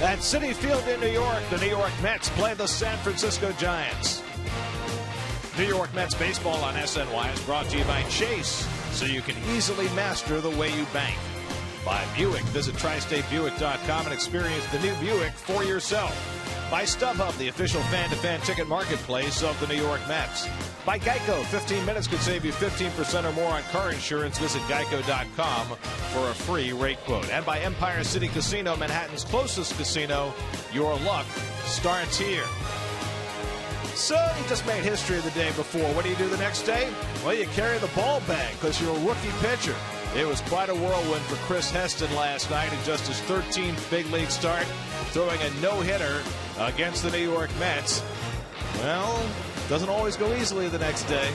At Citi Field in New York, the New York Mets play the San Francisco Giants. New York Mets baseball on SNY is brought to you by Chase, so you can easily master the way you bank. By Buick, visit TriStateBuick.com and experience the new Buick for yourself. By StubHub, the official fan-to-fan ticket marketplace of the New York Mets. By Geico, 15 minutes could save you 15% or more on car insurance. Visit Geico.com for a free rate quote. And by Empire City Casino, Manhattan's closest casino. Your luck starts here. So you just made history the day before. What do you do the next day? Well, you carry the ball back because you're a rookie pitcher. It was quite a whirlwind for Chris Heston last night in just his 13th big league start, throwing a no-hitter against the New York Mets. Well, doesn't always go easily the next day.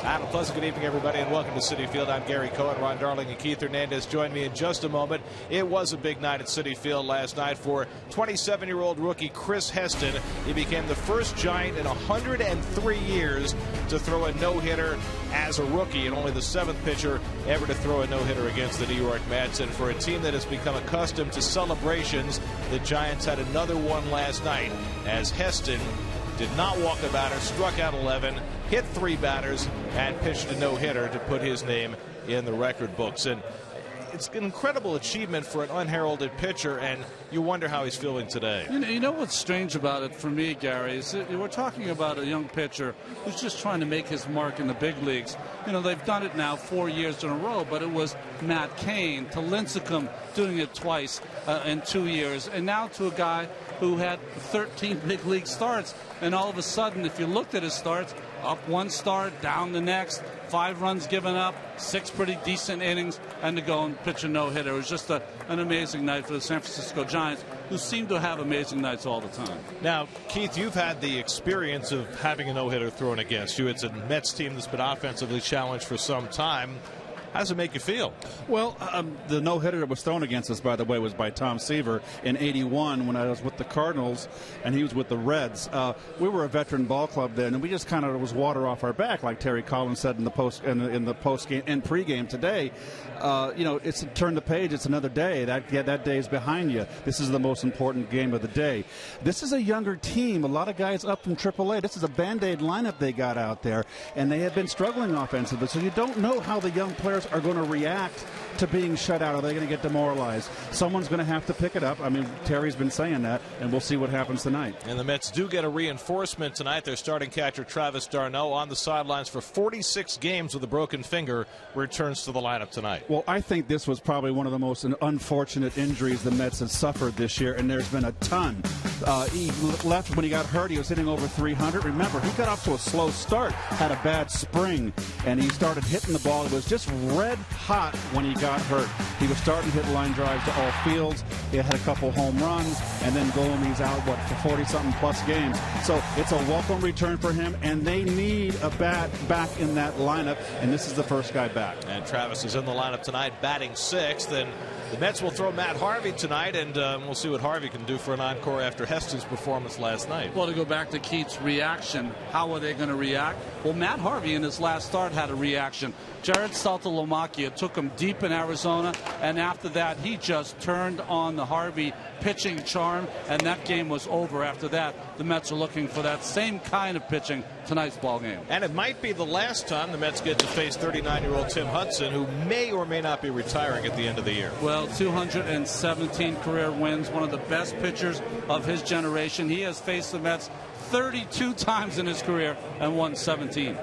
And a pleasant good evening, everybody, and welcome to Citi Field. I'm Gary Cohen. Ron Darling and Keith Hernandez join me in just a moment. It was a big night at Citi Field last night for 27-year-old rookie Chris Heston. He became the first Giant in 103 years to throw a no-hitter as a rookie, and only the seventh pitcher ever to throw a no-hitter against the New York Mets. And for a team that has become accustomed to celebrations, the Giants had another one last night as Heston did not walk a batter, struck out 11, hit 3 batters, and pitched a no-hitter to put his name in the record books. And it's an incredible achievement for an unheralded pitcher, and you wonder how he's feeling today. You know what's strange about it for me, Gary, is that we're talking about a young pitcher who's just trying to make his mark in the big leagues. You know, they've done it now 4 years in a row, but it was Matt Cain to Lincecum doing it twice in 2 years, and now to a guy who had 13 big league starts. And all of a sudden, if you looked at his starts, up one start, down the next, 5 runs given up, 6 pretty decent innings, and to go and pitch a no-hitter. It was just an amazing night for the San Francisco Giants, who seem to have amazing nights all the time. Now, Keith, you've had the experience of having a no-hitter thrown against you. It's a Mets team that's been offensively challenged for some time. How does it make you feel? Well, the no-hitter that was thrown against us, by the way, was by Tom Seaver in '81 when I was with the Cardinals and he was with the Reds. We were a veteran ball club then, and we just kind of was water off our back, like Terry Collins said in the post game and pregame today. You know, it's a turn the page. It's another day. That day is behind you. This is the most important game of the day. This is a younger team. A lot of guys up from AAA. This is a Band-Aid lineup they got out there, and they have been struggling offensively. So you don't know how the young players are going to react to being shut out. Are they going to get demoralized? Someone's going to have to pick it up. I mean, Terry's been saying that, and we'll see what happens tonight. And the Mets do get a reinforcement tonight. Their starting catcher, Travis d'Arnaud, on the sidelines for 46 games with a broken finger, returns to the lineup tonight. Well, I think this was probably one of the most unfortunate injuries the Mets have suffered this year, and there's been a ton. He left when he got hurt. He was hitting over 300. Remember, he got off to a slow start, had a bad spring, and he started hitting the ball. It was just red hot when he got hurt. He was starting to hit line drives to all fields. He had a couple home runs, and then boom, he's out, for 40-something plus games. So it's a welcome return for him, and they need a bat back in that lineup, and this is the first guy back. And Travis is in the lineup tonight, batting 6th, and the Mets will throw Matt Harvey tonight, and we'll see what Harvey can do for an encore after Heston's performance last night. Well, to go back to Keith's reaction, how are they going to react? Well, Matt Harvey in his last start had a reaction. Jared Saltalamacchia took him deep in Arizona, and after that, he just turned on the Harvey pitching charm, and that game was over. After that, the Mets are looking for that same kind of pitching tonight's ball game. And it might be the last time the Mets get to face 39-year-old Tim Hudson, who may or may not be retiring at the end of the year. Well, 217 career wins, one of the best pitchers of his generation. He has faced the Mets 32 times in his career and won 17.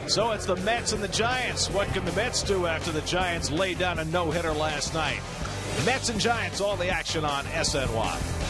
So it's the Mets and the Giants. What can the Mets do after the Giants laid down a no-hitter last night? Mets and Giants, all the action on SNY.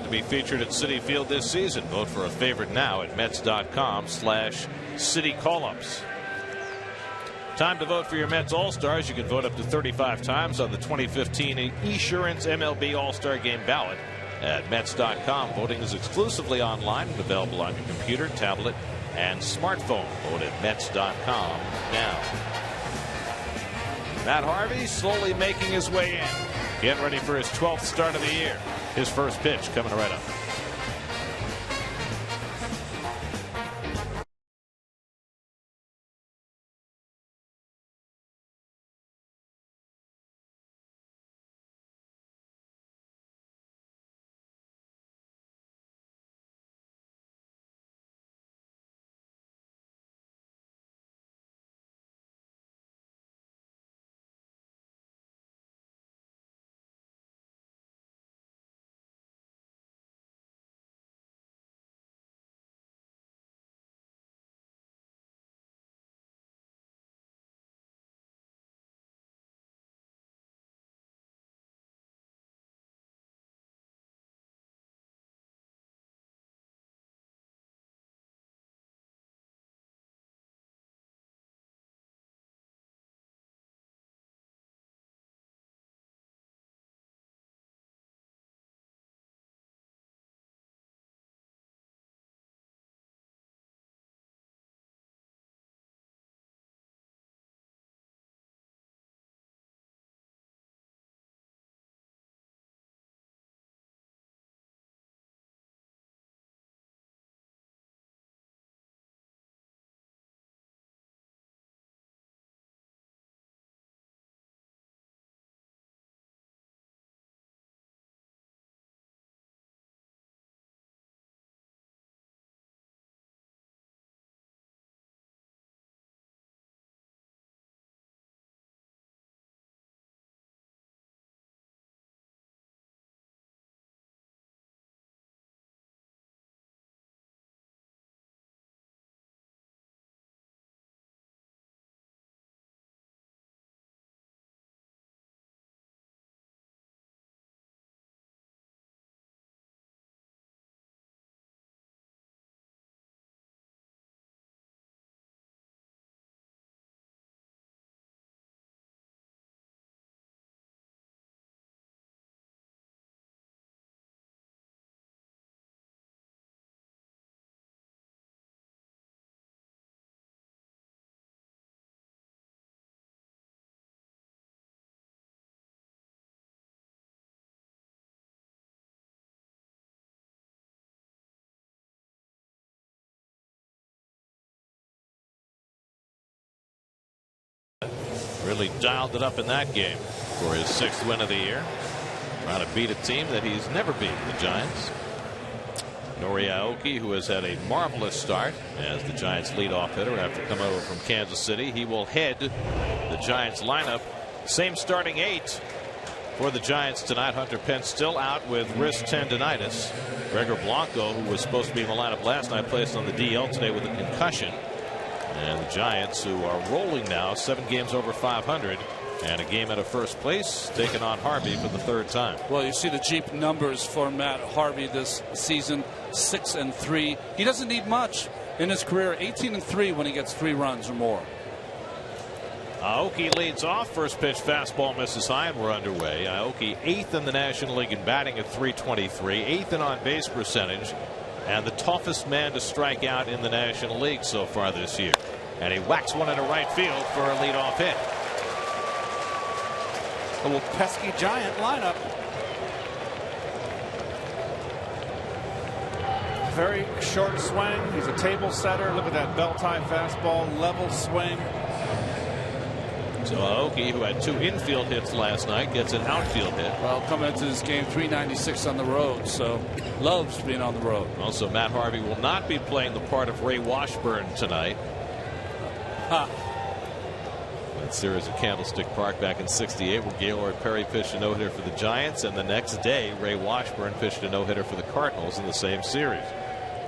To be featured at Citi Field this season. Vote for a favorite now at Mets.com/Citi Call-Ups. Time to vote for your Mets All-Stars. You can vote up to 35 times on the 2015 Esurance MLB All-Star Game ballot at Mets.com. Voting is exclusively online and available on your computer, tablet, and smartphone. Vote at Mets.com now. Matt Harvey slowly making his way in. Getting ready for his 12th start of the year. His first pitch coming right up. Really dialed it up in that game for his 6th win of the year. Trying to beat a team that he's never beaten, the Giants. Nori Aoki, who has had a marvelous start as the Giants leadoff hitter after coming over from Kansas City. He will head the Giants lineup. Same starting 8 for the Giants tonight. Hunter Pence still out with wrist tendonitis. Gregor Blanco, who was supposed to be in the lineup last night, placed on the DL today with a concussion. And the Giants, who are rolling now, 7 games over 500 and a game out of first place, taking on Harvey for the 3rd time. Well, you see the Jeep numbers for Matt Harvey this season, 6-3. He doesn't need much in his career, 18-3 when he gets 3 runs or more. Aoki leads off. First pitch fastball misses high, and we're underway. Aoki 8th in the National League in batting at .323, 8th in on base percentage, and the toughest man to strike out in the National League so far this year. And he whacks one into right field for a leadoff hit. A little pesky Giant lineup. Very short swing. He's a table setter. Look at that bell-tie fastball, level swing. So Aoki, who had 2 infield hits last night, gets an outfield hit. Well, coming into this game, .396 on the road, so loves being on the road. Also, Matt Harvey will not be playing the part of Ray Washburn tonight. That series at Candlestick Park back in '68, where Gaylord Perry pitched a no-hitter for the Giants, and the next day Ray Washburn pitched a no-hitter for the Cardinals in the same series.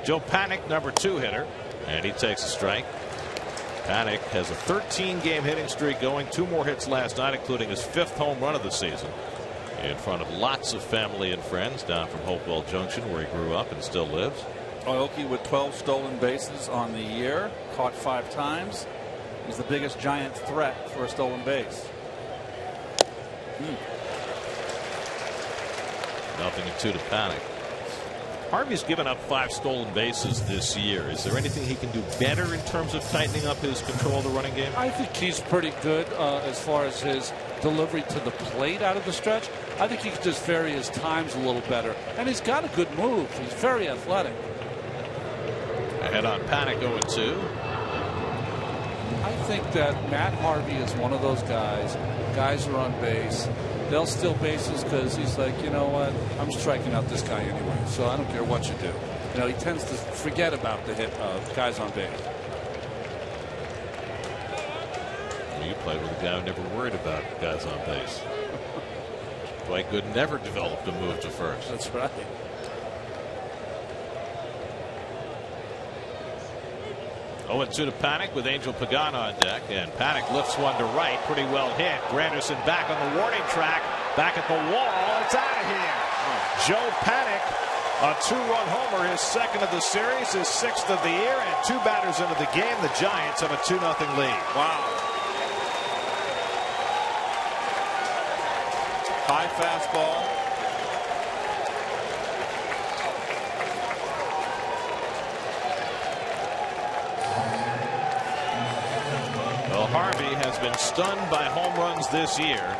Joe Panik, number 2 hitter, and he takes a strike. Panik has a 13-game hitting streak going, 2 more hits last night, including his 5th home run of the season. in front of lots of family and friends down from Hopewell Junction, where he grew up and still lives. Aoki with 12 stolen bases on the year, caught 5 times. He's the biggest Giant threat for a stolen base. 0-2 to Panic. Harvey's given up 5 stolen bases this year. Is there anything he can do better in terms of tightening up his control of the running game? I think he's pretty good as far as his delivery to the plate out of the stretch. I think he could just vary his times a little better. And he's got a good move. He's very athletic. Ahead on Panic, 0-2. I think that Matt Harvey is one of those guys. Guys are on base. They'll steal bases because he's like, you know what, I'm striking out this guy anyway, so I don't care what you do. You know, he tends to forget about the hit guys on base. You played with a guy who never worried about guys on base. Dwight Gooden never developed a move to first. That's right. Oh, and 2 to Panic with Angel Pagan on deck, and Panic lifts one to right, pretty well hit. Granderson back on the warning track, back at the wall. It's out of here. Joe Panic, a 2-run homer, his 2nd of the series, his 6th of the year, and 2 batters into the game. The Giants have a 2-0 lead. Wow. High fastball. Harvey has been stunned by home runs this year.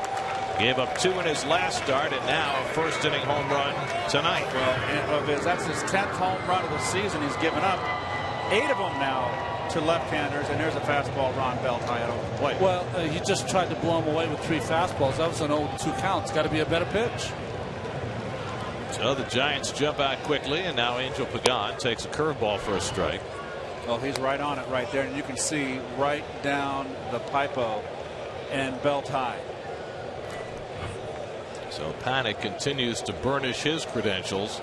Gave up 2 in his last start, and now a 1st-inning home run tonight. Well, that's his 10th home run of the season. He's given up 8 of them now to left-handers, and there's a fastball Ron Belt high out of the plate. Well, he just tried to blow him away with 3 fastballs. That was an 0-2 count. It's got to be a better pitch. So the Giants jump out quickly, and now Angel Pagan takes a curveball for a strike. Well, he's right on it right there, and you can see right down the pipo and belt high. So Panic continues to burnish his credentials.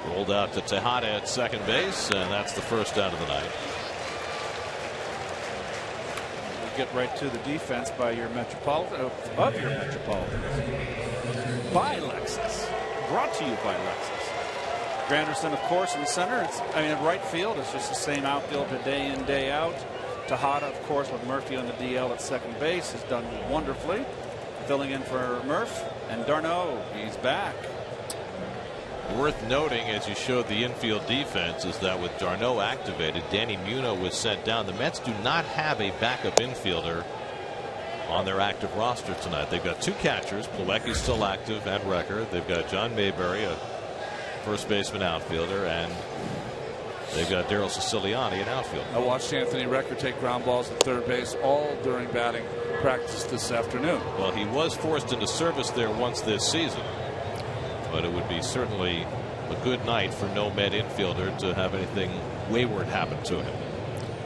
Rolled out to Tejada at second base, and that's the first out of the night. We'll get right to the defense by your Metropolitan, of your Metropolitan. By Lexus. Brought to you by Lexus. Granderson, of course, in center. In right field, it's just the same outfield day in, day out. Tejada, of course, with Murphy on the DL at second base, has done wonderfully. Filling in for Murph. And d'Arnaud, he's back. Worth noting, as you showed the infield defense, is that with d'Arnaud activated, Danny Muno was sent down. The Mets do not have a backup infielder on their active roster tonight. They've got 2 catchers. Plawecki's still active at record. They've got John Mayberry, a first baseman outfielder, and they've got Daryl Siciliani, an outfielder. I watched Anthony Recker take ground balls at third base all during batting practice this afternoon. Well, he was forced into service there once this season, but it would be certainly a good night for no Met infielder to have anything wayward happen to him.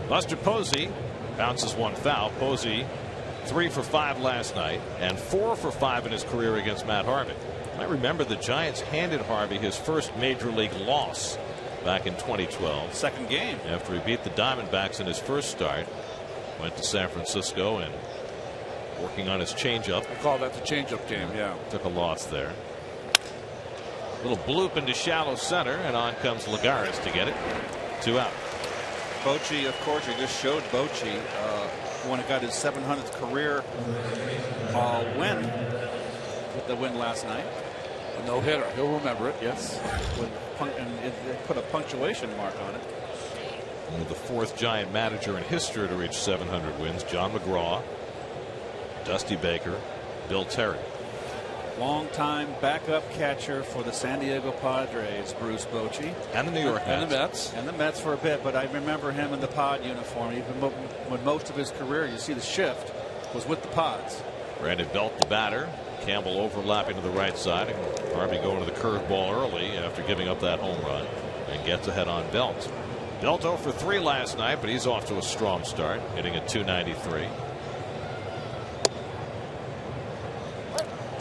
Buster Posey bounces one foul. Posey 3 for 5 last night and 4 for 5 in his career against Matt Harvey. I remember the Giants handed Harvey his first major league loss back in 2012. Second game. After he beat the Diamondbacks in his first start. Went to San Francisco and working on his changeup. I call that the changeup game, yeah. Took a loss there. Little bloop into shallow center, and on comes Lagares to get it. 2 out. Bochy, of course, we just showed Bochy when he got his 700th career win with the win last night. A no-hitter. He'll remember it. Yes. And it put a punctuation mark on it. The 4th Giant manager in history to reach 700 wins. John McGraw, Dusty Baker, Bill Terry. Longtime backup catcher for the San Diego Padres, Bruce Bochy. And the New York Mets. And the Mets. And the Mets for a bit, but I remember him in the Pod uniform. Even when most of his career, you see the shift, was with the Pods. Brandon Belt, the batter. Campbell overlapping to the right side. And Harvey going to the curveball early after giving up that home run. And gets ahead on Belt. Belt 0 for 3 last night, but he's off to a strong start, hitting at .293.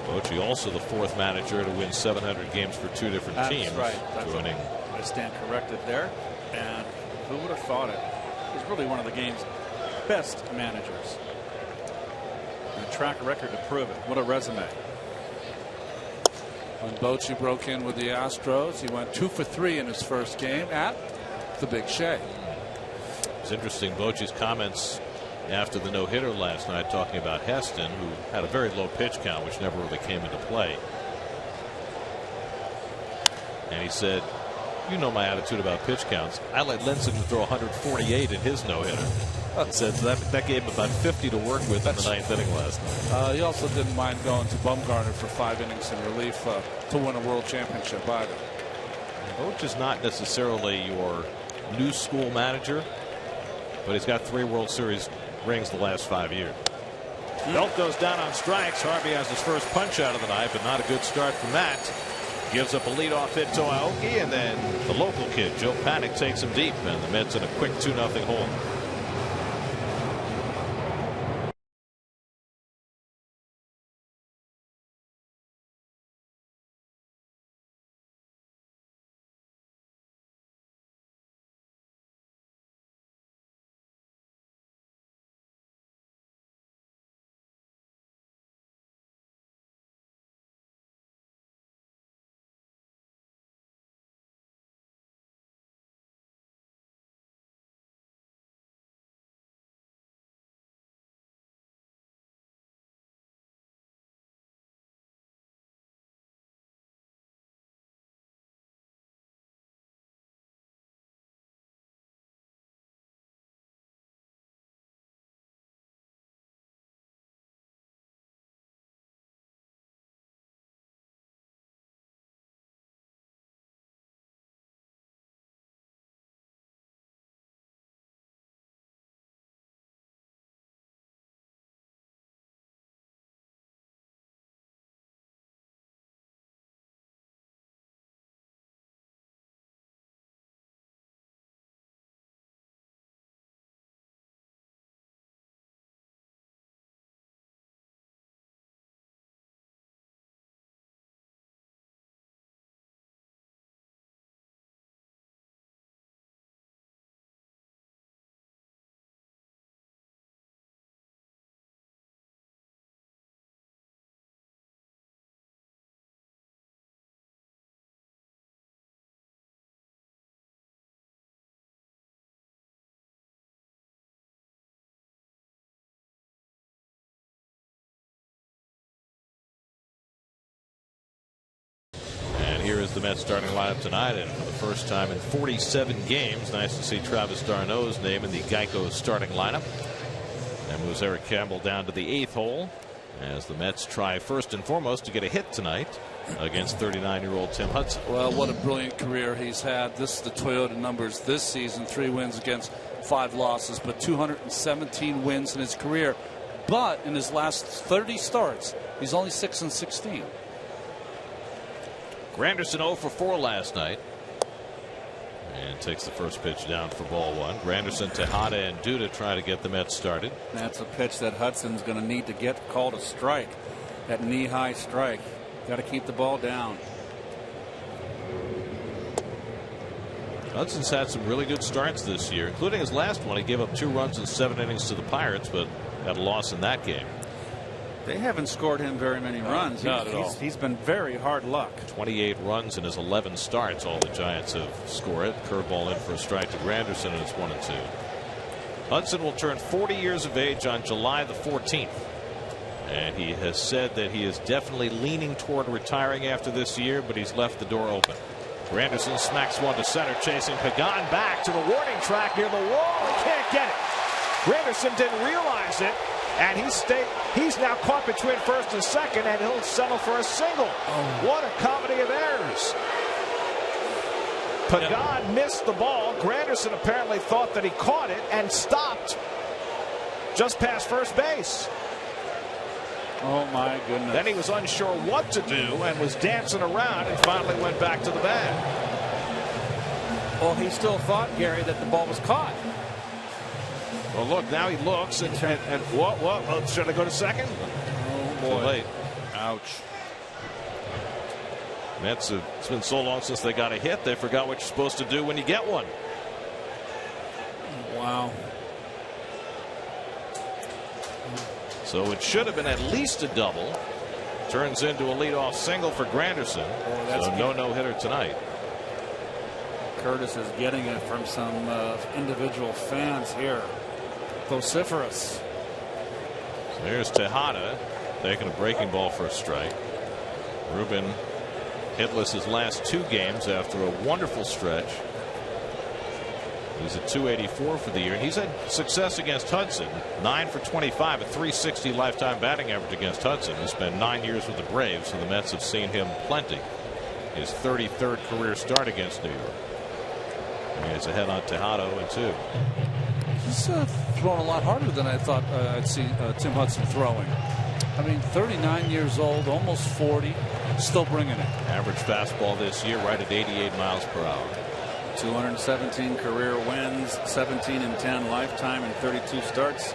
Bochy also the 4th manager to win 700 games for 2 different teams. That's right. I stand corrected there. And who would have thought it? He's really one of the game's best managers. And a track record to prove it. What a resume. When Bochy broke in with the Astros, he went 2 for 3 in his first game at the Big Shea. It's interesting, Bochy's comments after the no-hitter last night, talking about Heston, who had a very low pitch count, which never really came into play. And he said, you know my attitude about pitch counts. I let Linson throw 148 in his no-hitter. He said that gave him about 50 to work with in the ninth inning last night. He also didn't mind going to Bumgarner for 5 innings in relief to win a world championship either. Boch is not necessarily your new school manager, but he's got 3 World Series rings the last 5 years. Belt goes down on strikes. Harvey has his first punch out of the night, but not a good start from that. Gives up a leadoff hit to Aoki, and then the local kid, Joe Panic, takes him deep, and the Mets in a quick 2-0 hole. Here is the Mets starting lineup tonight, and for the first time in 47 games, nice to see Travis d'Arnaud's name in the Geico starting lineup. And moves Eric Campbell down to the 8th hole as the Mets try first and foremost to get a hit tonight against 39-year-old Tim Hudson. Well, what a brilliant career he's had. This is the Toyota numbers this season: 3 wins against 5 losses, but 217 wins in his career. But in his last 30 starts, he's only 6-16. Granderson 0 for 4 last night, and takes the first pitch down for ball 1. Granderson, Tejada, and Duda try to get the Mets started. That's a pitch that Hudson's going to need to get called a strike. That knee-high strike. Got to keep the ball down. Hudson's had some really good starts this year, including his last one. He gave up 2 runs in 7 innings to the Pirates, but had a loss in that game. They haven't scored him very many runs. Not at all. He's been very hard luck. 28 runs in his 11 starts. All the Giants have scored. Curveball in for a strike to Granderson, and it's 1-2. Hudson will turn 40 years of age on July the 14th. And he has said that he is definitely leaning toward retiring after this year, but he's left the door open. Granderson smacks one to center, chasing Pagan back to the warning track near the wall. He can't get it. Granderson didn't realize it. And he's now caught between first and second, and he'll settle for a single. What a comedy of errors. Pagan missed the ball. Granderson apparently thought that he caught it and stopped just past first base. Oh, my goodness. Then he was unsure what to do and was dancing around and finally went back to the bat. Well, he still thought, Gary, that the ball was caught. Well, look, now he looks and what? Oh, should I go to second? Oh, boy. Too late. Ouch. Mets have, it's been so long since they got a hit, they forgot what you're supposed to do when you get one. Wow. So it should have been at least a double. Turns into a leadoff single for Granderson. So no hitter tonight. Curtis is getting it from some individual fans here. Vociferous. So here's Tejada taking a breaking ball for a strike. Ruben hitless his last 2 games after a wonderful stretch. He's at 284 for the year, and he's had success against Hudson. 9 for 25, a 360 lifetime batting average against Hudson. He spent 9 years with the Braves, so the Mets have seen him plenty. His 33rd career start against New York. And he's ahead on Tejada 0-2. He's thrown a lot harder than I thought I'd see Tim Hudson throwing. I mean, 39 years old, almost 40, still bringing it. Average fastball this year right at 88 miles per hour. 217 career wins, 17-10 lifetime, and 32 starts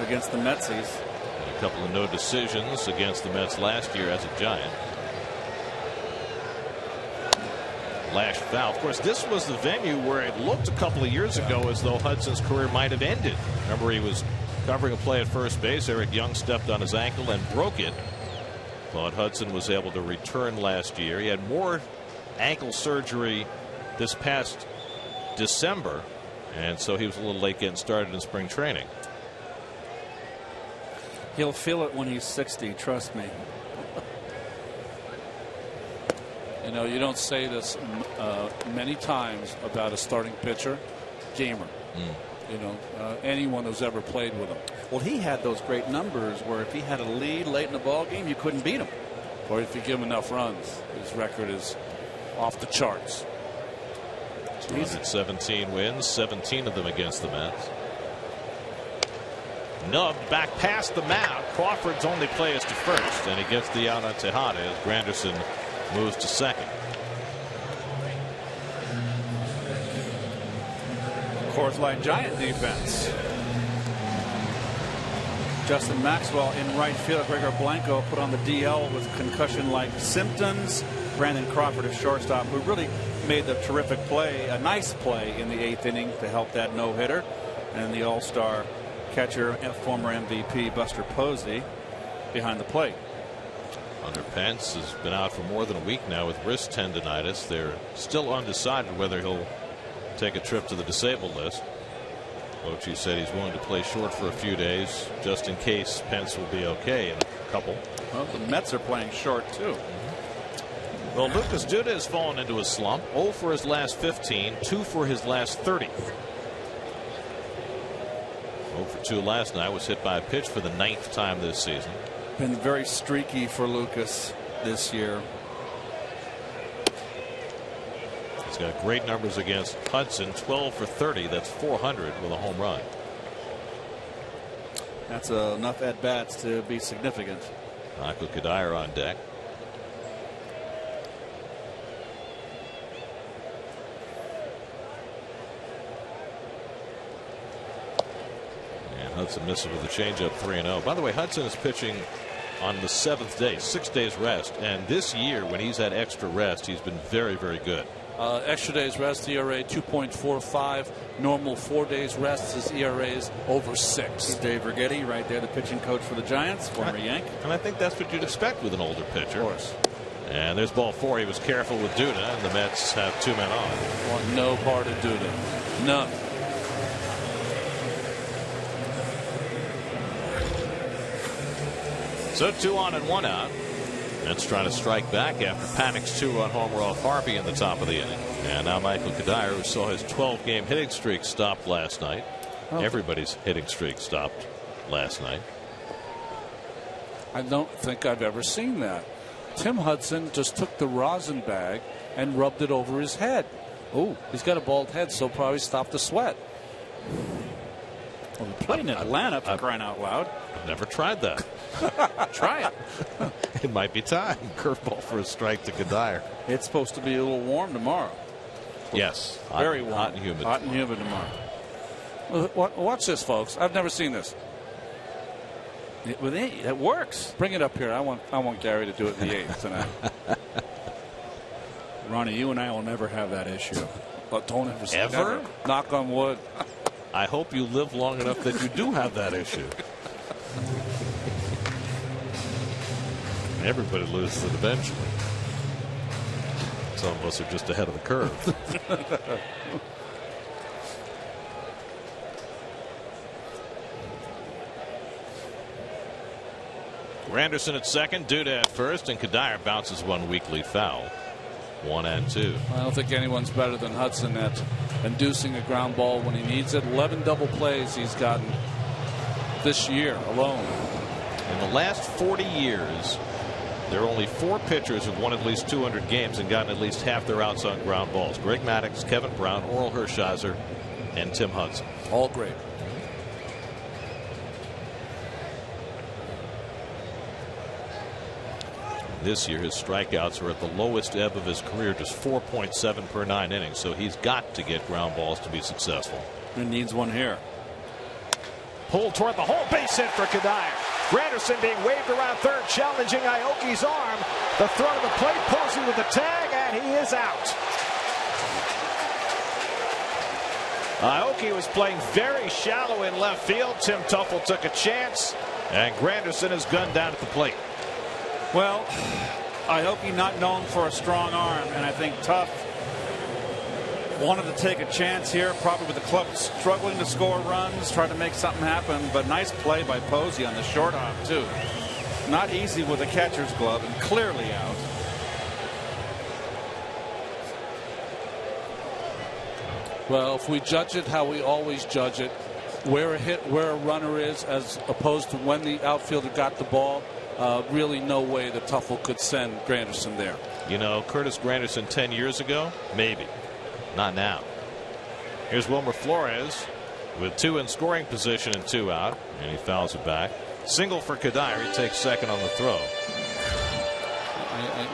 against the Metsies. And a couple of no decisions against the Mets last year as a Giant. Lash foul. Of course, this was the venue where it looked a couple of years ago as though Hudson's career might have ended. Remember, he was covering a play at first base. Eric Young stepped on his ankle and broke it. Thought Hudson was able to return last year. He had more ankle surgery this past December, and so he was a little late getting started in spring training. He'll feel it when he's 60, trust me. You know, you don't say this many times about a starting pitcher, gamer. You know, anyone who's ever played with him. Well, he had those great numbers where if he had a lead late in the ball game, you couldn't beat him. Or if you give him enough runs, his record is off the charts. 217 wins, 17 of them against the Mets. Nubbed back past the mound. Crawford's only play is to first, and he gets the out on Tejada as Granderson moves to second. Coors Light Giant defense. Justin Maxwell in right field. Gregor Blanco put on the DL with concussion-like symptoms. Brandon Crawford, a shortstop, who really made the terrific play, a nice play in the 8th inning to help that no-hitter. And the all-star catcher and former MVP Buster Posey behind the plate. Hunter Pence has been out for more than a week now with wrist tendonitis. They're still undecided whether he'll take a trip to the disabled list. Bochy said he's willing to play short for a few days just in case Pence will be okay in a couple. Well, the Mets are playing short too. Well, Lucas Duda has fallen into a slump. 0 for his last 15, 2 for his last 30. 0 for 2 last night. Was hit by a pitch for the 9th time this season. Been very streaky for Lucas this year. He's got great numbers against Hudson. 12 for 30. That's 400 with a home run. That's enough at bats to be significant. Michael Kadire on deck. And Hudson misses with a changeup, 3-0. By the way, Hudson is pitching on the 7th day, 6 days rest, and this year when he's had extra rest, he's been very, very good. Extra days rest, ERA 2.45. Normal 4 days rest, his ERA is over 6. Dave Righetti right there, the pitching coach for the Giants, former Yank. And I think that's what you'd expect with an older pitcher. Of course. And there's ball 4. He was careful with Duda, and the Mets have 2 men on. Want no part of Duda. None. So 2 on and 1 out. Mets trying to strike back after Panic's 2-run homer off Harvey in the top of the inning. And now Michael Kadire, who saw his 12-game hitting streak stopped last night. Everybody's hitting streak stopped last night. I don't think I've ever seen that. Tim Hudson just took the rosin bag and rubbed it over his head. Oh, he's got a bald head, so probably stopped the sweat. Well, they're playing in Atlanta, for crying out loud. I've never tried that. Try it. It might be time. Curveball for a strike to Kadire. It's supposed to be a little warm tomorrow. Yes. Very warm. Hot and humid. Hot and humid tomorrow. Watch this, folks. I've never seen this. It works. Bring it up here. I want Gary to do it in the 8th tonight. Ronnie, you and I will never have that issue. But don't ever say Ever? never. Knock on wood. I hope you live long enough that you do have that issue. Everybody loses it eventually. Some of us are just ahead of the curve. Granderson at second, Duda at first, and Kadire bounces one weakly foul. 1-2. I don't think anyone's better than Hudson at inducing a ground ball when he needs it. 11 double plays he's gotten this year alone. In the last 40 years, there are only 4 pitchers who've won at least 200 games and gotten at least half their outs on ground balls. Greg Maddux, Kevin Brown, Oral Hershiser, and Tim Hudson. All great. This year, his strikeouts are at the lowest ebb of his career, just 4.7 per 9 innings. So he's got to get ground balls to be successful. He needs one here. Pulled toward the hole, base hit for Kadire. Granderson being waved around third, challenging Aoki's arm. The throw to the plate, Posey with the tag, and he is out. Aoki was playing very shallow in left field. Tim Tuffle took a chance, and Granderson is gunned down at the plate. Well, Aoki not known for a strong arm, and I think Tuff wanted to take a chance here, probably with the club struggling to score runs, try to make something happen. But nice play by Posey on the short hop too. Not easy with a catcher's glove, and clearly out. Well, if we judge it how we always judge it, where a runner is, as opposed to when the outfielder got the ball, really no way that Tuffle could send Granderson there. You know, Curtis Granderson 10 years ago, maybe. Not now. Here's Wilmer Flores with 2 in scoring position and 2 out, and he fouls it back. Single for Kadire. He takes second on the throw.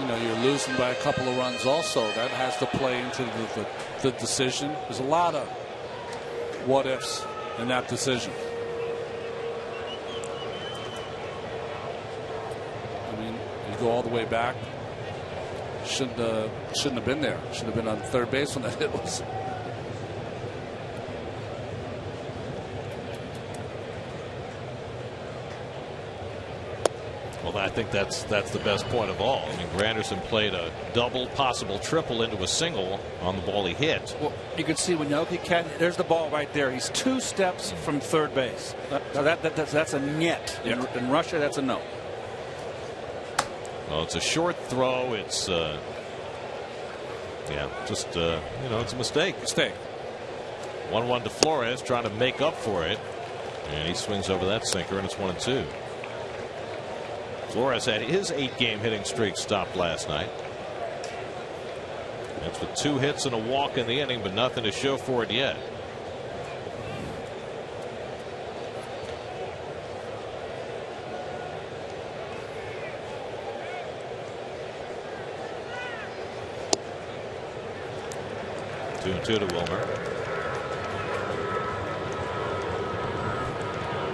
You know, you're losing by a couple of runs also. That has to play into the decision. There's a lot of what ifs in that decision. I mean, you go all the way back. Shouldn't have been there. Should have been on third base when that hit was. Well, I think that's the best point of all. I mean, Granderson played a double, possible triple into a single on the ball he hit. Well, you can see when Aoki there's the ball right there. He's 2 steps from third base. That's a niet. In Russia, that's a no. Well, it's a short throw. It's just it's a mistake. 1-1 to Flores, trying to make up for it, and he swings over that sinker, and it's 1-2. Flores had his 8-game hitting streak stopped last night. That's with 2 hits and a walk in the inning, but nothing to show for it yet. Two and 2 to Wilmer.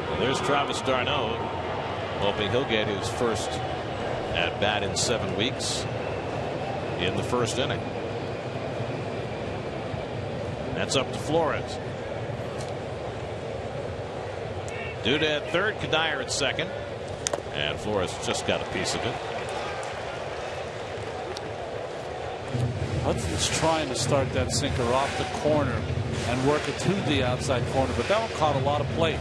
Well, there's Travis d'Arnaud, hoping he'll get his first at bat in 7 weeks in the first inning. That's up to Flores. Duda at third, Kadire at second, and Flores just got a piece of it. Hudson's trying to start that sinker off the corner and work it to the outside corner, but that one caught a lot of plate.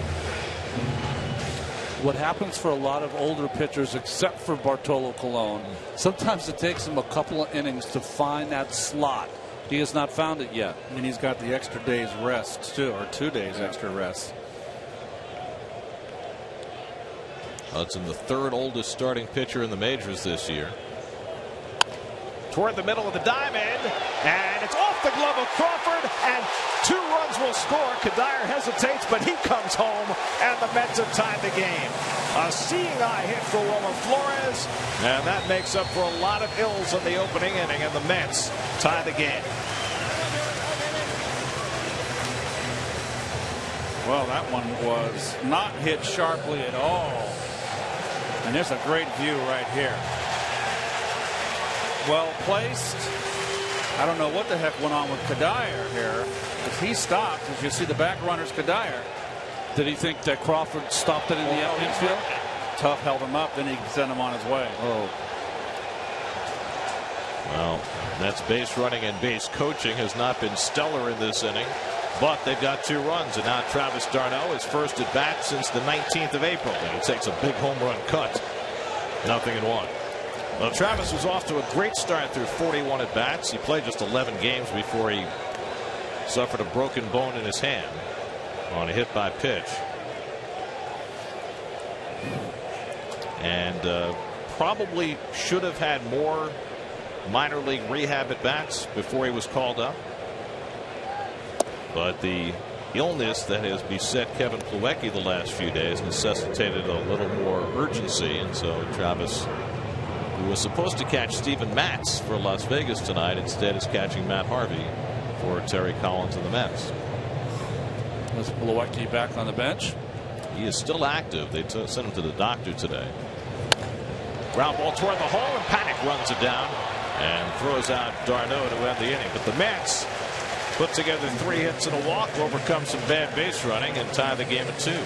What happens for a lot of older pitchers, except for Bartolo Colon, sometimes it takes him a couple of innings to find that slot. He has not found it yet. And he's got the extra day's rest too, or 2 days extra rest. Hudson, the 3rd oldest starting pitcher in the majors this year. Toward the middle of the diamond, and it's off the glove of Crawford, and 2 runs will score. Kadire hesitates, but he comes home, and the Mets have tied the game. A seeing eye hit for Wilmer Flores, and that makes up for a lot of ills in the opening inning, and the Mets tie the game. Well, that one was not hit sharply at all. And there's a great view right here. Well placed. I don't know what the heck went on with Kadire here. If he stopped, as you see the back runner's Kadire. Did he think that Crawford stopped it in the infield? tough, held him up, then he sent him on his way. Oh. Well, Mets base running and base coaching has not been stellar in this inning, but they've got 2 runs, and now Travis d'Arnaud is first at bat since the 19th of April, and he takes a big home run cut. 0-1. Well, Travis was off to a great start through 41 at bats. He played just 11 games before he suffered a broken bone in his hand on a hit by pitch, and probably should have had more minor league rehab at bats before he was called up. But the illness that has beset Kevin Plawecki the last few days necessitated a little more urgency, and so Travis, who was supposed to catch Steven Matz for Las Vegas tonight, instead is catching Matt Harvey for Terry Collins and the Mets. Was Plawecki back on the bench? He is still active. They sent him to the doctor today. Ground ball toward the hole, and Panic runs it down and throws out d'Arnaud to end the inning. But the Mets put together 3 hits and a walk, overcome some bad base running, and tie the game at 2.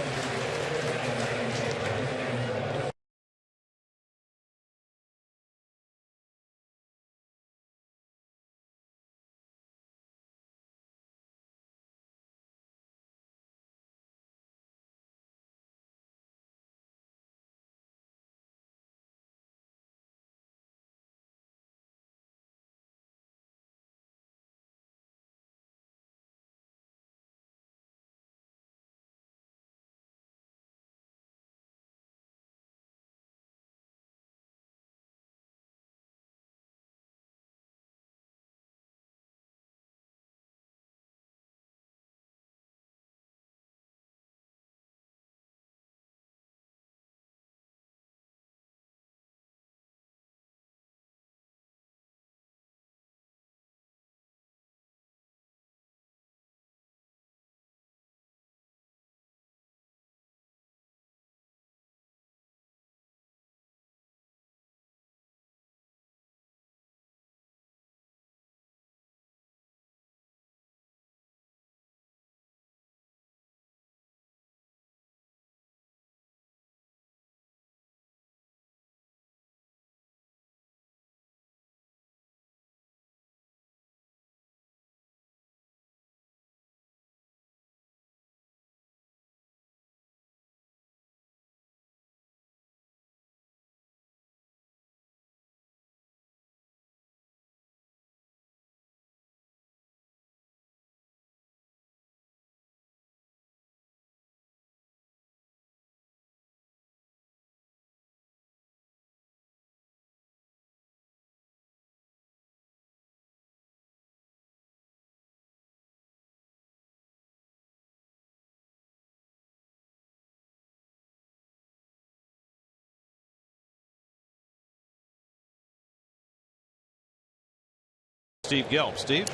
Steve Gelb. Steve?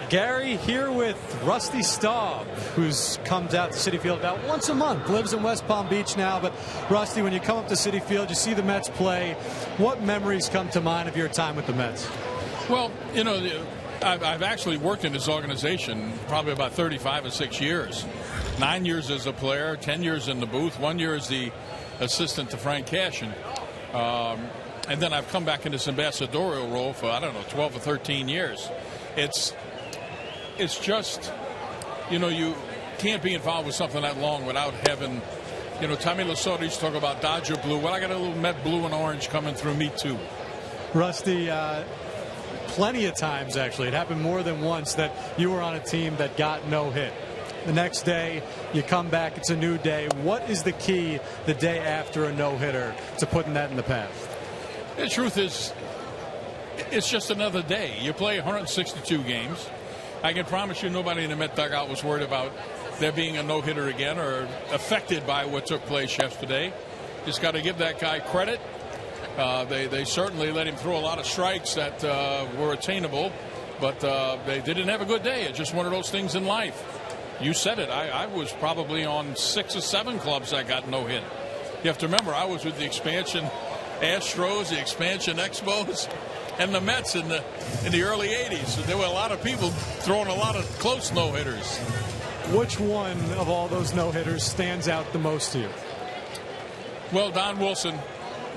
Gary here with Rusty Staub, who's comes out to Citi Field about once a month, lives in West Palm Beach now. But Rusty, when you come up to Citi Field, you see the Mets play. What memories come to mind of your time with the Mets? Well, you know, I've actually worked in this organization probably about 35 or 6 years. 9 years as a player, 10 years in the booth, 1 year as the assistant to Frank Cashin. And then I've come back in this ambassadorial role for, I don't know, 12 or 13 years. It's just, you know, you can't be involved with something that long without having, you know, Tommy Lasorda used to talk about Dodger blue. Well, I got a little Met blue and orange coming through me, too. Rusty, plenty of times, actually. It happened more than once that you were on a team that got no hit. The next day, you come back, it's a new day. What is the key the day after a no-hitter to putting that in the past? The truth is, it's just another day. You play 162 games. I can promise you nobody in the Met dugout was worried about there being a no-hitter again or affected by what took place yesterday. Just got to give that guy credit. They certainly let him throw a lot of strikes that were attainable, but they didn't have a good day. It's just one of those things in life. You said it. I was probably on 6 or 7 clubs that got no hit. You have to remember, I was with the expansion Astros, the expansion Expos, and the Mets in the early 80s. So there were a lot of people throwing a lot of close no-hitters. Which one of all those no-hitters stands out the most to you? Well, Don Wilson,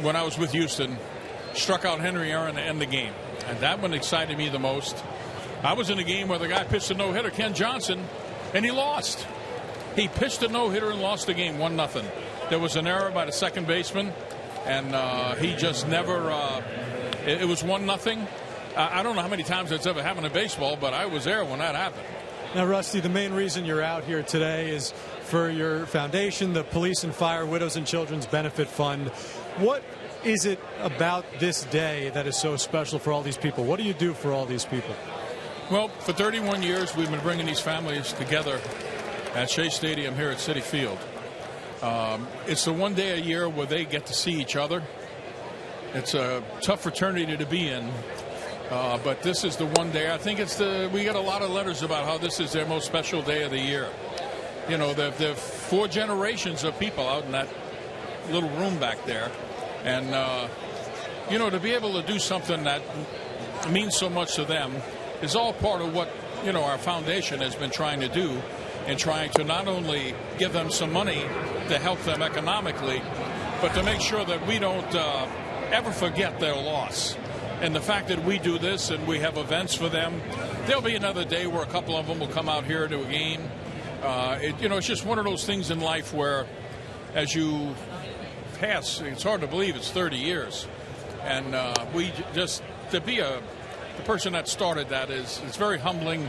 when I was with Houston, struck out Henry Aaron to end the game. And that one excited me the most. I was in a game where the guy pitched a no-hitter, Ken Johnson, and he lost. He pitched a no-hitter and lost the game 1-0. There was an error by the second baseman, and he just never it was 1-0. I don't know how many times that's ever happened in baseball, but I was there when that happened. Now, Rusty, the main reason you're out here today is for your foundation, the Police and Fire Widows and Children's Benefit Fund. What is it about this day that is so special for all these people? What do you do for all these people? Well, for 31 years, we've been bringing these families together at Shea Stadium here at Citi Field. It's the one day a year where they get to see each other. It's a tough fraternity to be in. But this is the one day. I think we get a lot of letters about how this is their most special day of the year. You know, there are 4 generations of people out in that little room back there. And, you know, to be able to do something that means so much to them is all part of what, you know, our foundation has been trying to do, and trying to not only give them some money to help them economically, but to make sure that we don't ever forget their loss. And the fact that we do this and we have events for them, there'll be another day where a couple of them will come out here to a game. You know, it's just one of those things in life where as you pass, it's hard to believe it's 30 years. And we just, to be the person that started that it's very humbling.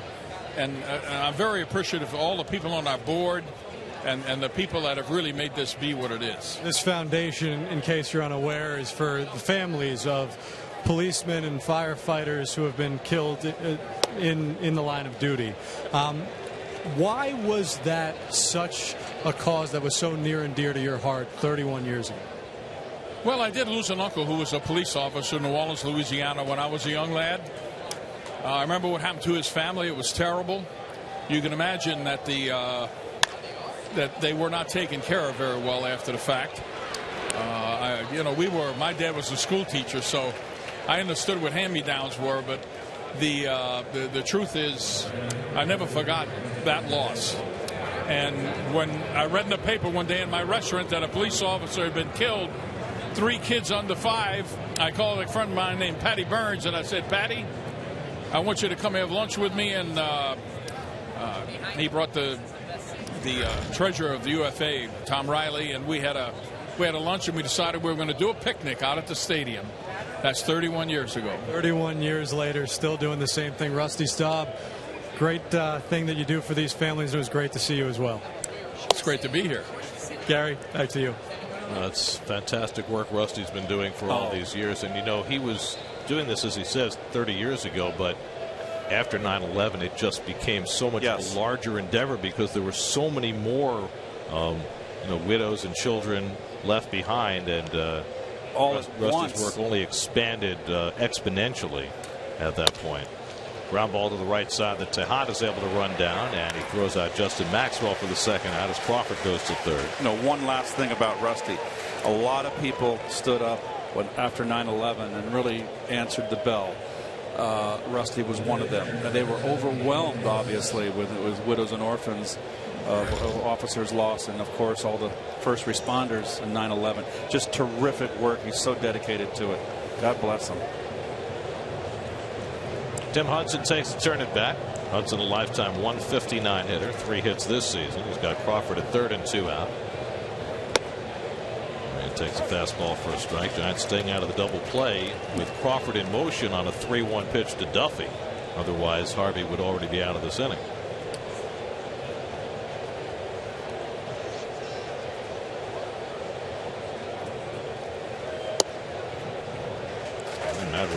And I'm very appreciative of all the people on our board and the people that have really made this be what it is. This foundation, in case you're unaware, is for the families of policemen and firefighters who have been killed in the line of duty. Why was that such a cause that was so near and dear to your heart 31 years ago? Well, I did lose an uncle who was a police officer in New Orleans, Louisiana, when I was a young lad. I remember what happened to his family. It was terrible. You can imagine that that they were not taken care of very well after the fact. You know, my dad was a school teacher, so I understood what hand-me-downs were, but the truth is I never forgot that loss. And when I read in the paper one day in my restaurant that a police officer had been killed, 3 kids under 5, I called a friend of mine named Patty Burns, and I said, Patty, I want you to come have lunch with me. And he brought the treasurer of the UFA, Tom Riley, and we had a lunch, and we decided we were going to do a picnic out at the stadium. That's 31 years ago. 31 years later, still doing the same thing. Rusty Staub, great thing that you do for these families. It was great to see you as well. It's great to be here. Gary, back to you. It's fantastic work Rusty's been doing for all these years. And, you know, he was doing this, as he says, 30 years ago, but after 9/11, it just became so much a larger endeavor because there were so many more widows and children left behind, and all Rusty's work only expanded exponentially at that point. Ground ball to the right side that Tejada's able to run down, and he throws out Justin Maxwell for the second out as Crawford goes to third. One last thing about Rusty. A lot of people stood up after 9/11 and really answered the bell. Rusty was one of them. And they were overwhelmed, obviously, with widows and orphans of officers lost, and of course all the first responders in 9/11. Just terrific work. He's so dedicated to it. God bless him. Tim Hudson takes a turn at bat. Hudson, a lifetime 159 hitter, 3 hits this season. He's got Crawford at third and 2 out. And takes a fastball for a strike. Giants staying out of the double play with Crawford in motion on a 3-1 pitch to Duffy. Otherwise, Harvey would already be out of this inning.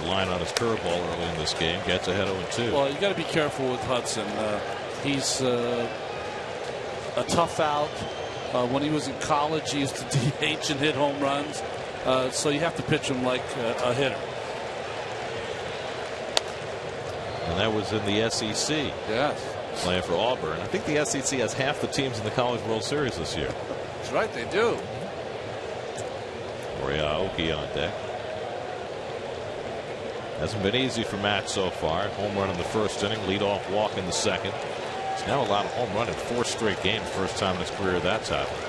Relying on his curveball early in this game, gets ahead 0-2. Well, you got to be careful with Hudson. He's a tough out. When he was in college, he used to DH and hit home runs. So you have to pitch him like a hitter. And that was in the SEC. Yes. Playing for Auburn. I think the SEC has half the teams in the College World Series this year. That's right, they do. Aoki on deck. Hasn't been easy for Matt so far. Home run in the first inning, leadoff walk in the second. He's now allowed a home run in 4 straight games. First time in his career that's happened.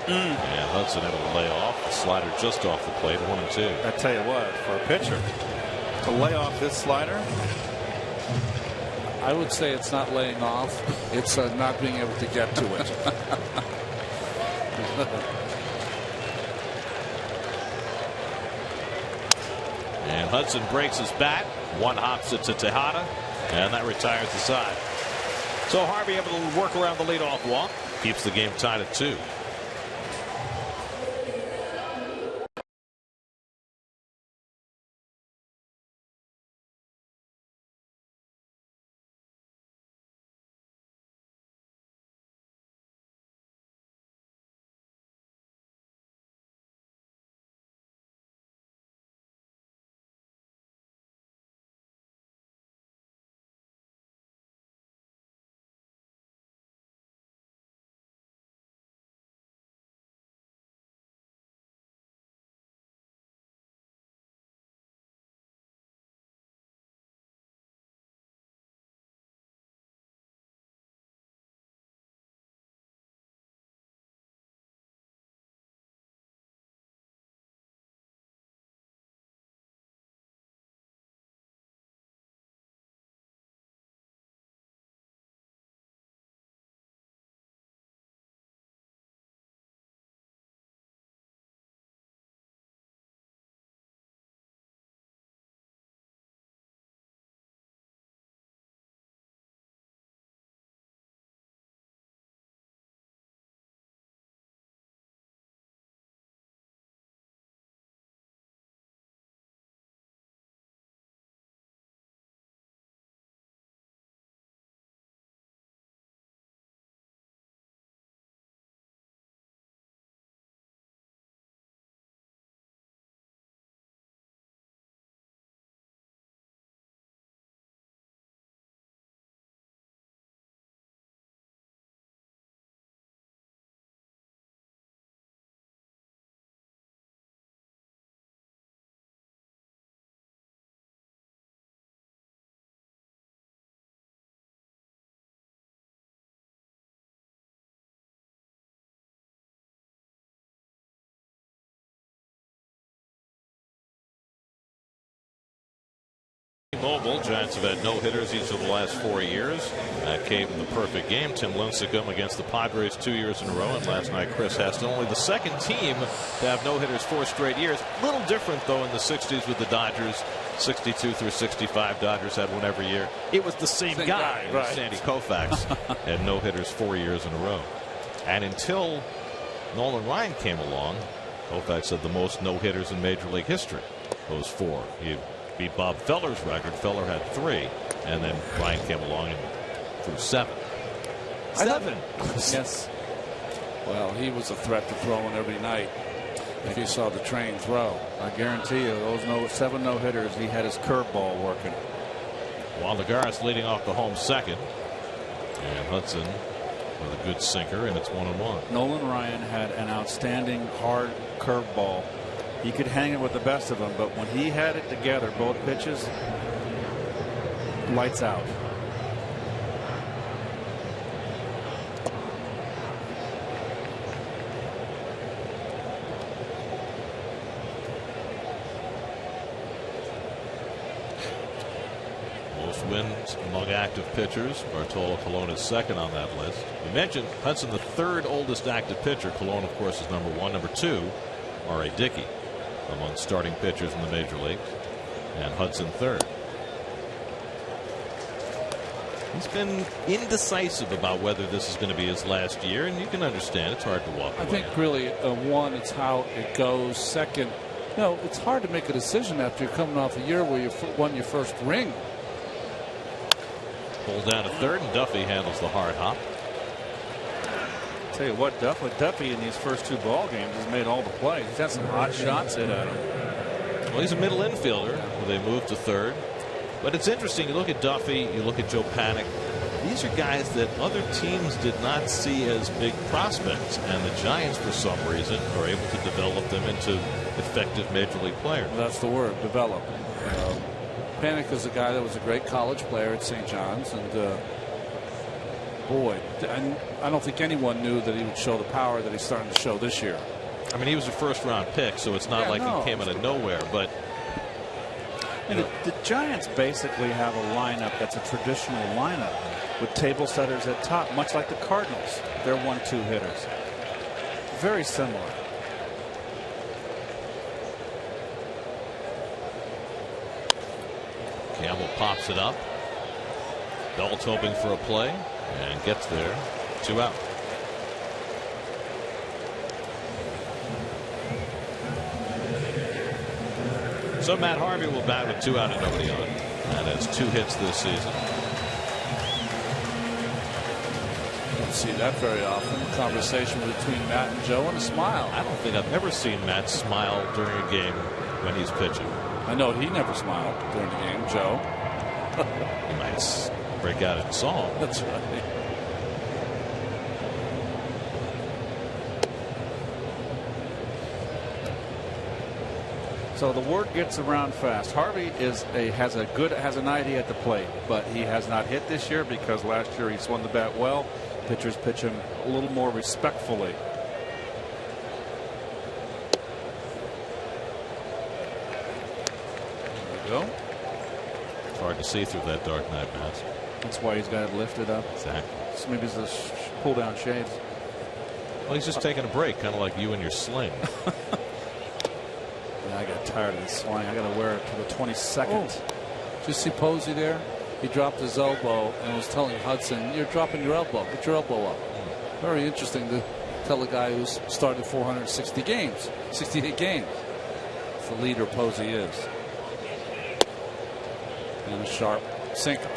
And Hudson able to lay off. The slider just off the plate, 1-2. I tell you what, for a pitcher to lay off this slider, I would say it's not laying off. It's not being able to get to it. And Hudson breaks his bat. One hops it to Tejada, and that retires the side. So Harvey able to work around the leadoff walk. Keeps the game tied at 2. Mobile. Giants have had no hitters each of the last 4 years. That came in the perfect game. Tim Lincecum against the Padres 2 years in a row, and last night Chris Heston. Only the second team to have no hitters 4 straight years. Little different though in the 60s with the Dodgers. 62 through 65, Dodgers had one every year. It was the same guy, right. Sandy Koufax, had no hitters 4 years in a row. And until Nolan Ryan came along, Koufax had the most no hitters in Major League history. Those 4. He beat Bob Feller's record. Feller had 3, and then Ryan came along and threw 7. 7. Yes. Well, he was a threat to throwing every night. If you saw the train throw, I guarantee you, those 7 no hitters, he had his curveball working. Juan Lagares leading off the home second, and Hudson with a good sinker, and it's 1-1. Nolan Ryan had an outstanding hard curveball. He could hang it with the best of them, but when he had it together, both pitches, lights out. Most wins among active pitchers. Bartolo Colon is second on that list. You mentioned Hudson, the 3rd oldest active pitcher. Colon, of course, is number 1. Number 2, R.A. Dickey, among starting pitchers in the major leagues, and Hudson 3rd. He's been indecisive about whether this is going to be his last year, and you can understand it's hard to walk away. I think really, 1, it's how it goes. 2nd, no, it's hard to make a decision after you're coming off a year where you won your first ring. Pulled down to 3rd, and Duffy handles the hard hop. Tell you what, Duffy in these first 2 ball games has made all the plays. He's had some hot shots hit at him. Well, he's a middle infielder. They moved to 3rd. But it's interesting. You look at Duffy, you look at Joe Panik. These are guys that other teams did not see as big prospects, and the Giants, for some reason, are able to develop them into effective major league players. Well, that's the word, develop. Panik is a guy that was a great college player at St. John's, and boy, and I don't think anyone knew that he would show the power that he's starting to show this year. I mean, he was a first-round pick, so it's not like he came out of nowhere. But the Giants basically have a lineup that's a traditional lineup with table setters at top, much like the Cardinals. They're 1-2 hitters. Very similar. Campbell pops it up. Belt's hoping for a play and gets there. 2 out. So Matt Harvey will bat with 2 out and nobody on. And has 2 hits this season. Don't see that very often. A conversation between Matt and Joe and a smile. I don't think I've ever seen Matt smile during a game when he's pitching. I know he never smiled during the game, Joe. He might break out in song. That's right. So the word gets around fast. Harvey has an idea at the plate, but he has not hit this year because last year he swung the bat well. Pitchers pitch him a little more respectfully. There we go. It's hard to see through that dark night mask. That's why he's got it lifted up. Exactly. So maybe it's the pull down shades. Well, he's just taking a break, kind of like you and your sling. I got tired of this sling. I got to wear it to the 22nd. Oh. Did you see Posey there? He dropped his elbow and was telling Hudson, "You're dropping your elbow. Put your elbow up." Very interesting to tell a guy who's started 460 games, 68 games. It's the leader Posey is. And a sharp sinker.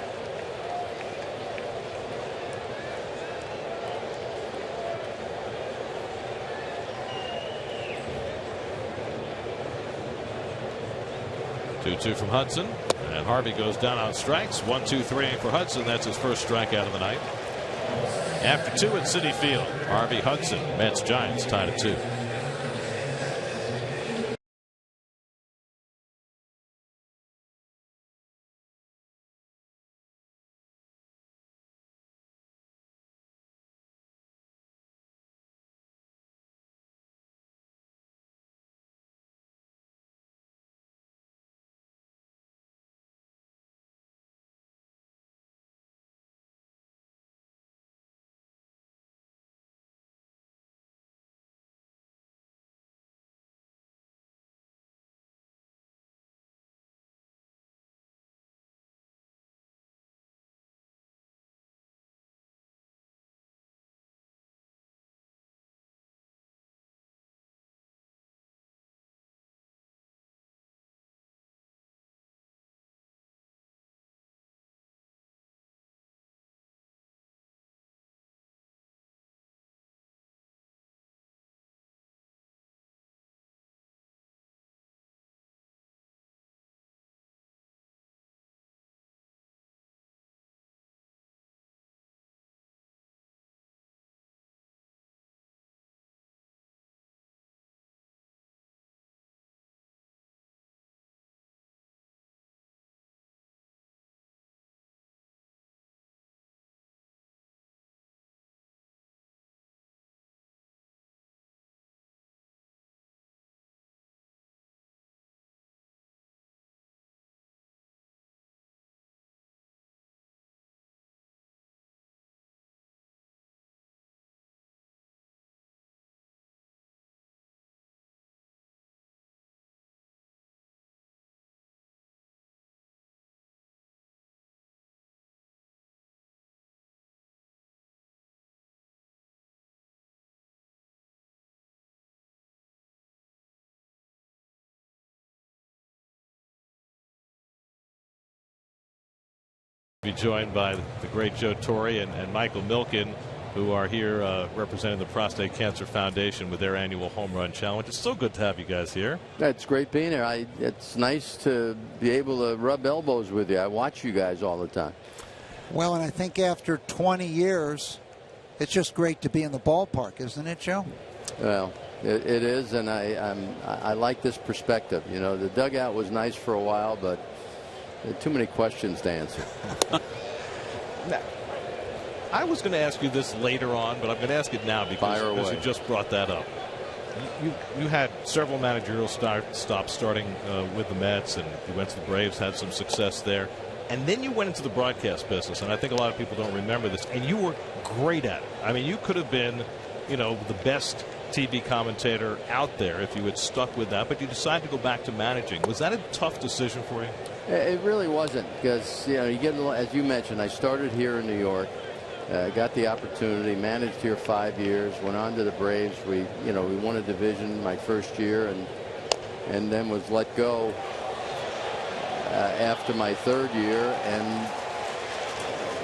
Two from Hudson, and Harvey goes down on strikes. 1-2-3 for Hudson. That's his first strikeout of the night. After 2 at Citi Field, Harvey, Hudson, Mets, Giants tied at 2. Be joined by the great Joe Torre and Michael Milken, who are here representing the Prostate Cancer Foundation with their annual Home Run Challenge. It's so good to have you guys here. It's great being here. It's nice to be able to rub elbows with you. I watch you guys all the time. Well, and I think after 20 years, it's just great to be in the ballpark, isn't it, Joe? Well, it is, and I like this perspective. You know, the dugout was nice for a while, but too many questions to answer. I was going to ask you this later on, but I'm going to ask it now because you just brought that up. You had several managerial stops starting with the Mets, and you went to the Braves, had some success there. And then you went into the broadcast business, and I think a lot of people don't remember this, and you were great at it. I mean, you could have been, the best TV commentator out there if you had stuck with that, but you decided to go back to managing. Was that a tough decision for you? It really wasn't, because, you get, as you mentioned, I started here in New York. Got the opportunity, managed here 5 years, went on to the Braves. We won a division my first year, and then was let go after my third year. And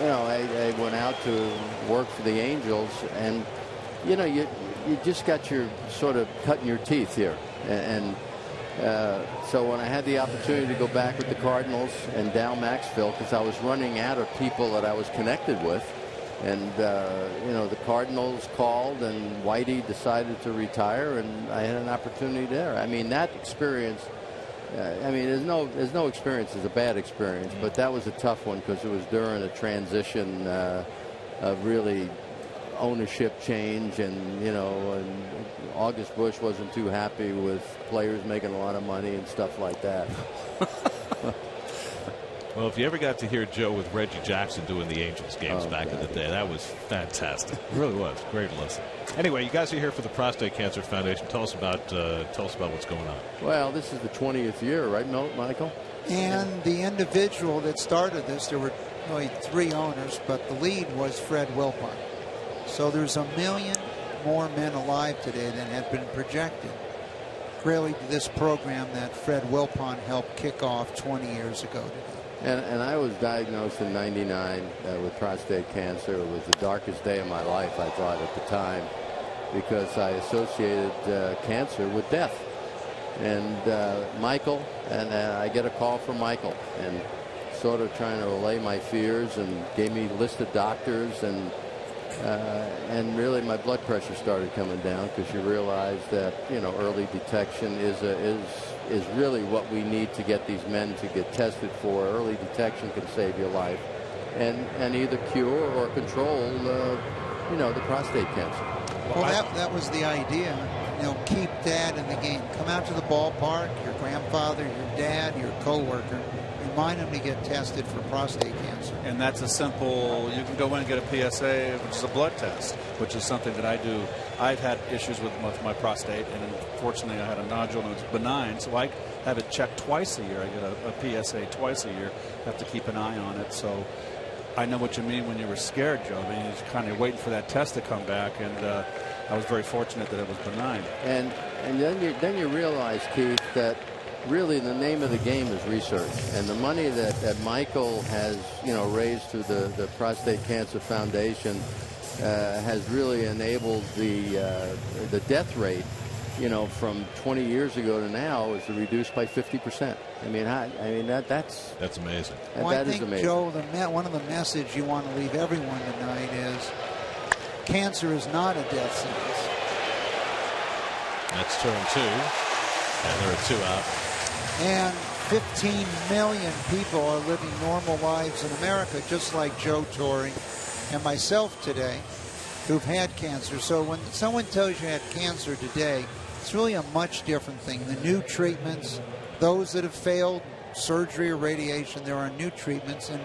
I went out to work for the Angels, and you just got your sort of cutting your teeth here, and so when I had the opportunity to go back with the Cardinals and Dal Maxfield, because I was running out of people that I was connected with. And, the Cardinals called, and Whitey decided to retire, and I had an opportunity there. I mean, that experience, there's no experience is a bad experience, but that was a tough one because it was during a transition of really ownership change, and, and August Bush wasn't too happy with players making a lot of money and stuff like that. Well, if you ever got to hear Joe with Reggie Jackson doing the Angels games back in the day, that was fantastic. It really was. Great to listen. Anyway, you guys are here for the Prostate Cancer Foundation. Tell us about what's going on. Well, this is the 20th year, right, Michael? And the individual that started this, there were only 3 owners, but the lead was Fred Wilpon. So there's 1 million more men alive today than had been projected. Really, this program that Fred Wilpon helped kick off 20 years ago today. And I was diagnosed in '99 with prostate cancer. It was the darkest day of my life, I thought, at the time, because I associated cancer with death. And Michael, and I get a call from Michael, and sort of trying to allay my fears, and gave me a list of doctors, and really my blood pressure started coming down, because you realize that early detection is really what we need to get these men to get tested for. Early detection can save your life, and either cure or control the prostate cancer. Well, that was the idea. Keep Dad in the game. Come out to the ballpark. Your grandfather, your dad, your coworker. Remind them to get tested for prostate cancer. And that's a simple, you can go in and get a PSA, which is a blood test, which is something that I do. I've had issues with my prostate, and unfortunately I had a nodule and it was benign, so I have it checked twice a year. I get a PSA twice a year. Have to keep an eye on it. So I know what you mean when you were scared, Joe. I mean, you're kind of waiting for that test to come back, and I was very fortunate that it was benign. And then you realize, Keith, that really the name of the game is research, and the money that Michael has raised through the Prostate Cancer Foundation has really enabled the death rate from 20 years ago to now is reduced by 50%. I mean that's amazing. That is amazing. Joe, one of the messages you want to leave everyone tonight is cancer is not a death sentence. That's turn 2, and there are 2 out. And 15 million people are living normal lives in America, just like Joe Torre and myself today, who've had cancer. So when someone tells you had cancer today, it's really a much different thing. The new treatments, those that have failed surgery or radiation, there are new treatments and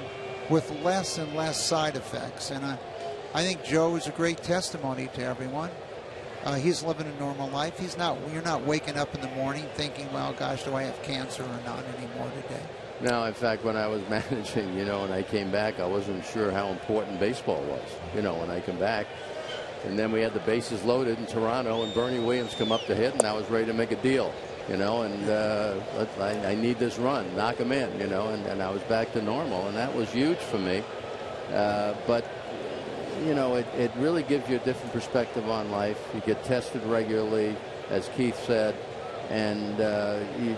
with less and less side effects. And I think Joe is a great testimony to everyone. He's living a normal life. You're not waking up in the morning thinking, well, gosh, do I have cancer or not anymore today? No, in fact, when I was managing, when I came back, I wasn't sure how important baseball was, when I come back. And then we had the bases loaded in Toronto, and Bernie Williams come up to hit, and I was ready to make a deal, and I need this run, knock him in, and I was back to normal, and that was huge for me. But it really gives you a different perspective on life. You get tested regularly, as Keith said, and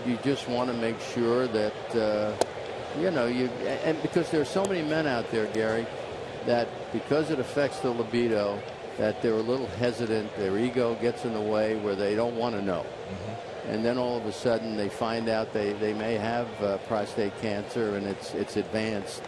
you just want to make sure that, and because there are so many men out there, Gary, that because it affects the libido, that they're a little hesitant, their ego gets in the way where they don't want to know. Mm-hmm. And then all of a sudden they find out they may have prostate cancer and it's advanced.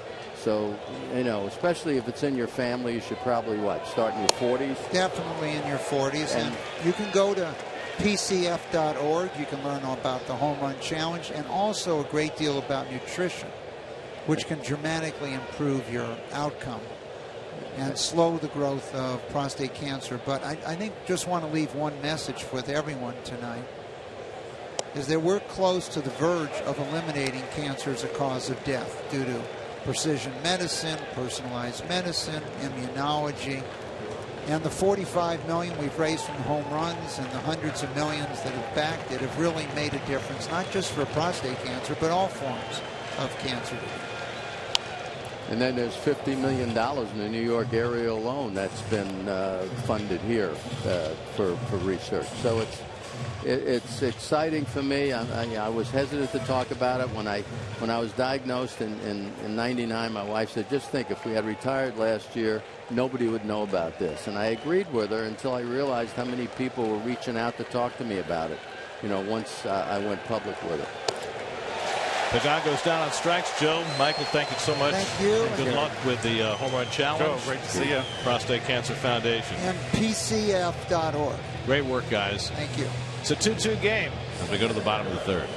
So, you know, especially if it's in your family, you should probably, start in your 40s? Definitely in your 40s. And you can go to PCF.org. You can learn all about the Home Run Challenge and also a great deal about nutrition, which can dramatically improve your outcome and slow the growth of prostate cancer. But I think just want to leave one message with everyone tonight, is that we're close to the verge of eliminating cancer as a cause of death due to precision medicine, personalized medicine, immunology, and the $45 million we've raised from home runs and the hundreds of millions that have backed it have really made a difference, not just for prostate cancer, but all forms of cancer. And then there's $50 million in the New York area alone that's been funded here for research. So it's exciting for me. I was hesitant to talk about it when I was diagnosed in '99. My wife said, "Just think, if we had retired last year, nobody would know about this." And I agreed with her until I realized how many people were reaching out to talk to me about it. You know, once I went public with it. Pagan goes down on strikes. Joe, Michael, thank you so much. Thank you. And good luck with the Home Run Challenge. Joe, great to see you. Prostate Cancer Foundation. And PCF.org. Great work, guys. Thank you. It's a 2-2 game as we go to the bottom of the third.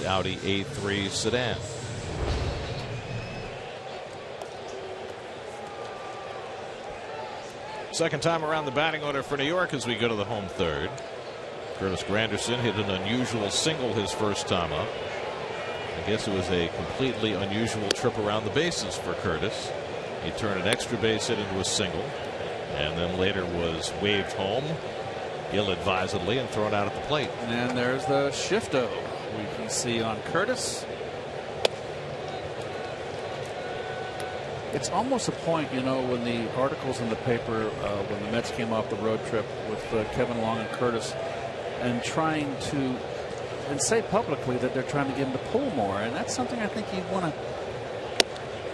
Audi A3 sedan. Second time around the batting order for New York as we go to the home third. Curtis Granderson hit an unusual single his first time up. I guess it was a completely unusual trip around the bases for Curtis. He turned an extra base hit into a single and then later was waved home ill-advisedly and thrown out at the plate. And there's the shifto we can see on Curtis. It's almost a point, you know, when the articles in the paper when the Mets came off the road trip with Kevin Long and Curtis and trying to say publicly that they're trying to get him to pull more, and that's something I think you want to,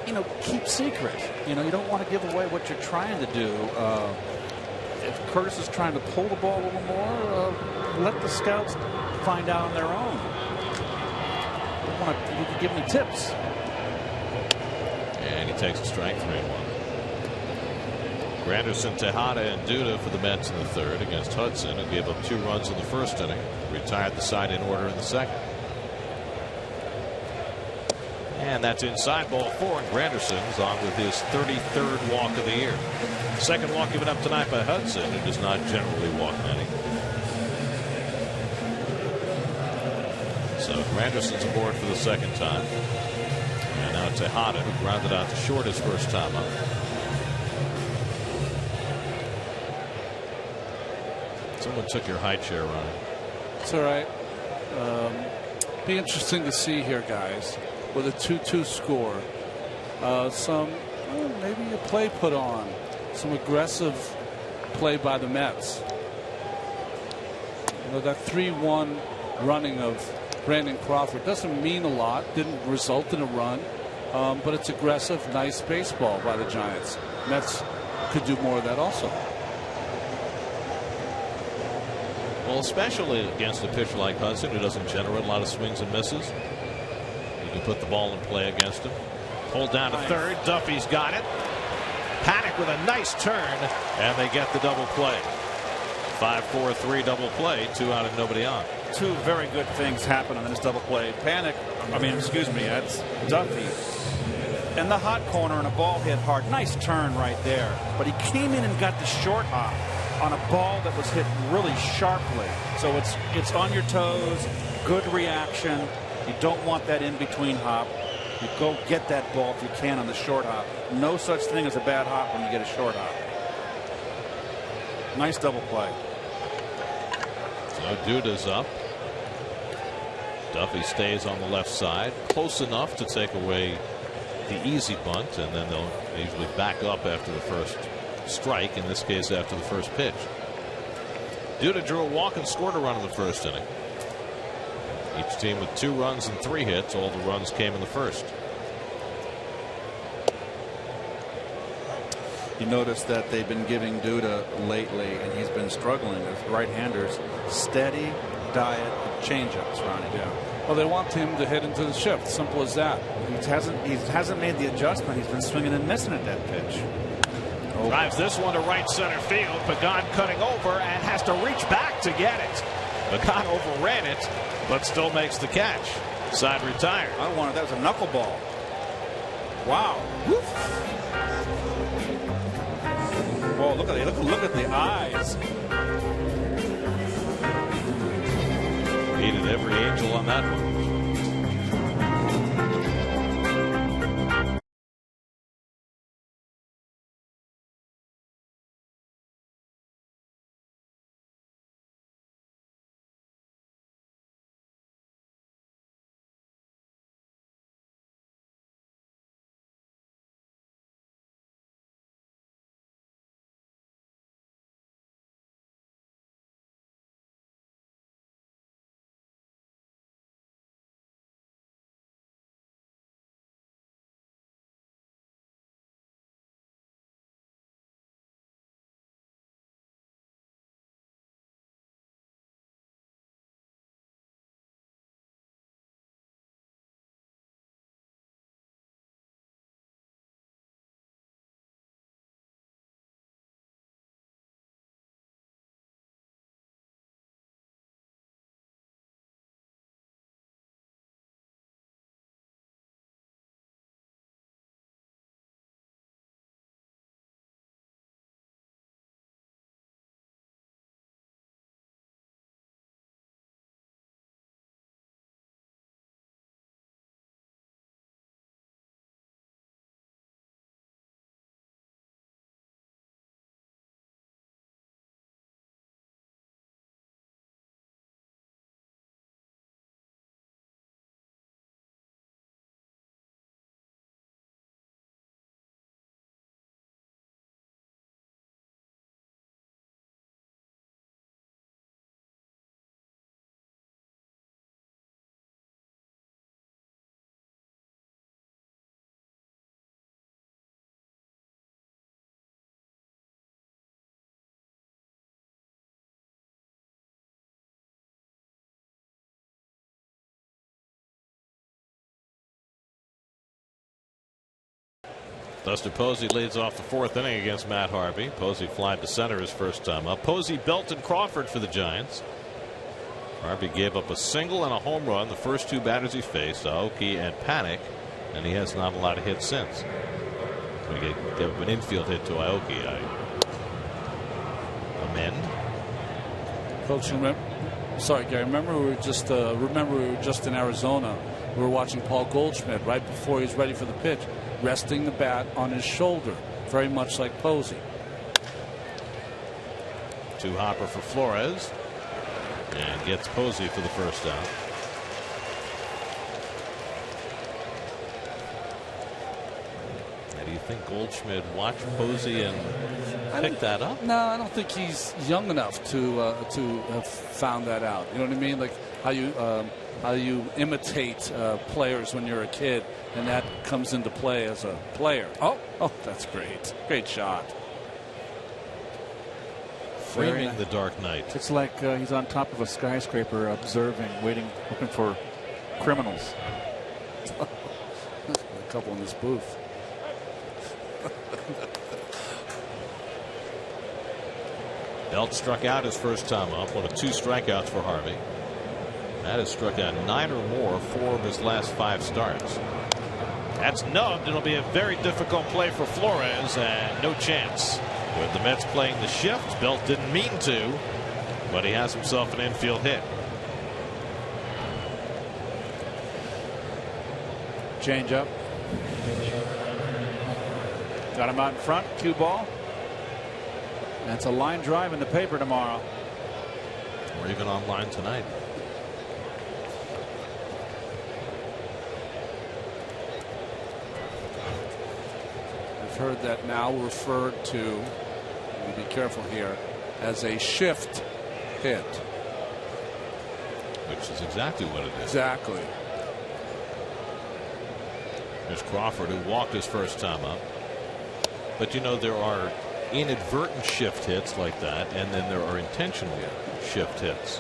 you know, keep secret. You know, you don't want to give away what you're trying to do. If Curtis is trying to pull the ball a little more, let the scouts find out on their own. You can give me tips. And he takes a strike, 3-1. Granderson, Tejada, and Duda for the Mets in the third against Hudson, who gave up 2 runs in the first inning. Retired the side in order in the second. And that's inside, ball 4, and Granderson's on with his 33rd walk of the year. Second walk given up tonight by Hudson, who does not generally walk many. So Granderson's aboard for the second time. And now Tejada, who grounded out to short his first time up. Someone took your high chair, Ronnie. It's all right. Be interesting to see here, guys, with a 2-2 score. Maybe a play put on, some aggressive play by the Mets. That 3-1 running of Brandon Crawford doesn't mean a lot, didn't result in a run, but it's aggressive, nice baseball by the Giants. Mets could do more of that also. Well, especially against a pitcher like Hudson, who doesn't generate a lot of swings and misses. You can put the ball in play against him. Hold down to third. Duffy's got it. Paddock with a nice turn, and they get the double play. 5-4-3 double play, 2 out and nobody on. Two very good things happen on this double play. That's Duffy in the hot corner, and a ball hit hard. Nice turn right there. But he came in and got the short hop on a ball that was hit really sharply. So it's on your toes, good reaction. You don't want that in between hop. You go get that ball if you can on the short hop. No such thing as a bad hop when you get a short hop. Nice double play. So Duda's up. Duffy stays on the left side, close enough to take away the easy bunt, and then they'll usually back up after the first strike, in this case after the first pitch. Duda drew a walk and scored a run in the first inning. Each team with 2 runs and 3 hits. All the runs came in the first. You notice that they've been giving Duda lately, and he's been struggling with right-handers. Steady diet of changeups, Ronnie. Yeah. Well, they want him to hit into the shift. Simple as that. He hasn't made the adjustment. He's been swinging and missing at that pitch. Drives this one to right center field. Pagan cutting over and has to reach back to get it. Pagan overran it, but still makes the catch. Side retired. I wanted that was a knuckleball. Wow. Woof. Oh, look at the eyes. Needed every angel on that one. Buster Posey leads off the 4th inning against Matt Harvey. Posey flied to center his first time up. Posey belted Crawford for the Giants. Harvey gave up a single and a home run the first 2 batters he faced, Aoki and Paddock, and he has not a lot of hits since. We gave up an infield hit to Aoki. I amend. Coach, sorry, Gary. Remember we were just in Arizona. We were watching Paul Goldschmidt right before he's ready for the pitch, resting the bat on his shoulder, very much like Posey. 2 hopper for Flores, and gets Posey for the first out. Do you think Goldschmidt watched Posey and picked that up? No, I don't think he's young enough to have found that out. You know what I mean? Like how you imitate players when you're a kid, and that comes into play as a player. Oh, that's great. Great shot. Framing the dark night. It's like he's on top of a skyscraper observing, waiting, looking for criminals. A couple in this booth. Belt struck out his first time up, one of 2 strikeouts for Harvey. That has struck out 9 or more 4 of his last 5 starts. That's nubbed. It'll be a very difficult play for Flores, and no chance. With the Mets playing the shift, Belt didn't mean to, but he has himself an infield hit. Change up. Got him out in front. Cue ball. That's a line drive in the paper tomorrow. Or even online tonight. I've heard that now referred to, be careful here, as a shift hit. Which is exactly what it is. Exactly. There's Crawford, who walked his first time up. But you know, there are inadvertent shift hits like that, and then there are intentional shift hits.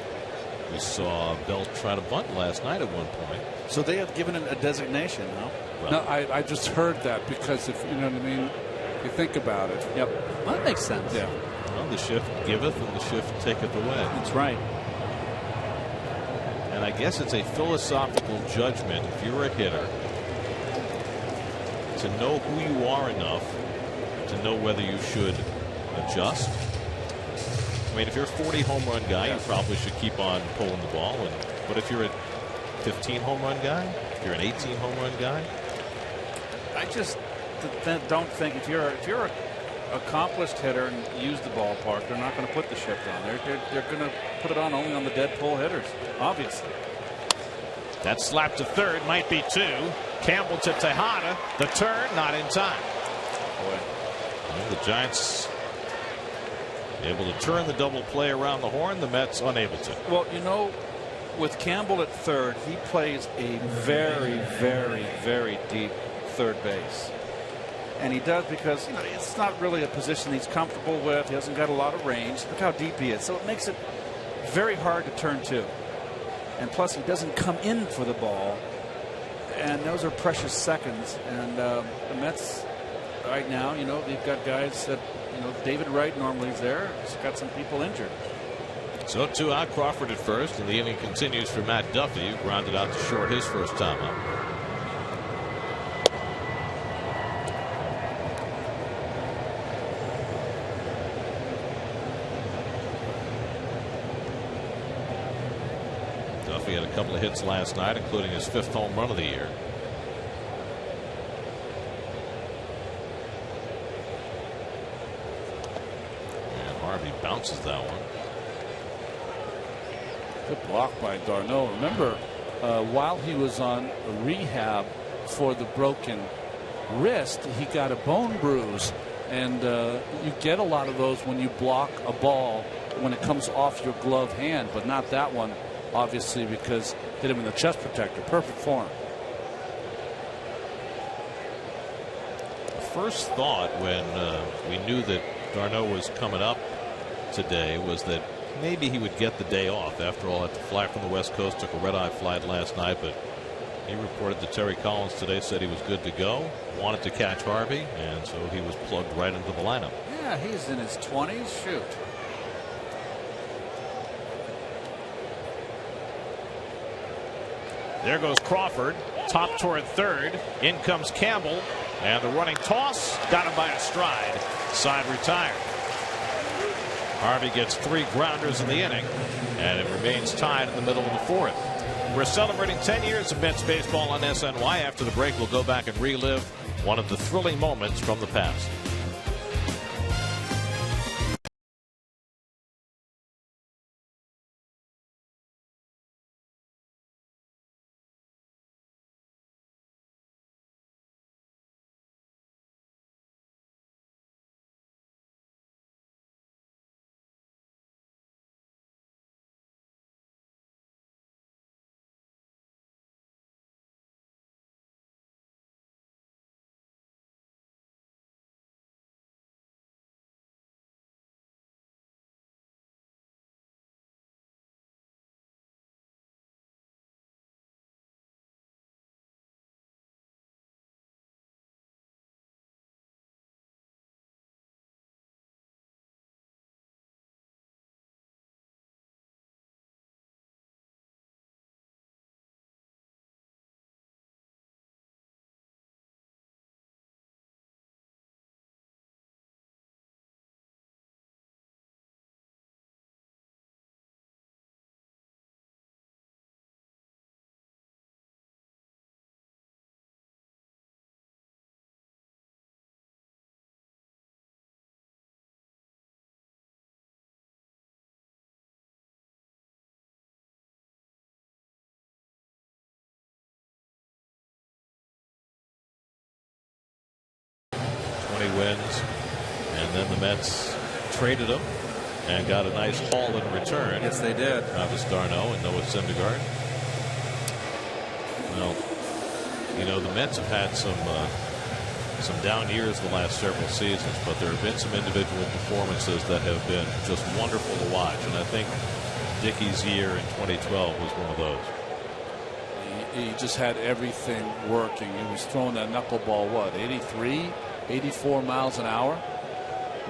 We saw Belt try to bunt last night at one point. So they have given it a designation, no? Well, no, I just heard that because if you know what I mean, you think about it. Yep. Well, that makes sense. Yeah. Well, the shift giveth and the shift taketh away. That's right. And I guess it's a philosophical judgment if you're a hitter to know who you are enough to know whether you should adjust. I mean, if you're a 40 home run guy, you probably should keep on pulling the ball. But if you're a 15 home run guy, if you're an 18 home run guy, I just don't think if you're an accomplished hitter and use the ballpark, they're not going to put the shift on. They're going to put it on only on the dead pull hitters, obviously. That slap to third might be 2. Campbell to Tejada. The turn not in time. Boy. Well, the Giants able to turn the double play around the horn. The Mets unable to. Well, you know, with Campbell at third, he plays a very, very, very deep third base. And he does because, you know, it's not really a position he's comfortable with. He hasn't got a lot of range. Look how deep he is. So it makes it very hard to turn to. And plus, he doesn't come in for the ball. And those are precious seconds. And the Mets right now, you know, they've got guys that, you know, David Wright normally is there. He's got some people injured. So 2 out, Crawford at first, and the inning continues for Matt Duffy, who grounded out to short his first time up. Duffy had a couple of hits last night, including his 5th home run of the year. Harvey bounces that one. Good block by Darno. Remember, while he was on rehab for the broken wrist, he got a bone bruise. And you get a lot of those when you block a ball when it comes off your glove hand, but not that one, obviously, because hit him in the chest protector. Perfect form. The first thought when we knew that Darno was coming up today was that maybe he would get the day off. After all, had to fly from the West Coast, took a red-eye flight last night, but he reported that Terry Collins today said he was good to go, wanted to catch Harvey, and so he was plugged right into the lineup. Yeah, he's in his 20s. Shoot. There goes Crawford, top toward third. In comes Campbell, and the running toss got him by a stride. Side retired. Harvey gets 3 grounders in the inning, and it remains tied in the middle of the 4th. We're celebrating 10 years of Mets baseball on SNY. After the break, we'll go back and relive one of the thrilling moments from the past. 20 wins. And then the Mets traded him and got a nice haul in return. Yes, they did. Travis d'Arnaud and Noah Syndergaard. Well, you know, the Mets have had some down years the last several seasons, but there have been some individual performances that have been just wonderful to watch. And I think Dickey's year in 2012 was one of those. He just had everything working. He was throwing that knuckleball, what, 83, 84 miles an hour?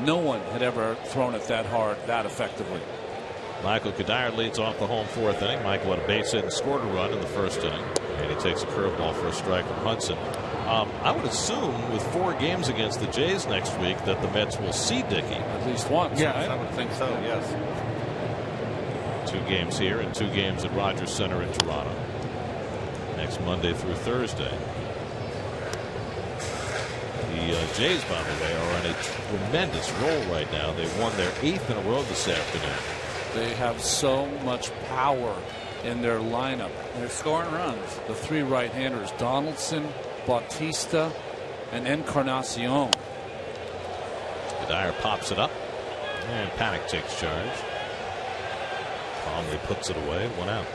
No one had ever thrown it that hard, that effectively. Michael Kadire leads off the home fourth inning. Michael had a base hit and scored a run in the first inning. And he takes a curveball for a strike from Hudson. I would assume with 4 games against the Jays next week that the Mets will see Dickey. At least once. Yes, right? I would think so, yes. 2 games here and 2 games at Rogers Center in Toronto. Next Monday through Thursday. The Jays, by the way, are on a tremendous roll right now. They won their 8th in a row this afternoon. They have so much power in their lineup. They're scoring runs. The 3 right-handers, Donaldson, Bautista, and Encarnacion. Kadire pops it up, and Panic takes charge. Calmly puts it away, 1 out.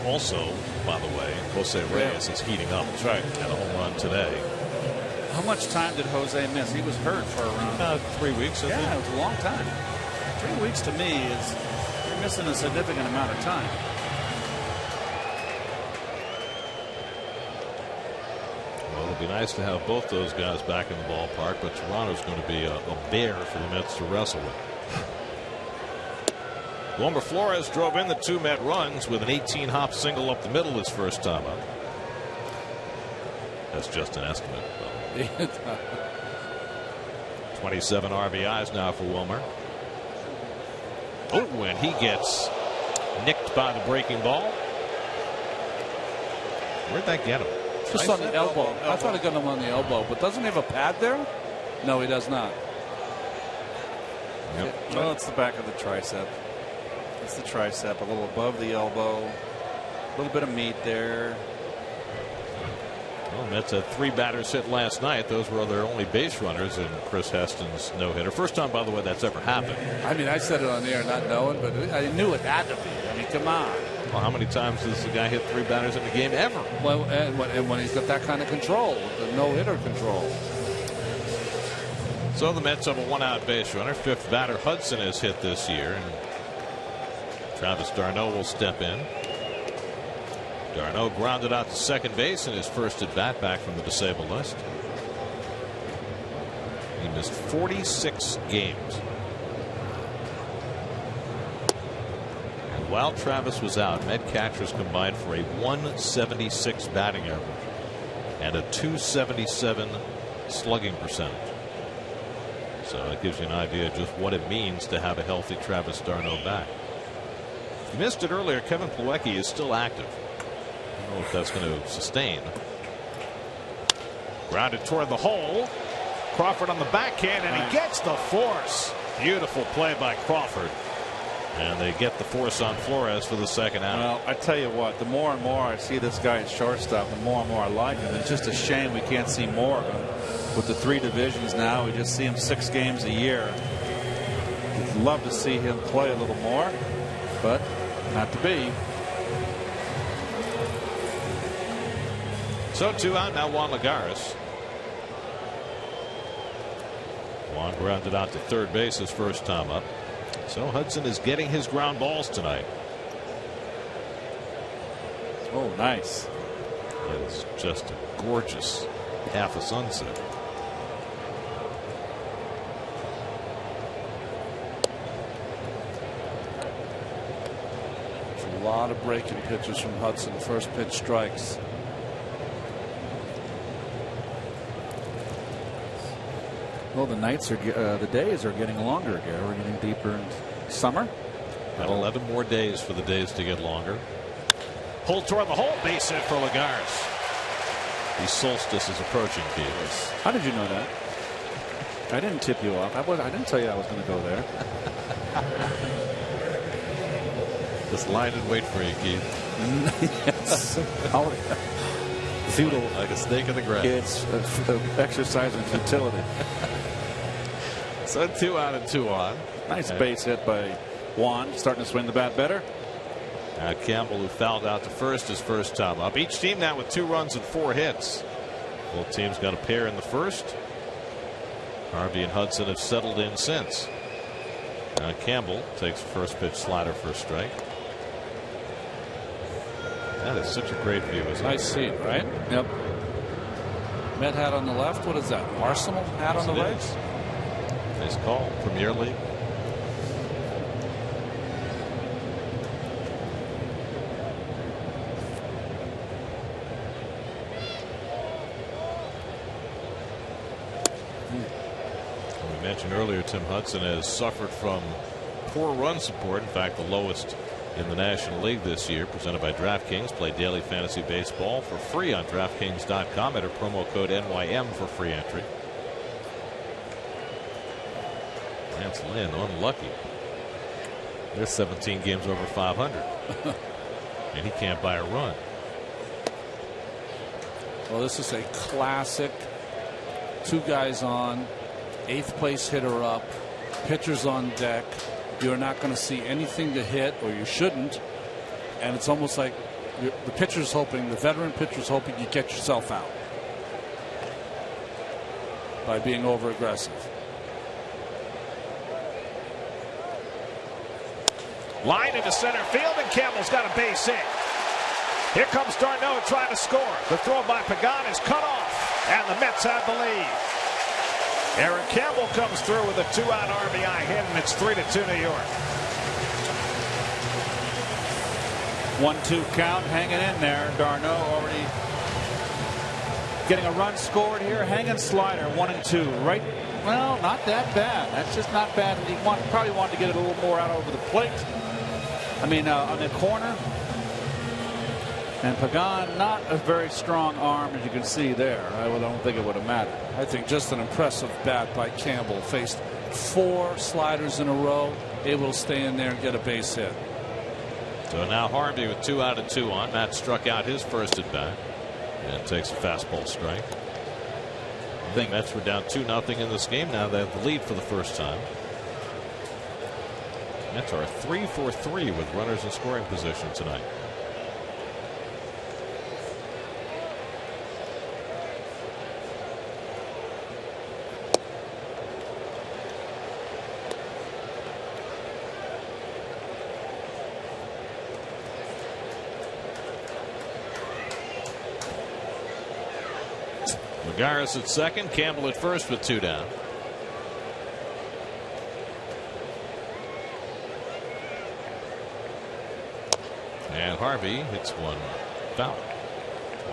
Also, by the way, Jose Reyes is heating up. That's right. Had a home run today. How much time did Jose miss? He was hurt for around 3 weeks. Yeah, it was a long time. 3 weeks to me is you're missing a significant amount of time. Well, it'll be nice to have both those guys back in the ballpark, but Toronto's going to be a bear for the Mets to wrestle with. Wilmer Flores drove in the 2 Met runs with an 18-hop single up the middle his first time up. That's just an estimate. 27 RBIs now for Wilmer. Oh, and he gets nicked by the breaking ball. Where'd that get him? Just on the elbow. I thought it got him on the elbow, but doesn't he have a pad there? No, he does not. Yep. Well, it's the back of the tricep. It's the tricep, a little above the elbow. A little bit of meat there. Well, Mets had 3 batters hit last night. Those were their only base runners in Chris Heston's no-hitter. First time, by the way, that's ever happened. I mean, I said it on the air not knowing, but I knew it had to be. I mean, come on. Well, how many times does the guy hit 3 batters in the game ever? Well, and when he's got that kind of control, the no-hitter control. So the Mets have a 1-out base runner. 5th batter Hudson has hit this year. And Travis d'Arnaud will step in. d'Arnaud grounded out to second base in his first at bat back from the disabled list. He missed 46 games. And while Travis was out, Met catchers combined for a 176 batting average and a 277 slugging percentage. So it gives you an idea of just what it means to have a healthy Travis d'Arnaud back. You missed it earlier. Kevin Plawecki is still active. I don't know if that's going to sustain. Grounded toward the hole. Crawford on the backhand, and he gets the force. Beautiful play by Crawford. And they get the force on Flores for the second out. Well, I tell you what, the more and more I see this guy at shortstop, the more and more I like him. It's just a shame we can't see more of him. With the 3 divisions now, we just see him 6 games a year. I'd love to see him play a little more, but not to be. So 2 out now, Juan Lagares. Juan grounded out to third base his first time up. So Hudson is getting his ground balls tonight. Oh, nice. It's just a gorgeous half a sunset. A lot of breaking pitches from Hudson. First pitch strikes. Well, the nights are the days are getting longer, Gary. We're getting deeper in summer. Got 11 more days for the days to get longer. Pulled toward the hole, base hit for Lagares. The solstice is approaching, Keith. How did you know that? I didn't tip you off. I didn't tell you I was going to go there. Just lie and wait for you, Keith. Yes. futile. Like a snake in the grass. It's an exercise in futility. So 2 out and 2 on. Nice base hit by Juan, starting to swing the bat better. Campbell, who fouled out to first his first time up. Each team now with 2 runs and 4 hits. Both teams got a pair in the first. Harvey and Hudson have settled in since. Campbell takes a first pitch slider for a strike. That is such a great view. Nice seat, right? Yep. Met hat on the left. What is that? Arsenal hat on the right? Nice call. Premier League. We mentioned earlier Tim Hudson has suffered from poor run support. In fact, the lowest in the National League this year. Presented by DraftKings. Play daily fantasy baseball for free on DraftKings.com. Enter promo code NYM for free entry. Lance Lynn unlucky. There's 17 games over 500. And he can't buy a run. Well, this is a classic. 2 guys on, 8th place hitter up, pitchers on deck. You're not going to see anything to hit, or you shouldn't. And it's almost like the pitcher's hoping, the veteran pitcher's hoping you get yourself out by being over aggressive. Line into center field, and Campbell's got a base hit. Here comes d'Arnaud trying to score. The throw by Pagan is cut off, and the Mets have the lead. Eric Campbell comes through with a 2-out RBI hit, and it's 3-2 New York. 1-2 count, hanging in there. d'Arnaud already getting a run scored here. Hanging slider, 1-2. Right. Well, not that bad. That's just not bad. He probably wanted to get it a little more out over the plate. I mean, on the corner. And Pagan, not a very strong arm, as you can see there. I don't think it would have mattered. I think just an impressive bat by Campbell. Faced 4 sliders in a row, able to stay in there and get a base hit. So now Harvey with 2 out and 2 on. Matt struck out his first at bat and takes a fastball strike. I think Mets were down 2-0 in this game. Now they have the lead for the first time. Mets are 3 for 3 with runners in scoring position tonight. Garris at second, Campbell at first with 2 down. And Harvey hits one foul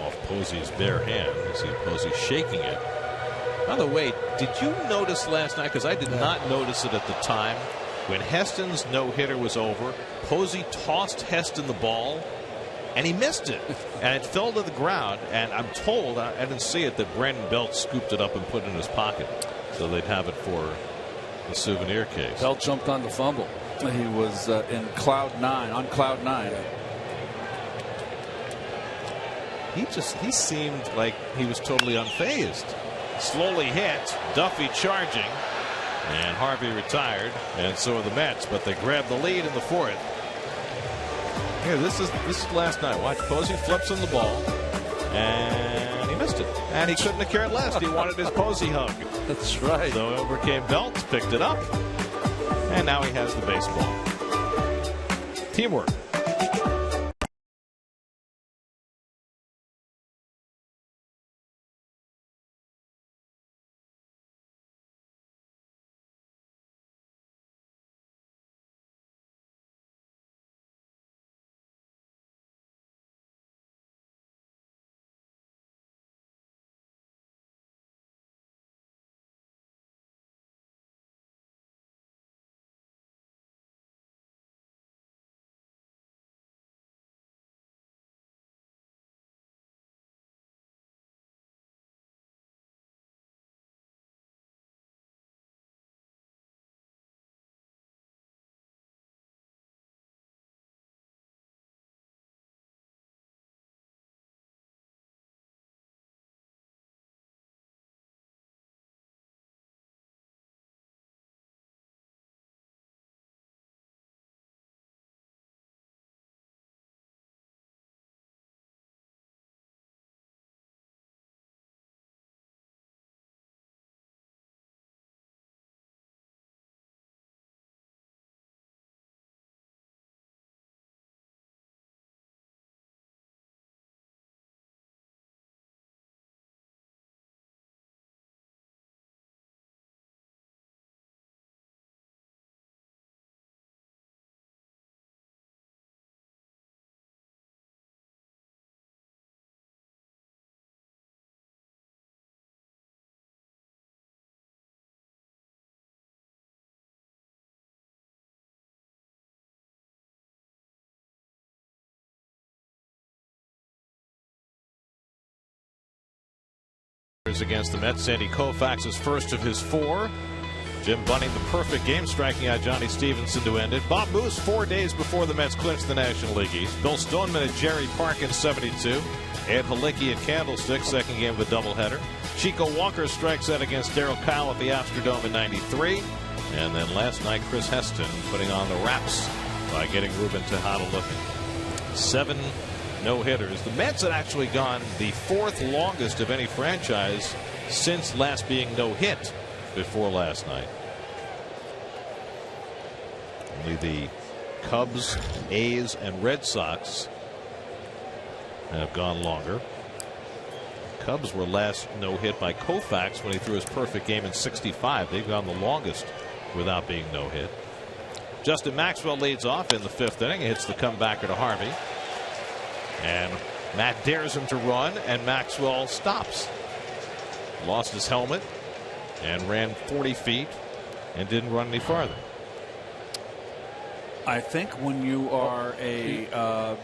off Posey's bare hand. You see Posey shaking it. By the way, did you notice last night, because I did not notice it at the time, when Heston's no-hitter was over, Posey tossed Heston the ball and he missed it, and it fell to the ground. And I'm told, I didn't see it, that Brandon Belt scooped it up and put it in his pocket so they'd have it for the souvenir case. Belt jumped on the fumble. He was on cloud 9. He seemed like he was totally unfazed. Slowly hit, Duffy charging, and Harvey retired, and so are the Mets, but they grabbed the lead in the 4th. Here, this is last night. Watch, Posey flips him the ball, and he missed it. And he couldn't have cared less. He wanted his Posey hug. That's right. So over came Belt, picked it up, and now he has the baseball. Teamwork. against the Mets. Sandy Koufax is first of his 4. Jim Bunning, the perfect game, striking out Johnny Stevenson to end it. Bob Moose 4 days before the Mets clinched the National League East. Bill Stoneman at Jerry Park in 72. Ed Halicki at Candlestick, second game of a doubleheader. Chico Walker strikes out against Darryl Kyle at the Astrodome in 93. And then last night, Chris Heston putting on the wraps by getting Ruben Tejada looking. 7 no-hitters. The Mets had actually gone the 4th longest of any franchise since last being no-hit before last night. Only the Cubs, A's, and Red Sox have gone longer. Cubs were last no-hit by Koufax when he threw his perfect game in 65. They've gone the longest without being no-hit. Justin Maxwell leads off in the 5th inning. He hits the comebacker to Harvey. And Matt dares him to run, and Maxwell stops. Lost his helmet and ran 40 feet and didn't run any farther. I think when you are a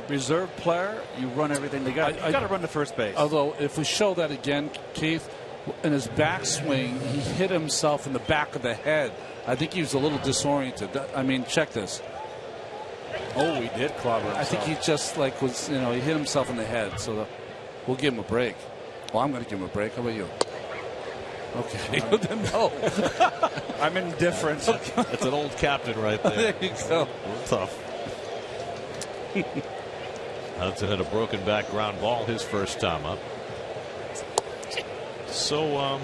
reserve player, you run everything together. You got to run to first base. Although, if we show that again, Keith, in his backswing, he hit himself in the back of the head. I think he was a little disoriented. I mean, check this. Oh, he did clobber himself. I think he just like was, he hit himself in the head. So we'll give him a break. Well, I'm going to give him a break. How about you? Okay. No. I'm indifferent. That's an old captain right there. There you go. Tough. Hudson had a broken back ground ball his first time up. So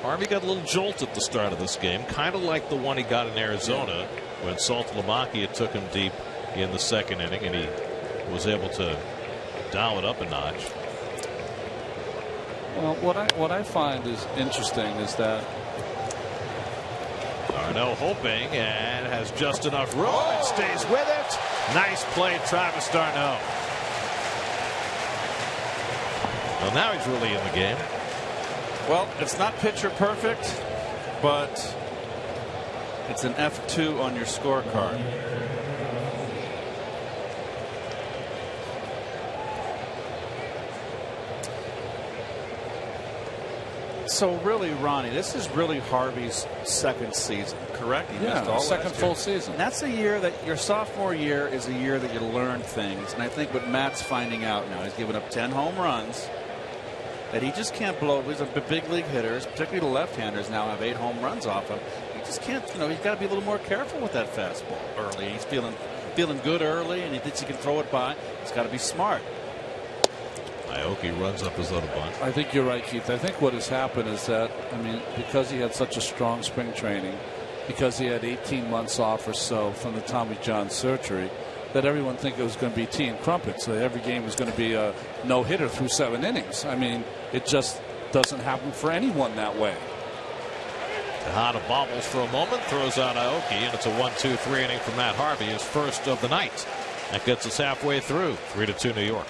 Harvey got a little jolt at the start of this game, kind of like the one he got in Arizona when Saltalamacchia took him deep in the 2nd inning, and he was able to dial it up a notch. Well, what I find is interesting is that Darno hoping and has just enough room and stays with it. Nice play, Travis d'Arnaud. Well, now he's really in the game. Well, it's not picture perfect, but it's an F2 on your scorecard. So really, Ronnie, this is really Harvey's 2nd season, correct? He missed all second full season. And that's a year that your sophomore year is a year that you learn things. And I think what Matt's finding out now, he's given up 10 home runs, that he just can't blow. These are big league hitters, particularly the left-handers now have 8 home runs off him. He just can't, he's got to be a little more careful with that fastball early. He's feeling good early, and he thinks he can throw it by. He's got to be smart. Aoki runs up his little bunt. I think you're right, Keith. I think what has happened is that, because he had such a strong spring training, because he had 18 months off or so from the Tommy John surgery, that everyone think it was going to be tea and crumpets. So every game was going to be a no-hitter through 7 innings. It just doesn't happen for anyone that way. Tejada bobbles for a moment, throws out Aoki, and it's a 1-2-3 inning for Matt Harvey, his first of the night. That gets us halfway through. 3-2 New York.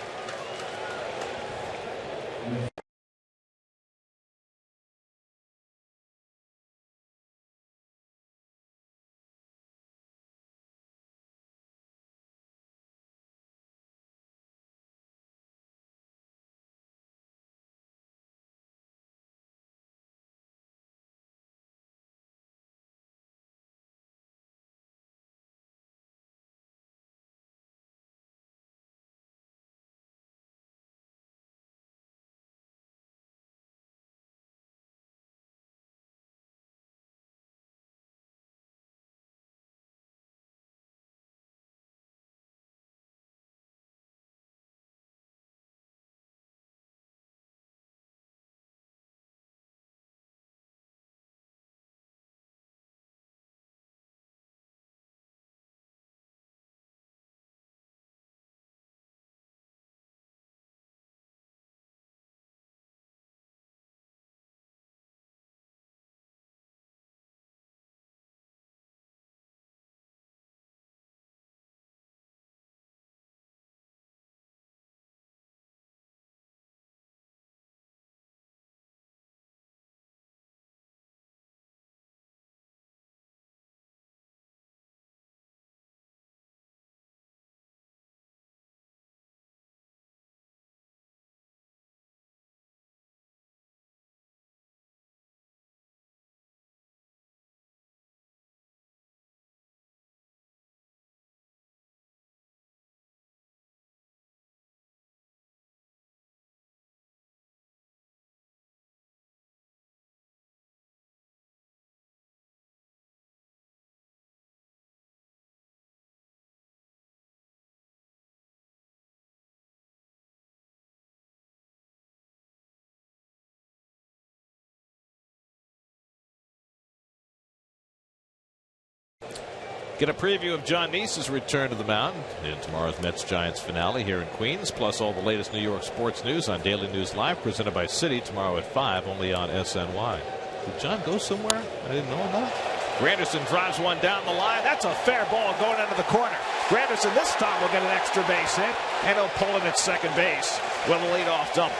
Get a preview of John Neese's return to the mound in tomorrow's Mets-Giants finale here in Queens, plus all the latest New York sports news on Daily News Live, presented by Citi, tomorrow at 5, only on SNY. Did John go somewhere? I didn't know that. Granderson drives one down the line. That's a fair ball going into the corner. Granderson this time will get an extra base hit, and he'll pull him at second base with a leadoff double.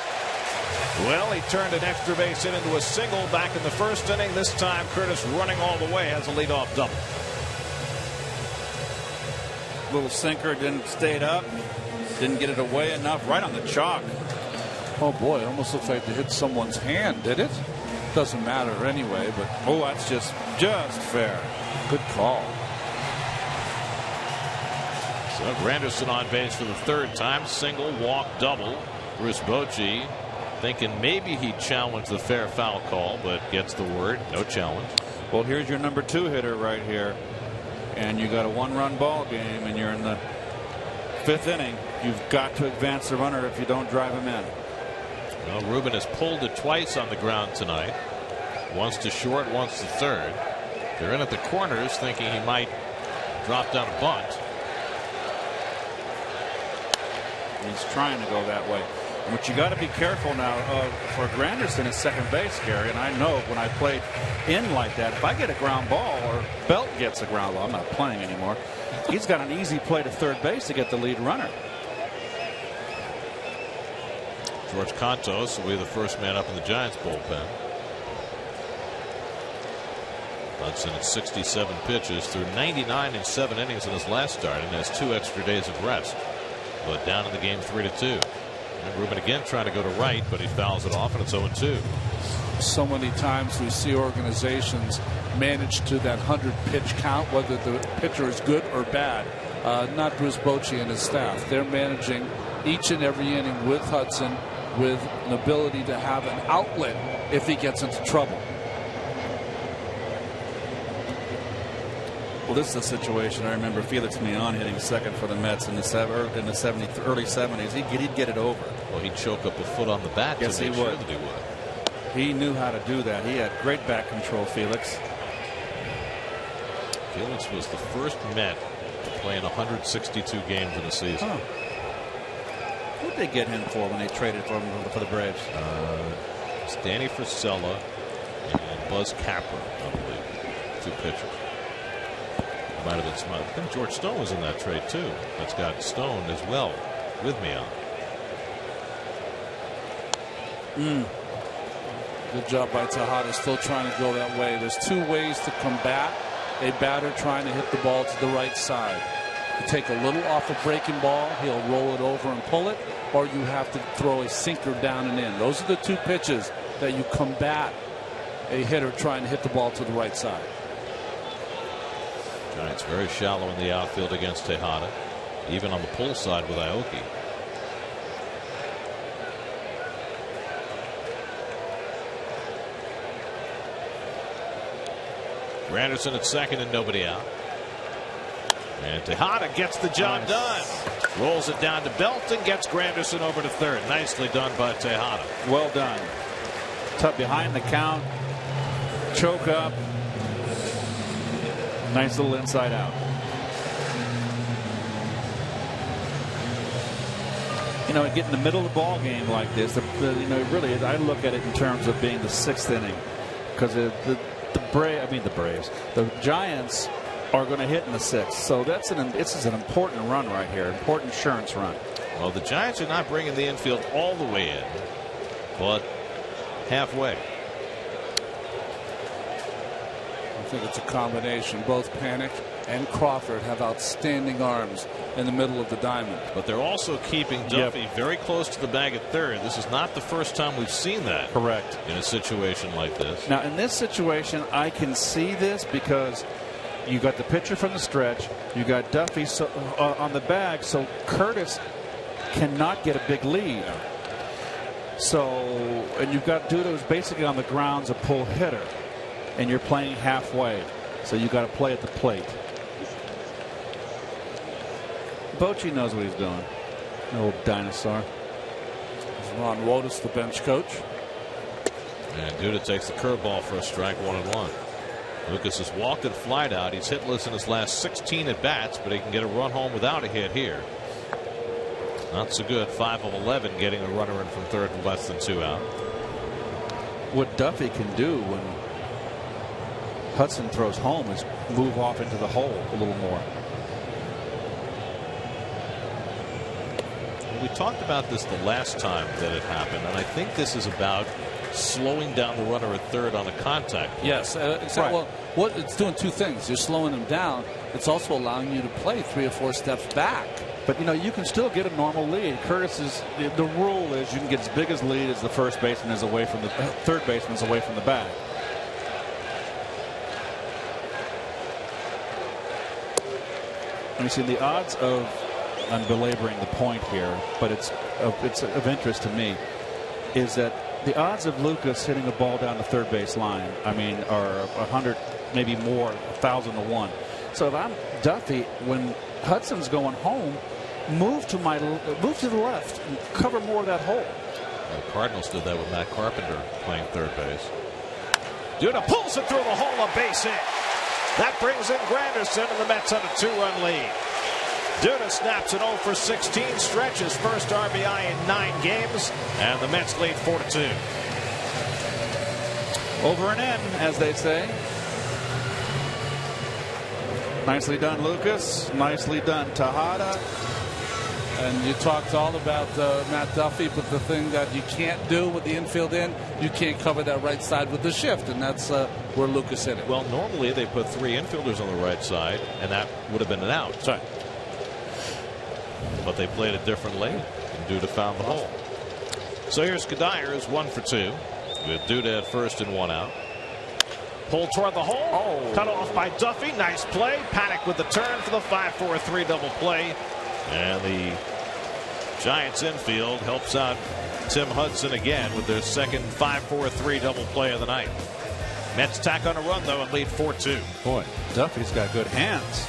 Well, he turned an extra base hit into a single back in the first inning. This time, Curtis running all the way has a leadoff double. Little sinker, didn't stay it up, didn't get it away enough, right on the chalk. Oh boy, it almost looks like they hit someone's hand, did it? Doesn't matter anyway, but oh, that's just fair. Good call. So Granderson on base for the third time, single, walk, double. Bruce Bochy thinking maybe he challenged the fair foul call, but gets the word, no challenge. Well, here's your number 2 hitter right here. And you got a 1-run ball game, and you're in the 5th inning. You've got to advance the runner if you don't drive him in. Well, Ruben has pulled it twice on the ground tonight. Once to short, once to third. They're in at the corners thinking he might drop down a bunt. He's trying to go that way. But you got to be careful now for Granderson at second base, Gary. And I know when I played in like that, if I get a ground ball or Belt gets a ground ball, I'm not playing anymore. He's got an easy play to third base to get the lead runner. George Contos will be the first man up in the Giants bullpen. Hudson at 67 pitches through 99 in 7 innings in his last start and has 2 extra days of rest. But down in the game 3-2. And Ruben again trying to go to right, but he fouls it off, and it's 0-2. So many times we see organizations manage to that 100 pitch count, whether the pitcher is good or bad. Not Bruce Bochy and his staff. They're managing each and every inning with Hudson, with an ability to have an outlet if he gets into trouble. Well, this is a situation I remember Felix Mion hitting second for the Mets in the early 70s. He'd get it over. Well, he'd choke up a foot on the bat. Yes, to make he would. Sure that he would. He knew how to do that. He had great bat control, Felix. Felix was the first Met to play in 162 games in a season. Huh. What did they get him for when they traded for him for the Braves? It's Danny Frisella and Buzz Capper, I believe. 2 pitchers. Might have been smart. I think George Stone was in that trade too. That's got Stone as well with me on. Good job by Tejada, still trying to go that way. There's 2 ways to combat a batter trying to hit the ball to the right side. You take a little off a breaking ball, he'll roll it over and pull it, or you have to throw a sinker down and in. Those are the 2 pitches that you combat a hitter trying to hit the ball to the right side. Giants very shallow in the outfield against Tejada, even on the pull side with Aoki. Granderson at second and nobody out. And Tejada gets the job done. Rolls it down to Belt and gets Granderson over to third. Nicely done by Tejada. Well done. Tuck behind the count. Choke up. Nice little inside out. You know, get in the middle of the ball game like this, really, I look at it in terms of being the 6th inning, because the Braves, the Giants are going to hit in the 6th. So this is an important run right here, important insurance run. Well, the Giants are not bringing the infield all the way in, but halfway. I think it's a combination. Both Panic and Crawford have outstanding arms in the middle of the diamond. But they're also keeping Duffy very close to the bag at third. This is not the first time we've seen that. Correct. In a situation like this. Now, in this situation, I can see this because you got the pitcher from the stretch. You got Duffy on the bag, so Curtis cannot get a big lead. So, and you've got Duda who's basically on the grounds a pull hitter. And you're playing halfway, so you got to play at the plate. Bochy knows what he's doing. Old dinosaur. Ron Wotus, the bench coach. And Duda takes the curveball for a strike, 1-1. Lucas has walked and flied out. He's hitless in his last 16 at bats, but he can get a run home without a hit here. Not so good. 5 of 11 getting a runner in from third with less than 2 out. What Duffy can do when Hudson throws home is move off into the hole a little more. We talked about this the last time that it happened, and I think this is about slowing down the runner at third on a contact play. Yes. Well, what it's doing two things. You're slowing him down. It's also allowing you to play 3 or 4 steps back. But you know, you can still get a normal lead. The rule is you can get as big as lead as the first baseman is away from the third baseman is away from the bag. Let me see the odds of. I'm belaboring the point here, but it's of interest to me. Is that the odds of Lucas hitting a ball down the third base line? I mean, are 100, maybe more, 1,000 to 1. So if I'm Duffy, when Hudson's going home, move to the left, and cover more of that hole. The Cardinals did that with Matt Carpenter playing third base. Duda pulls it through the hole, a base hit. That brings in Granderson, and the Mets have a 2-run lead. Duda snaps an 0 for 16, stretches first RBI in 9 games, and the Mets lead 4-2. Over and in, as they say. Nicely done, Lucas. Nicely done, Tejada. And you talked all about Matt Duffy, but the thing that you can't do with the infield in, you can't cover that right side with the shift, and that's where Lucas hit it. Well, normally they put 3 infielders on the right side, and that would have been an out. Sorry. But they played it differently, and Duda found the hole. So here's Kadire, who's 1 for 2, with Duda at first and 1 out. Pull toward the hole. Cut off by Duffy. Nice play. Panic with the turn for the 5-4-3 double play. And the Giants infield helps out Tim Hudson again with their second 5-4-3 double play of the night. Mets tack on a run, though, and lead 4-2. Boy, Duffy's got good hands.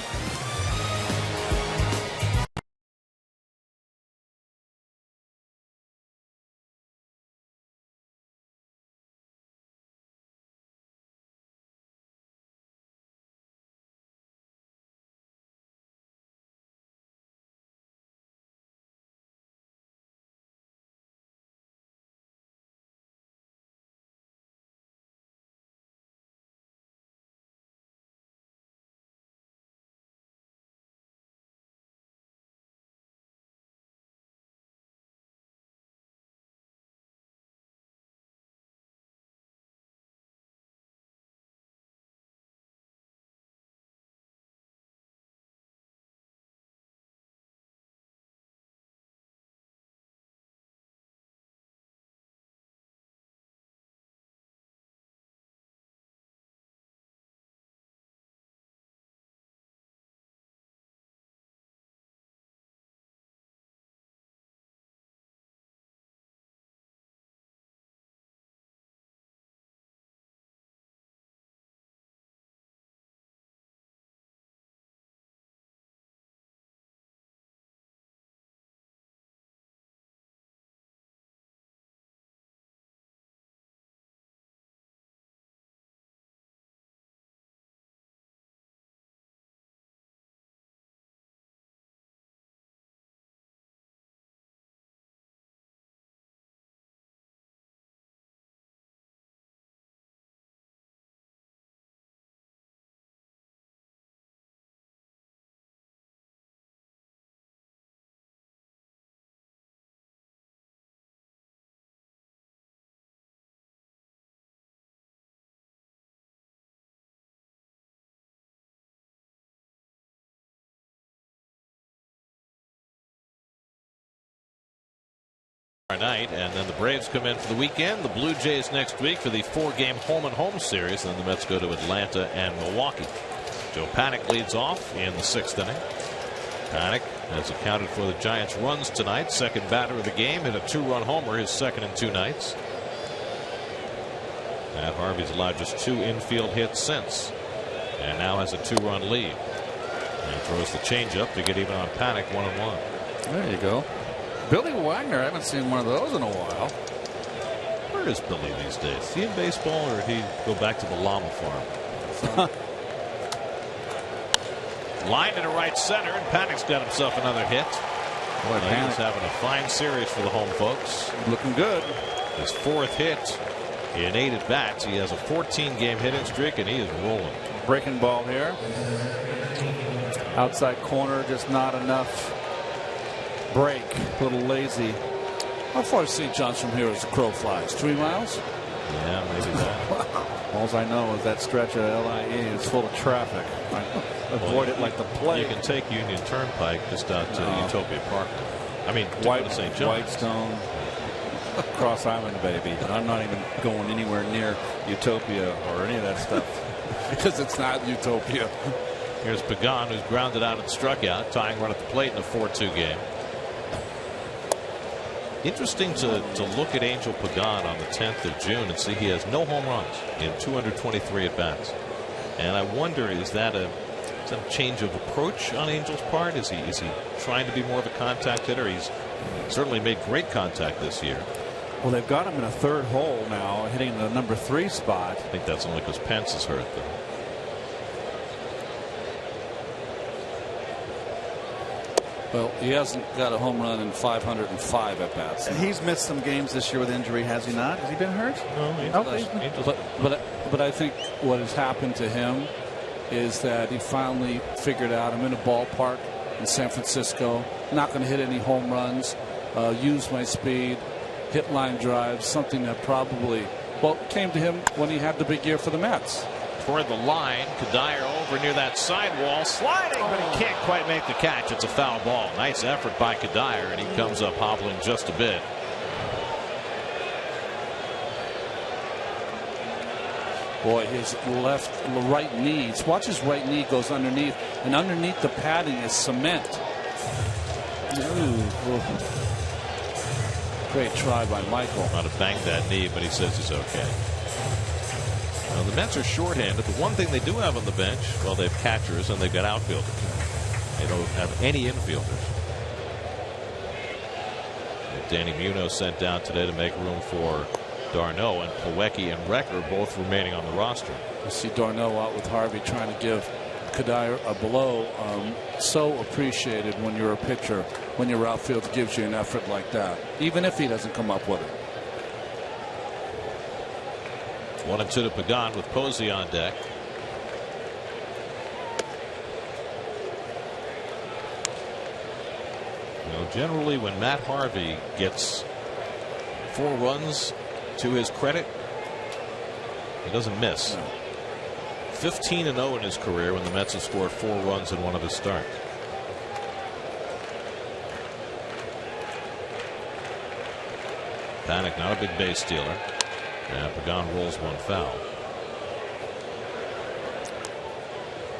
Night, and then the Braves come in for the weekend. The Blue Jays next week for the 4-game home-and-home series. And then the Mets go to Atlanta and Milwaukee. Joe Panic leads off in the 6th inning. Panic has accounted for the Giants' runs tonight. Second batter of the game, hit a 2-run homer, his second in 2 nights. Matt Harvey's allowed just 2 infield hits since, and now has a 2-run lead. And throws the changeup to get even on Panic, 1-1. There you go. Billy Wagner, I haven't seen one of those in a while. Where is Billy these days? Is he in baseball, or did he go back to the llama farm? Line to right center, and Panic's got himself another hit. Boy, Panic's having a fine series for the home folks. Looking good. His 4th hit in 8 at bats. He has a 14-game hitting streak, and he is rolling. Breaking ball here. Outside corner, just not enough break. A little lazy. How far is St. John's from here as the crow flies? 3 miles? Yeah, maybe that. All I know is that stretch of LIE is full of traffic. I avoid it like the plague. You can take Union Turnpike just out to Utopia Park. I mean, to St. John's. Whitestone, Cross Island, baby. I'm not even going anywhere near Utopia or any of that stuff. Because it's not Utopia. Here's Pagan, who's grounded out and struck out, tying run at the plate in a 4-2 game. Interesting to look at Angel Pagan on the 10th of June and see he has no home runs in 223 at bats. And I wonder, is that some change of approach on Angel's part? Is he trying to be more of a contact hitter? He's certainly made great contact this year. Well, they've got him in a 3rd hole now, hitting the number 3 spot. I think that's only because Pence is hurt, though. Well, he hasn't got a home run in 505 at bats. And he's missed some games this year with injury, has he not? Has he been hurt? No, but I think what has happened to him is that he finally figured out, I'm in a ballpark in San Francisco, not going to hit any home runs, use my speed, hit line drives, something that probably, came to him when he had the big year for the Mets. Toward the line, Kadire over near that sidewall, sliding, but he can't quite make the catch. It's a foul ball. Nice effort by Kadire, and he comes up hobbling just a bit. Boy, his right knee. Watch his right knee goes underneath, and underneath the padding is cement. Ooh. Great try by Michael. Might have banged that knee, but he says he's okay. Now, the Mets are shorthanded. The one thing they do have on the bench, well, they have catchers and they've got outfielders. They don't have any infielders. Danny Munoz sent down today to make room for Darno, and Plawecki and Recker both remaining on the roster. You see Darno out with Harvey trying to give Kadire a blow. So appreciated when you're a pitcher, when your outfield gives you an effort like that, even if he doesn't come up with it. 1-2 to Pagan with Posey on deck. Generally, when Matt Harvey gets 4 runs to his credit, he doesn't miss. 15-0 in his career when the Mets have scored 4 runs in one of his starts. Panik, not a big base stealer. And Pagan rolls one foul.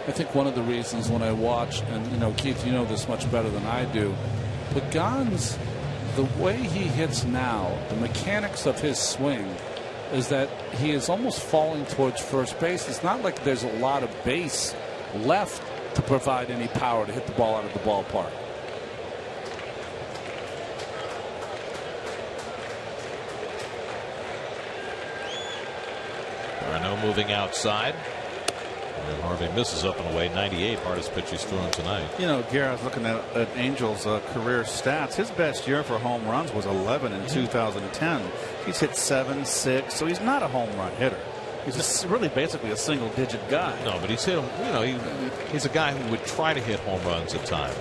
I think one of the reasons when I watch, and Keith, you know this much better than I do, Pagan's, the way he hits now, the mechanics of his swing is that he is almost falling towards first base. It's not like there's a lot of base left to provide any power to hit the ball out of the ballpark. Darno moving outside. And Harvey misses up and away. 98, hardest pitch he's thrown tonight. Gary, I was looking at Angel's career stats. His best year for home runs was 11 in 2010. He's hit 7, 6, so he's not a home run hitter. He's just really basically a single-digit guy. No, but he's hit him. He's a guy who would try to hit home runs at times.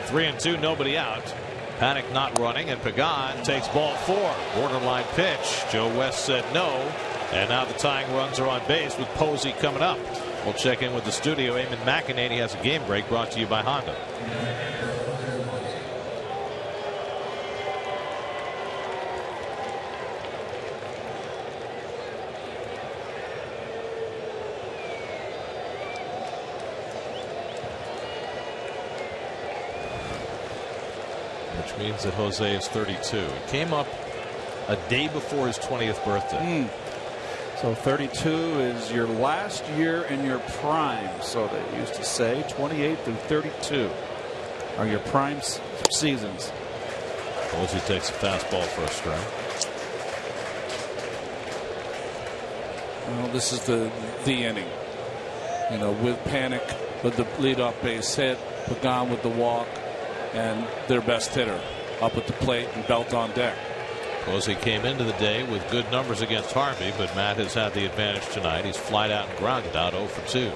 3-2, nobody out. Panik not running, and Pagan takes ball 4. Borderline pitch. Joe West said no, and now the tying runs are on base with Posey coming up. We'll check in with the studio. Eamon McEnany has a game break brought to you by Honda. Means that Jose is 32. He came up a day before his 20th birthday. So 32 is your last year in your prime, so they used to say. 28 through 32 are your prime seasons. Jose takes a fastball for a strike. Well, this is the inning. You know, with Panic with the leadoff base hit, Pagan with the walk, and their best hitter up at the plate and Belt on deck. Posey came into the day with good numbers against Harvey, but Matt has had the advantage tonight. He's flied out and grounded out 0 for 2.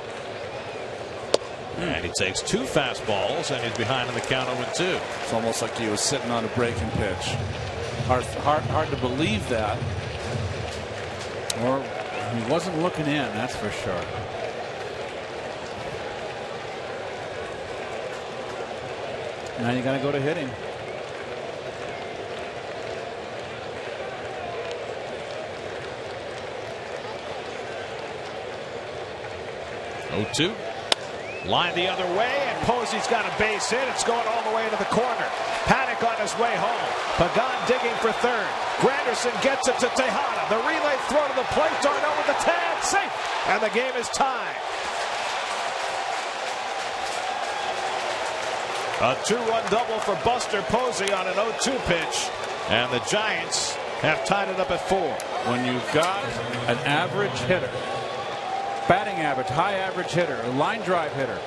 And he takes 2 fastballs, and he's behind in the count 0-2. It's almost like he was sitting on a breaking pitch. Hard to believe that. Or he wasn't looking in, that's for sure. Now you got to go to hitting. Oh-2. Line the other way, and Posey's got a base hit. It's going all the way to the corner. Panic on his way home. Pagan digging for third. Granderson gets it to Tejada. The relay throw to the plate. Darno with the tag. Safe. And the game is tied. A 2-run double for Buster Posey on an 0-2 pitch. And the Giants have tied it up at 4. When you've got an average hitter, batting average, high average hitter, a line drive hitter,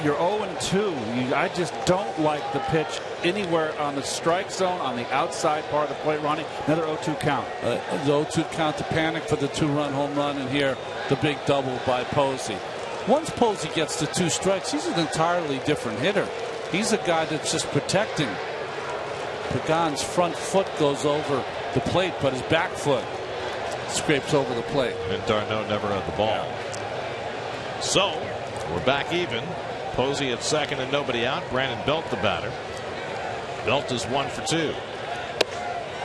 you're 0-2. I just don't like the pitch anywhere on the strike zone, on the outside part of the plate, Ronnie. Another 0-2 count. The 0-2 count to Panic for the 2-run home run, and here the big double by Posey. Once Posey gets to 2 strikes, he's an entirely different hitter. He's a guy that's just protecting. Pagan's front foot goes over the plate, but his back foot scrapes over the plate. And Darno never had the ball. So we're back even. Posey at second and nobody out. Brandon Belt the batter. Belt is 1 for 2.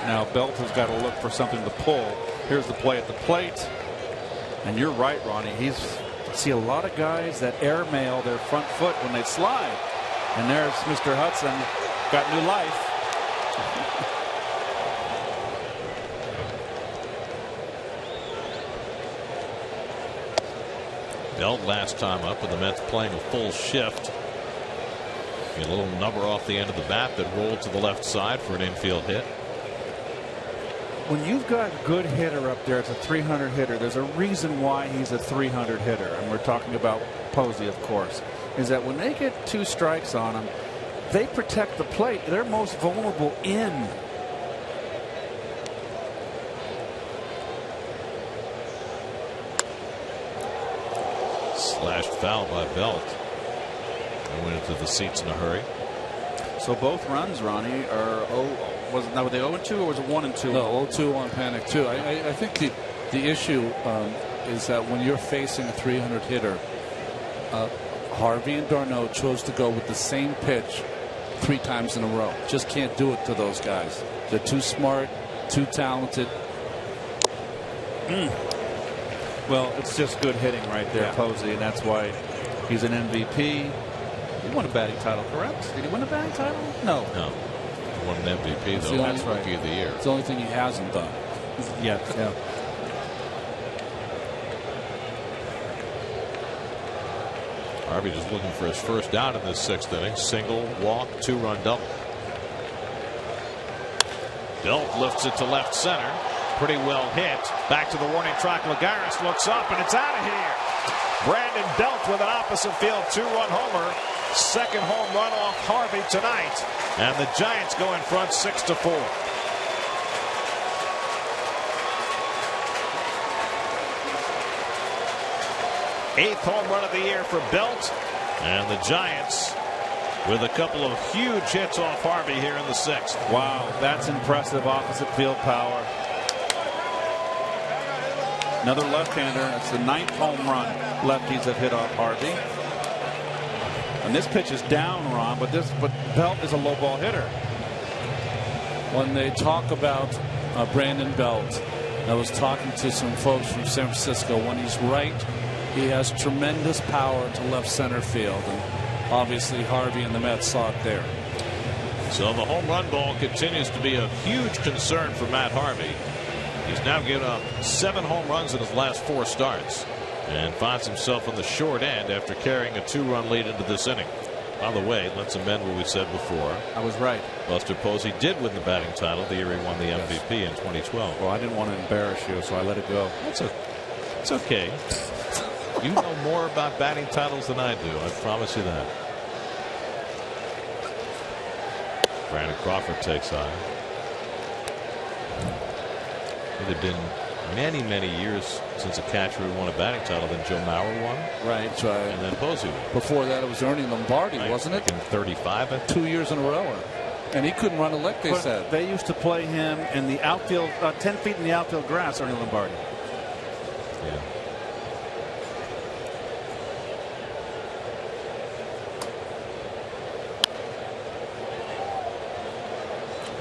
Now Belt has got to look for something to pull. Here's the play at the plate. And you're right, Ronnie. See a lot of guys that airmail their front foot when they slide. And there's Mr. Hudson, got new life. Belt last time up with the Mets playing a full shift. A little number off the end of the bat that rolled to the left side for an infield hit. When you've got a good hitter up there, it's a 300 hitter. There's a reason why he's a 300 hitter. And we're talking about Posey, of course. Is that when they get 2 strikes on them, they protect the plate. They're most vulnerable in. Slashed foul by Belt. They went into the seats in a hurry. So both runs, Ronnie, are were they 0-2 or was it 1-2? No, 0-2 on Panic too. I think the issue is that when you're facing a 300 hitter, Harvey and Darno chose to go with the same pitch 3 times in a row. Just can't do it to those guys. They're too smart, too talented. Well, it's just good hitting right there, Posey, and that's why he's an MVP. He won a batting title, correct? Did he win a batting title? No. He won an MVP, though. That's Rookie of the Year. It's the only thing he hasn't done. Yeah. Harvey just looking for his first out in this 6th inning. Single, walk, 2-run double. Belt lifts it to left center. Pretty well hit. Back to the warning track. Lagares looks up, and it's out of here. Brandon Belt with an opposite field 2-run homer. 2nd home run off Harvey tonight. And the Giants go in front 6-4. Eighth home run of the year for Belt. And the Giants with a couple of huge hits off Harvey here in the 6th. Wow, that's impressive opposite field power. Another left-hander. That's the 9th home run lefties have hit off Harvey. And this pitch is down, Ron, but Belt is a low ball hitter. When they talk about Brandon Belt, I was talking to some folks from San Francisco. When he's right, he has tremendous power to left center field, and obviously Harvey and the Mets saw it there. So the home run ball continues to be a huge concern for Matt Harvey. He's now given up 7 home runs in his last 4 starts and finds himself on the short end after carrying a 2-run lead into this inning. By the way, let's amend what we said before. I was right. Buster Posey did win the batting title the year he won the MVP in 2012. Well, I didn't want to embarrass you, so I let it go. It's okay. You know more about batting titles than I do. I promise you that. Brandon Crawford takes on. It had been many, many years since a catcher had won a batting title. Then Joe Mauer won. Right. That's right. And then Posey won. Before that, it was Ernie Lombardi, Right. wasn't it? In 35. 2 years in a row. And he couldn't run a lick, they said. They used to play him in the outfield, 10 feet in the outfield grass, Ernie Lombardi. Yeah.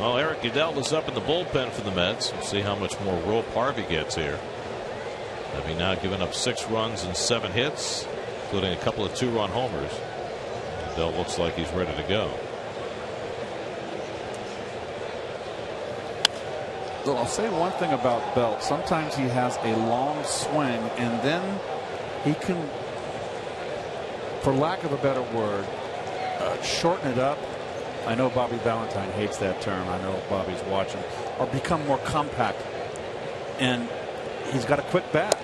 Well, Eric Goodell is up in the bullpen for the Mets. We'll see how much more rope Harvey gets here. Having now given up 6 runs and 7 hits, including a couple of 2-run homers. Goodell looks like he's ready to go. Well, I'll say one thing about Belt. Sometimes he has a long swing, and then he can, for lack of a better word, shorten it up. I know Bobby Valentine hates that term. I know Bobby's watching. Or become more compact. And he's got a quick bat.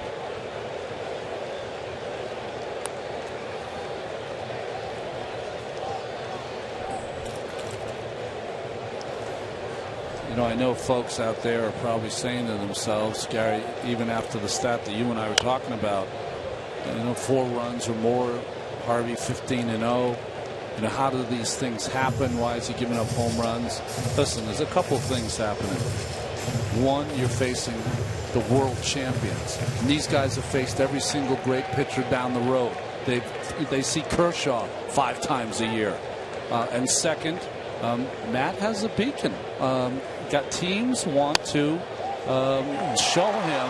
You know, I know folks out there are probably saying to themselves, Gary, even after the stat that you and I were talking about, 4 runs or more, Harvey 15-0. You know, how do these things happen? Why is he giving up home runs? Listen, there's a couple of things happening. One, you're facing the world champions. And these guys have faced every single great pitcher down the road. They see Kershaw 5 times a year. And second, Matt has a beacon. Got teams want to show him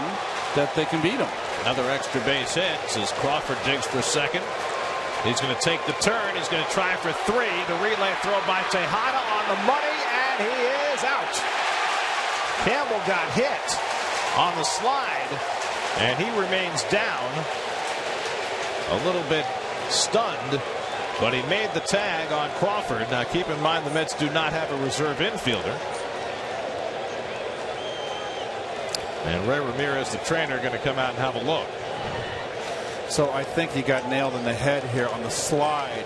that they can beat him. Another extra base hit as Crawford digs for second. He's going to take the turn. He's going to try for 3. The relay throw by Tejada on the money, and he is out. Campbell got hit on the slide, and he remains down. A little bit stunned, but he made the tag on Crawford. Now keep in mind the Mets do not have a reserve infielder. And Ray Ramirez, the trainer, going to come out and have a look. So I think he got nailed in the head here on the slide.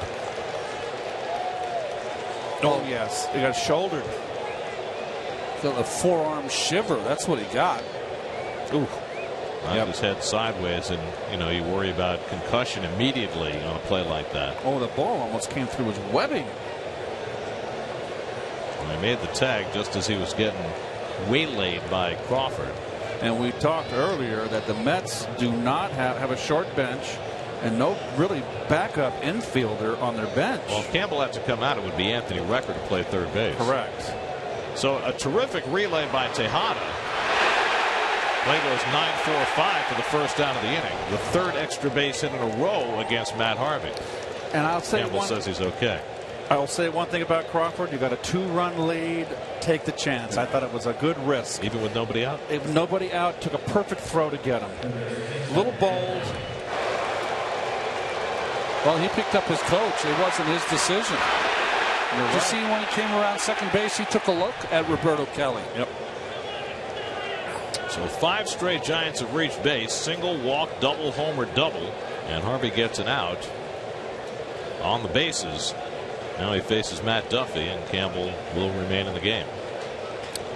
Oh, yes. He got shouldered. Got a forearm shiver. That's what he got. Ooh. Knocked his head sideways, and, you worry about concussion immediately on a play like that. Oh, the ball almost came through his webbing. And they made the tag just as he was getting waylaid by Crawford. And we talked earlier that the Mets do not have a short bench and no really backup infielder on their bench. Well, if Campbell had to come out, it would be Anthony Recker to play third base. Correct. So a terrific relay by Tejada. Play goes 9-4-5 for the first out of the inning. The 3rd extra base hit in a row against Matt Harvey. And I'll say Campbell says he's okay. I'll say one thing about Crawford. You got a 2-run lead. Take the chance. I thought it was a good risk. Even with nobody out? If nobody out, took a perfect throw to get him. A little bold. Well, he picked up his coach. It wasn't his decision. Did you see when he came around second base, he took a look at Roberto Kelly. Yep. So 5 straight Giants have reached base. Single, walk, double, homer, double. And Harvey gets an out on the bases. Now he faces Matt Duffy, and Campbell will remain in the game.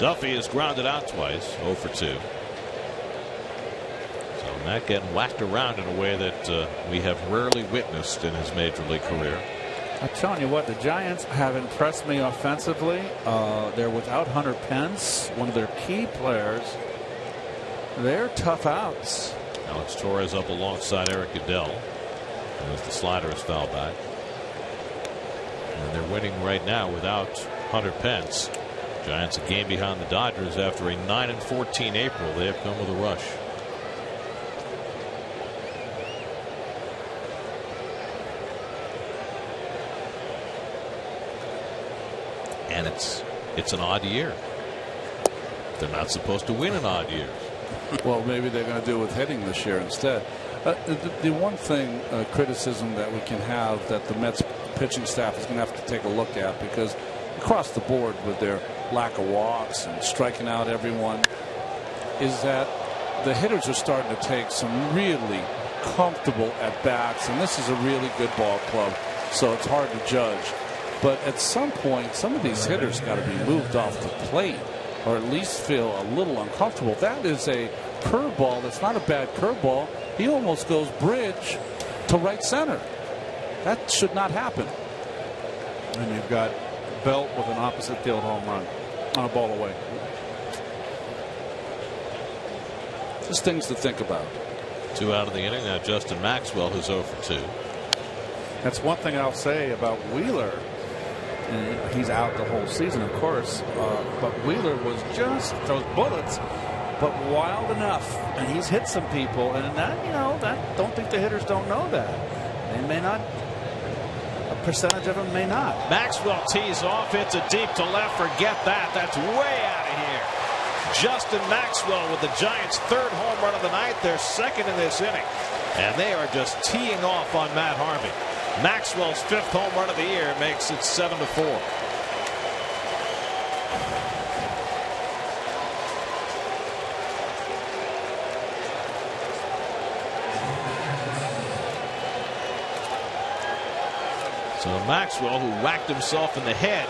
Duffy is grounded out twice, 0 for 2. So Matt getting whacked around in a way that we have rarely witnessed in his major league career. I'm telling you what, the Giants have impressed me offensively. They're without Hunter Pence, one of their key players. They're tough outs. Alex Torres up alongside Eric Goodell as the slider is fouled back. And they're winning right now without Hunter Pence. Giants a game behind the Dodgers after a 9-14 April. They have come with a rush. And it's an odd year. They're not supposed to win in odd years. Well, maybe they're going to do it with hitting this year instead. The one thing, criticism that we can have that the Mets pitching staff is going to have to take a look at, because across the board with their lack of walks and striking out everyone, is that the hitters are starting to take some really comfortable at bats, and this is a really good ball club, so it's hard to judge. But at some point, some of these hitters got to be moved off the plate, or at least feel a little uncomfortable. That is a curveball. That's not a bad curveball. He almost goes bridge to right center. That should not happen. And you've got Belt with an opposite field home run on a ball away. Just things to think about. 2 out of the inning. Now Justin Maxwell, who's 0 for 2. That's one thing I'll say about Wheeler. And he's out the whole season, of course. But Wheeler was just those bullets, but wild enough. And he's hit some people. And that, you know, that don't think the hitters don't know that. They may not. A percentage of them may not. Maxwell tees off. It's a deep to left. Forget that. That's way out of here. Justin Maxwell with the Giants' 3rd home run of the night. Their 2nd in this inning. And they are just teeing off on Matt Harvey. Maxwell's 5th home run of the year makes it 7-4. So Maxwell, who whacked himself in the head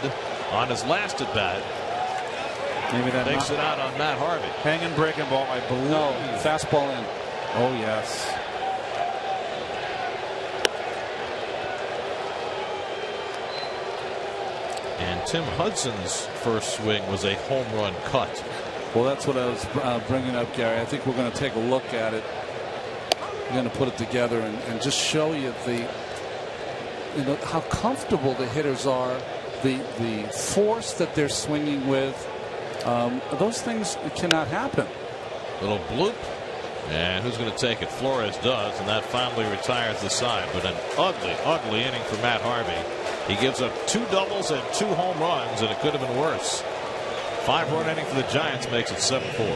on his last at bat, maybe that takes it out on Matt Harvey. Hanging breaking ball, I believe. No, fastball in. Oh yes. And Tim Hudson's first swing was a home run cut. Well, that's what I was bringing up, Gary. I think we're going to take a look at it. We're going to put it together and just show you how comfortable the hitters are, the force that they're swinging with. Those things cannot happen. Little bloop. And who's going to take it? Flores does, and that finally retires the side. But an ugly, ugly inning for Matt Harvey. He gives up 2 doubles and 2 home runs, and it could have been worse. 5-run inning for the Giants makes it 7-4.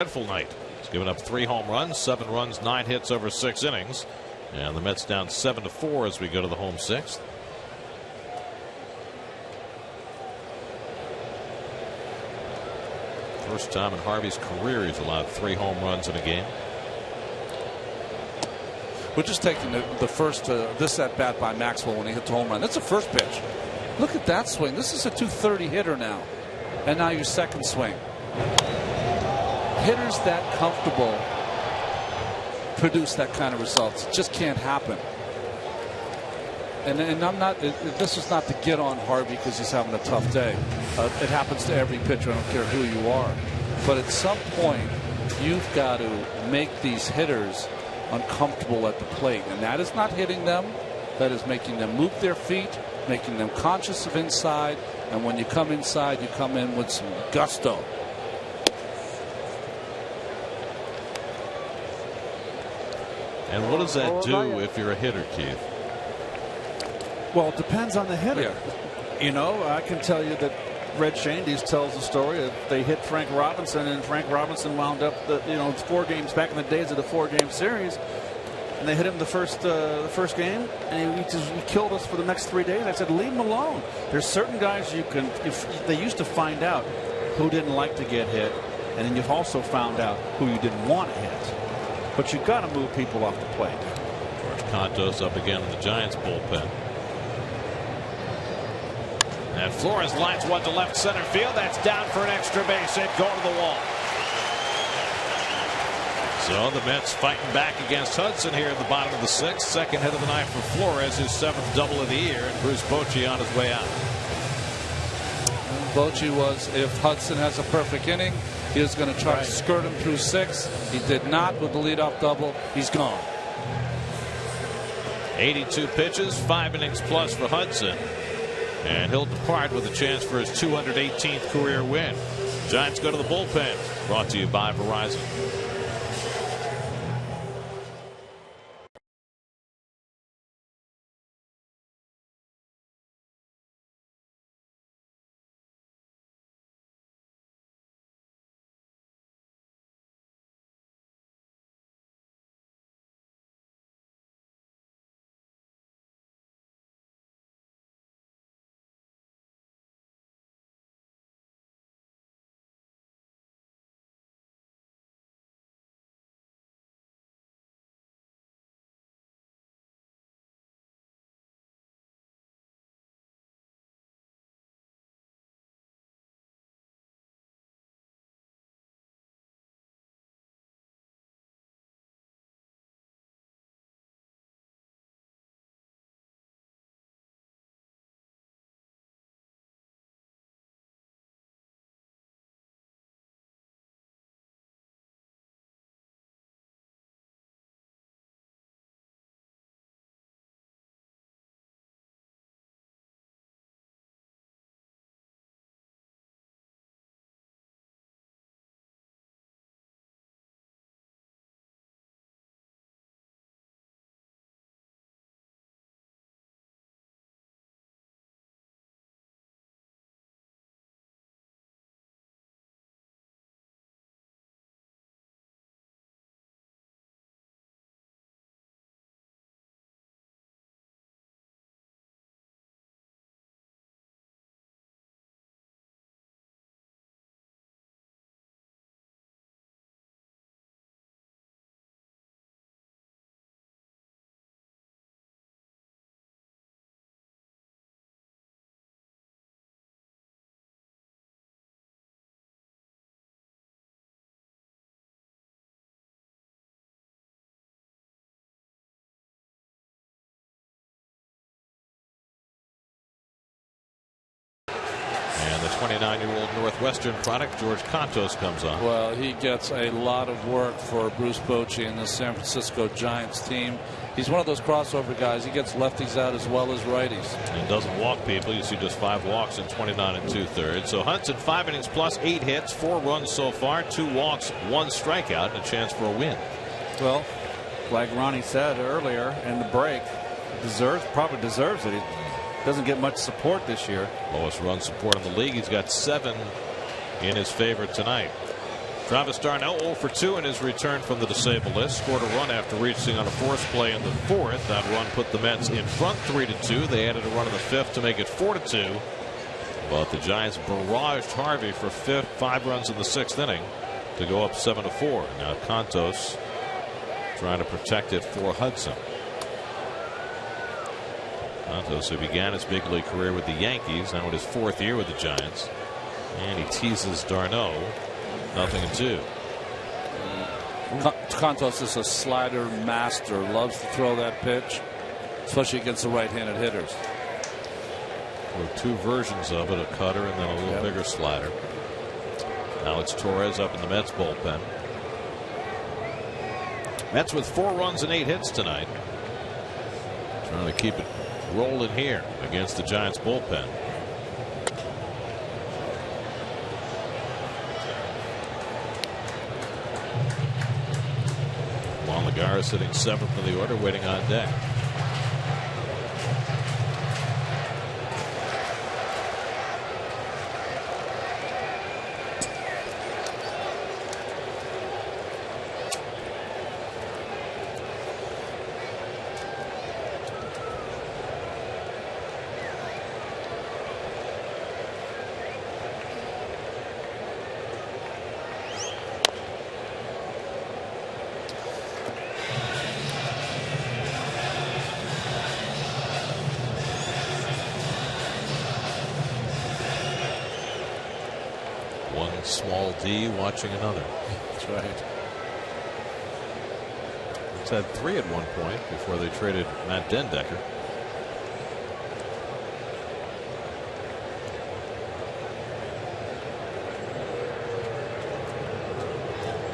Dreadful night. He's given up 3 home runs, 7 runs, 9 hits over 6 innings. And the Mets down 7-4 as we go to the home 6th. First time in Harvey's career he's allowed 3 home runs in a game. We're just taking the first this at bat by Maxwell when he hit the home run. That's the first pitch. Look at that swing. This is a 230 hitter now. And now your second swing. Hitters that comfortable produce that kind of results. It just can't happen. And I'm not. This is not to get on Harvey because he's having a tough day. It happens to every pitcher. I don't care who you are. But at some point, you've got to make these hitters uncomfortable at the plate, and that is not hitting them. That is making them move their feet, making them conscious of inside. And when you come inside, you come in with some gusto. And what does that do if you're a hitter, Keith? Well, it depends on the hitter. Yeah. You know, I can tell you that Red Shandies tells the story that they hit Frank Robinson, and Frank Robinson wound up the 4 games back in the days of the 4-game series, and they hit him the first game, and he killed us for the next 3 days. I said, leave him alone. There's certain guys you can. If they used to find out who didn't like to get hit, and then you've also found out who you didn't want to hit. But you've got to move people off the plate. George Contos up again in the Giants bullpen. And Flores lines one to left center field. That's down for an extra base hit. Go to the wall. So the Mets fighting back against Hudson here in the bottom of the 6th. Second hit of the night for Flores, his 7th double of the year, and Bruce Bochy on his way out. Bochy was, if Hudson has a perfect inning, he was going to try to skirt him through 6. He did not with the leadoff double. He's gone. 82 pitches, 5 innings plus for Hudson. And he'll depart with a chance for his 218th career win. Giants go to the bullpen. Brought to you by Verizon. The 29-year-old Northwestern product, George Contos, comes on. Well, he gets a lot of work for Bruce Bochy and the San Francisco Giants team. He's one of those crossover guys. He gets lefties out as well as righties. And doesn't walk people. You see just 5 walks in 29 2/3. So Hudson, 5 innings plus, 8 hits, 4 runs so far, 2 walks, 1 strikeout, and a chance for a win. Well, like Ronnie said earlier in the break, probably deserves it. He doesn't get much support this year. Lowest run support in the league. He's got 7 in his favor tonight. Travis d'Arnaud 0 for 2 in his return from the disabled list. Scored a run after reaching on a force play in the 4th. That run put the Mets in front 3-2. They added a run in the 5th to make it 4-2. But the Giants barraged Harvey for 5 runs in the 6th inning to go up 7-4. Now Contos trying to protect it for Hudson. Contos, who began his big league career with the Yankees, now in his 4th year with the Giants. And he teases d'Arnaud. 0-2. Contos is a slider master. Loves to throw that pitch. especially against the right-handed hitters. With two versions of it, a cutter and then a little bigger slider. Now it's Torres up in the Mets bullpen. Mets with 4 runs and 8 hits tonight. Trying to keep it rolling here against the Giants bullpen. Juan Lagares sitting 7th in the order, waiting on deck. Small D watching another. That's right. It's had 3 at one point before they traded Matt Dendecker.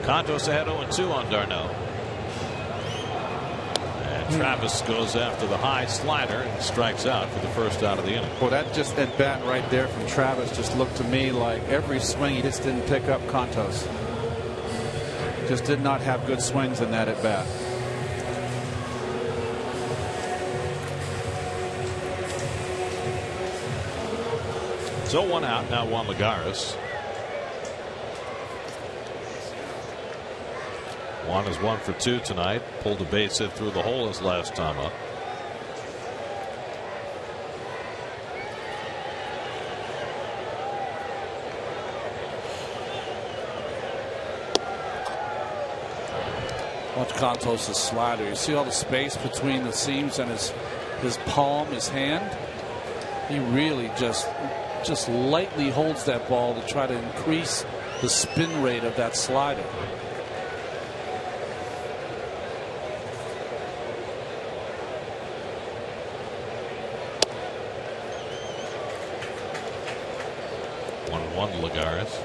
Contos ahead 0-2 on Darnell. And Travis goes after the high slider and strikes out for the first out of the inning. Well, that just at bat right there from Travis just looked to me like every swing he just didn't pick up Contos. Just did not have good swings in that at bat. So 1 out, now Juan Lagares. Juan is 1 for 2 tonight. Pulled a base hit through the hole his last time up. Watch Contos' slider. You see all the space between the seams and his palm, his hand. He really just lightly holds that ball to try to increase the spin rate of that slider. Lagares.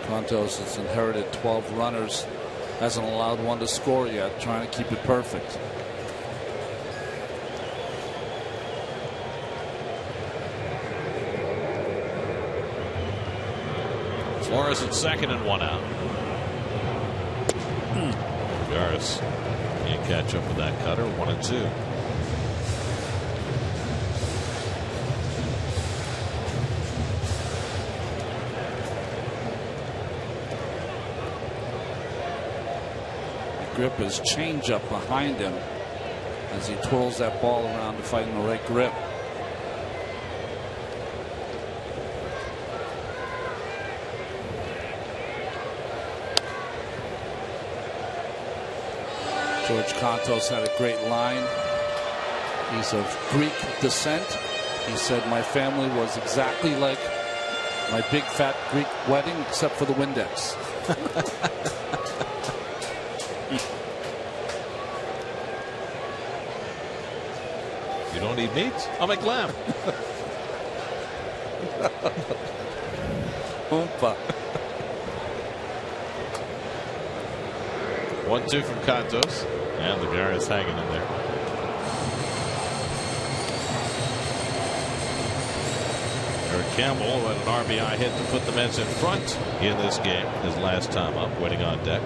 Contos has inherited 12 runners, hasn't allowed one to score yet, trying to keep it perfect. Flores at second and 1 out. Lagares can't catch up with that cutter. 1-2. Grip his changeup behind him as he twirls that ball around to find the right grip. George Contos had a great line. He's of Greek descent. He said, "My family was exactly like my big fat Greek wedding except for the Windex." You don't eat meat? I'll make lamb. Oompa. 1-2 from Contos, and Lagares hanging in there. Eric Campbell had an RBI hit to put the Mets in front in this game his last time up, waiting on deck.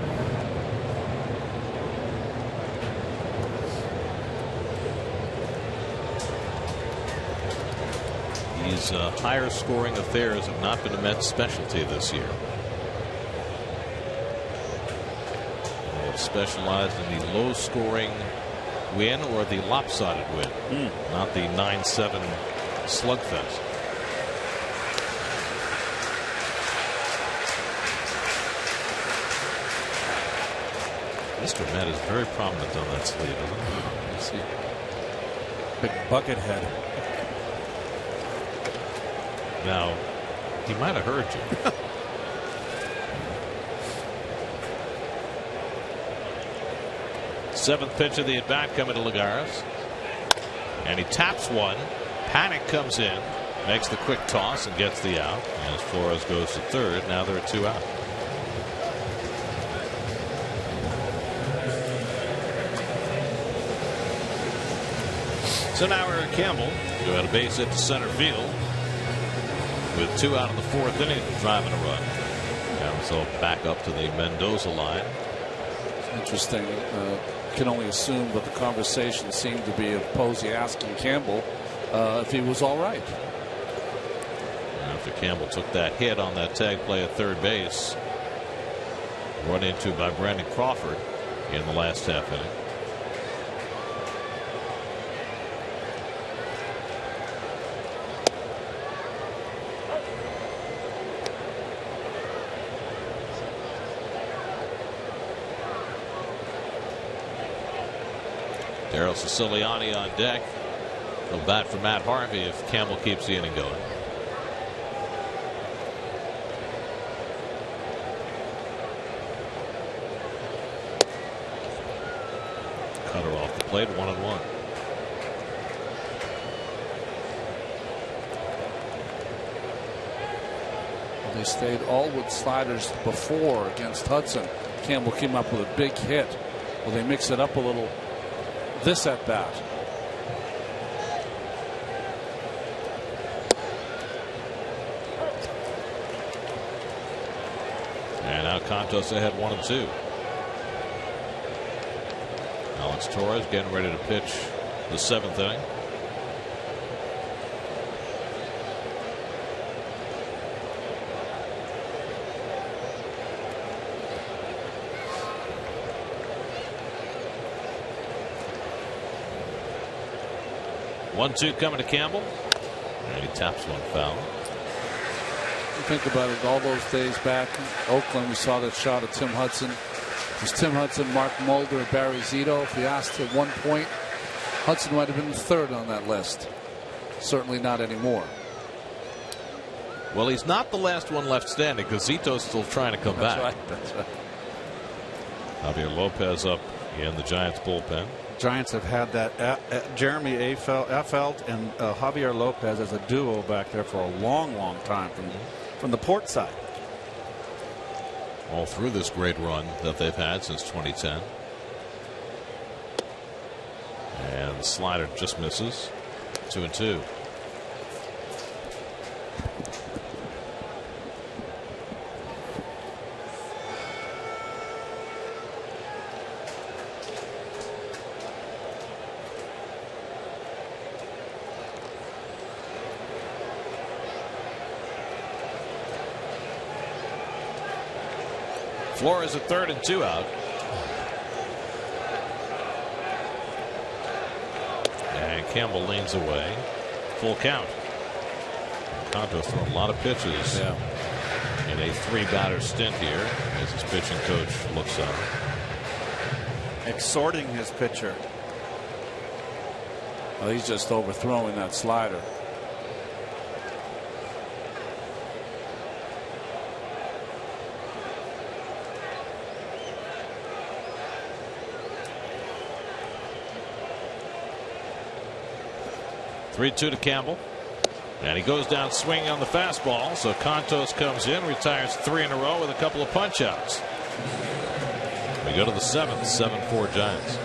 These higher scoring affairs have not been a Mets specialty this year. They have specialized in the low scoring win or the lopsided win, not the 9-7 slugfest. Mr. Met is very prominent on that sleeve, isn't he? You see. Big bucket head. Now, he might have heard you. Seventh pitch of the at bat coming to Lagares. And he taps one. Panic comes in. Makes the quick toss and gets the out. As Flores goes to third. Now there are 2 out. So now Eric Campbell who had a base hit to center field with 2 out in the 4th inning, driving a run. And so back up to the Mendoza line. Interesting. Can only assume, but the conversation seemed to be of Posey asking Campbell if he was all right. After Campbell took that hit on that tag play at third base, run into by Brandon Crawford in the last half inning. Daryl Siciliani on deck. He'll bat for Matt Harvey if Campbell keeps the inning going. Cutter off the plate, 1-1. They stayed all with sliders before against Hudson. Campbell came up with a big hit. Well, they mix it up a little this at bat. And now Contos ahead 1-2. Alex Torres getting ready to pitch the 7th inning. One-two coming to Campbell, and he taps one foul. You think about it, all those days back in Oakland, we saw that shot of Tim Hudson. It was Tim Hudson, Mark Mulder, Barry Zito. If you asked at one point, Hudson might have been third on that list. Certainly not anymore. Well, he's not the last one left standing because Zito's still trying to come back. That's right. Javier Lopez up in the Giants bullpen. Giants have had that Jeremy Affeldt and Javier Lopez as a duo back there for a long time from the port side. All through this great run that they've had since 2010. And the slider just misses. 2-2. Flores at third and 2 out. And Campbell leans away. Full count. Conto's thrown a lot of pitches in a 3-batter stint here as his pitching coach looks on. Exhorting his pitcher. Well, he's just overthrowing that slider. Three-two to Campbell, and he goes down swinging on the fastball. So Contos comes in, retires 3 in a row with a couple of punch-outs. We go to the 7th, 7-4 Giants.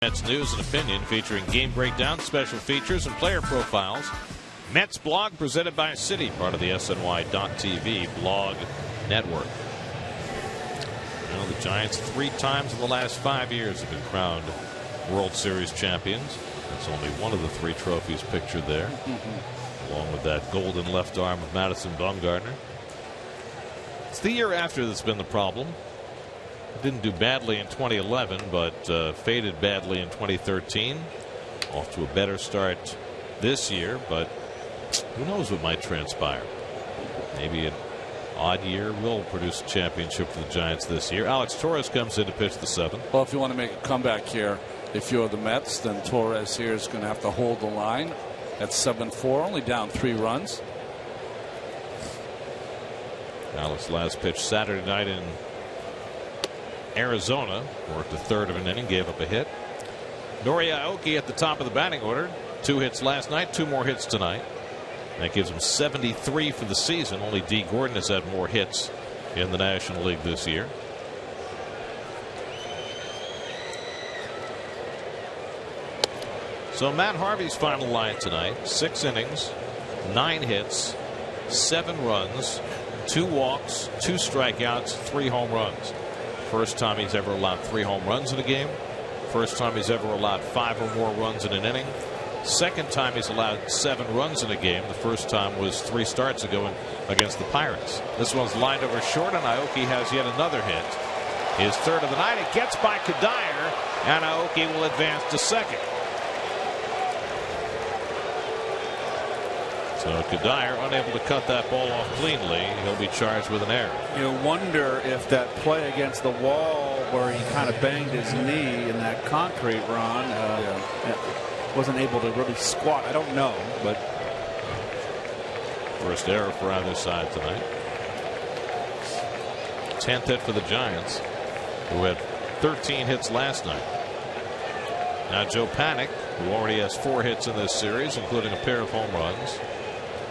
Mets news and opinion featuring game breakdowns, special features, and player profiles. Mets blog presented by Citi, part of the SNY.TV blog network. Well, the Giants 3 times in the last 5 years have been crowned World Series champions. That's only one of the 3 trophies pictured there, along with that golden left arm of Madison Bumgarner. It's the year after that's been the problem. Didn't do badly in 2011, but faded badly in 2013. Off to a better start this year, but who knows what might transpire. Maybe an odd year will produce a championship for the Giants this year. Alex Torres comes in to pitch the 7th. Well, if you want to make a comeback here, if you're the Mets, then Torres here is going to have to hold the line at 7-4, only down 3 runs. Alex last pitch Saturday night in Arizona, worked a third of an inning, gave up a hit. Nori Aoki at the top of the batting order. 2 hits last night, 2 more hits tonight. That gives him 73 for the season. Only D. Gordon has had more hits in the National League this year. So Matt Harvey's final line tonight: 6 innings, 9 hits, 7 runs, 2 walks, 2 strikeouts, 3 home runs. First time he's ever allowed 3 home runs in a game. First time he's ever allowed 5 or more runs in an inning. Second time he's allowed 7 runs in a game. The first time was 3 starts ago against the Pirates. This one's lined over short, and Aoki has yet another hit. His 3rd of the night. It gets by Kadire, and Aoki will advance to second. So Kadire unable to cut that ball off cleanly. He'll be charged with an error. You wonder if that play against the wall where he kind of banged his knee in that concrete, Ron, wasn't able to really squat. I don't know, but first error for either side tonight. 10th hit for the Giants, who had 13 hits last night. Now Joe Panik, who already has 4 hits in this series, including a pair of home runs.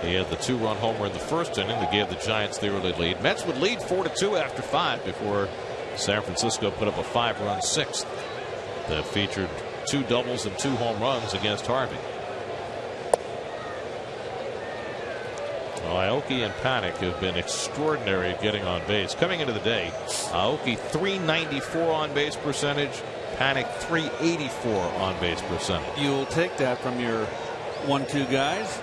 He had the 2-run homer in the first inning that gave the Giants the early lead. Mets would lead 4-2 after 5 before San Francisco put up a 5-run 6th that featured 2 doubles and 2 home runs against Harvey. Well, Aoki and Panik have been extraordinary at getting on base. Coming into the day, Aoki .394 on base percentage, Panik .384 on base percentage. You'll take that from your 1-2 guys.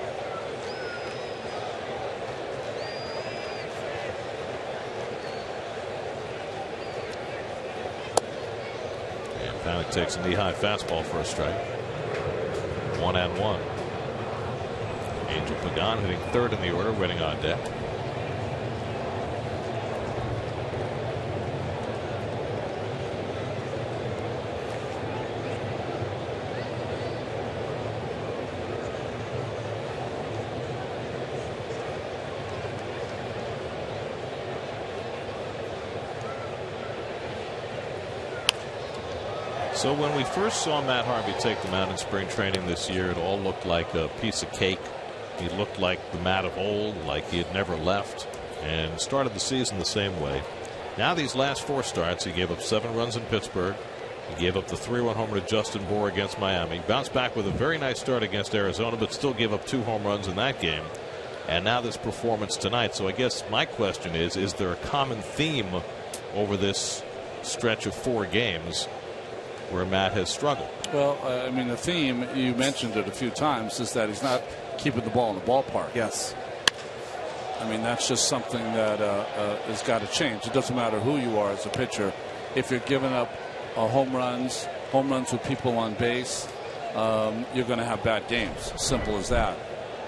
Panik takes a knee-high fastball for a strike. 1-1. Angel Pagan hitting 3rd in the order, waiting on deck. So when we first saw Matt Harvey take the mound in spring training this year, it all looked like a piece of cake. He looked like the Matt of old, like he had never left, and started the season the same way. Now these last 4 starts, he gave up 7 runs in Pittsburgh. He gave up the 3-run homer to Justin Bour against Miami. Bounced back with a very nice start against Arizona, but still gave up 2 home runs in that game. And now this performance tonight. So I guess my question is there a common theme over this stretch of 4 games where Matt has struggled? Well, I mean, the theme, you mentioned it a few times, is that he's not keeping the ball in the ballpark. Yes. I mean, that's just something that has got to change. It doesn't matter who you are as a pitcher. If you're giving up home runs with people on base, you're going to have bad games. Simple as that.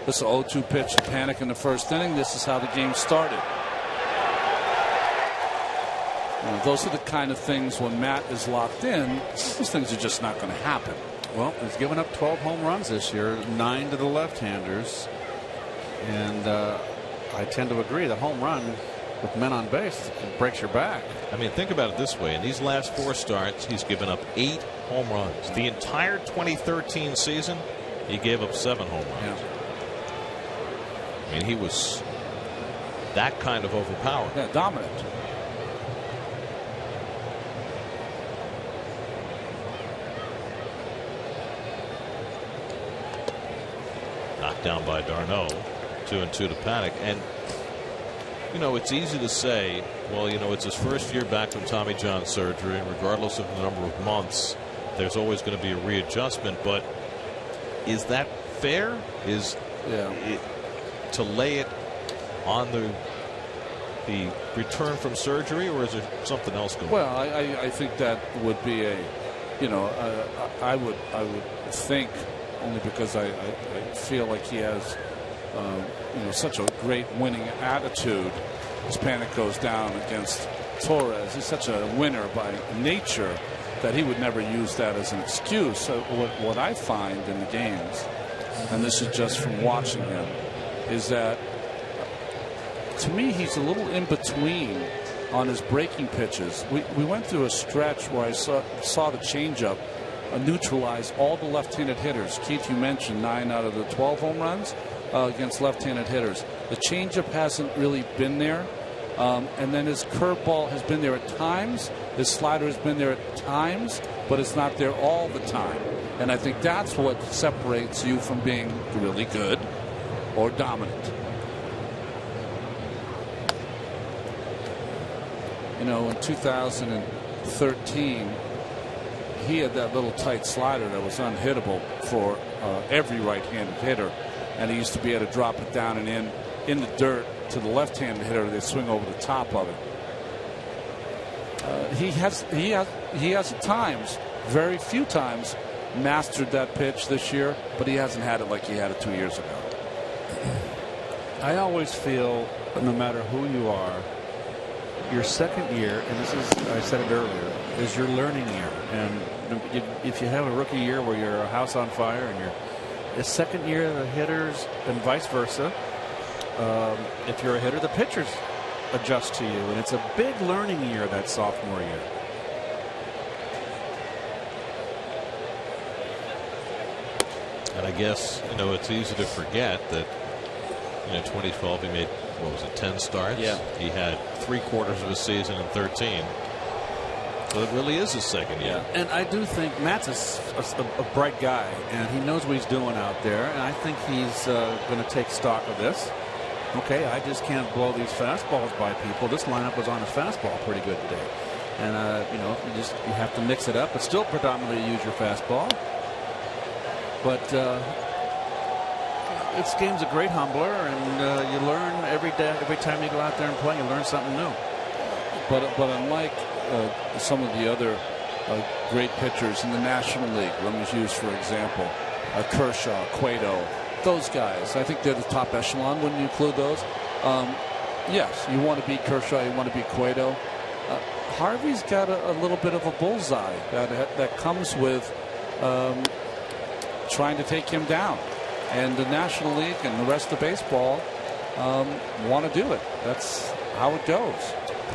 This is an 0-2 pitch to Panik in the first inning. This is how the game started. Those are the kind of things when Matt is locked in, those things are just not going to happen. Well, he's given up 12 home runs this year, 9 to the left-handers. And I tend to agree, the home run with men on base breaks your back. I mean, think about it this way. In these last 4 starts, he's given up 8 home runs. The entire 2013 season, he gave up 7 home runs. Yeah. I mean, he was that kind of overpowered. Yeah, dominant. down by Darno, 2-2 to Paddock. And you know, it's easy to say, well, you know, it's his first year back from Tommy John surgery, and regardless of the number of months, there's always going to be a readjustment. But is that fair? Is to lay it on the return from surgery, or is there something else going on? Well, I think that would be a, you know, I would think, only because I feel like he has you know, such a great winning attitude. His panic goes down against Torres. He's such a winner by nature that he would never use that as an excuse. So what I find in the games, and this is just from watching him, is that to me he's a little in between on his breaking pitches. We went through a stretch where I saw the changeup neutralize all the left-handed hitters. Keith, you mentioned 9 out of the 12 home runs against left-handed hitters. The changeup hasn't really been there, and then his curveball has been there at times. His slider has been there at times, but it's not there all the time. And I think that's what separates you from being really good or dominant. You know, in 2013, he had that little tight slider that was unhittable for every right-handed hitter, and he used to be able to drop it down and in the dirt to the left-handed hitter. They swing over the top of it. He has at times, very few times, mastered that pitch this year, but he hasn't had it like he had it 2 years ago. I always feel, no matter who you are, your second year, and this is, I said it earlier, is your learning year. And if you have a rookie year where you're a house on fire, and you're the second year, the hitters, and vice versa, if you're a hitter, the pitchers adjust to you, and it's a big learning year, that sophomore year. And I guess, you know, it's easy to forget that, you know, 2012 he made, what was it, 10 starts? Yeah. He had 3/4 of his season in 13. So it really is his second year. Yeah. And I do think Matt's a bright guy, and he knows what he's doing out there, and I think he's going to take stock of this. Okay, I just can't blow these fastballs by people. This lineup was on a fastball pretty good today. And, you know, you have to mix it up, but still predominantly use your fastball. But this game's a great humbler, and you learn every day, every time you go out there and play, you learn something new. But unlike some of the other great pitchers in the National League, let me use for example Kershaw, Cueto, those guys, I think they're the top echelon. Wouldn't you include those? Yes, you want to beat Kershaw, you want to beat Cueto. Harvey's got a little bit of a bullseye that comes with trying to take him down, and the National League and the rest of baseball want to do it. That's how it goes.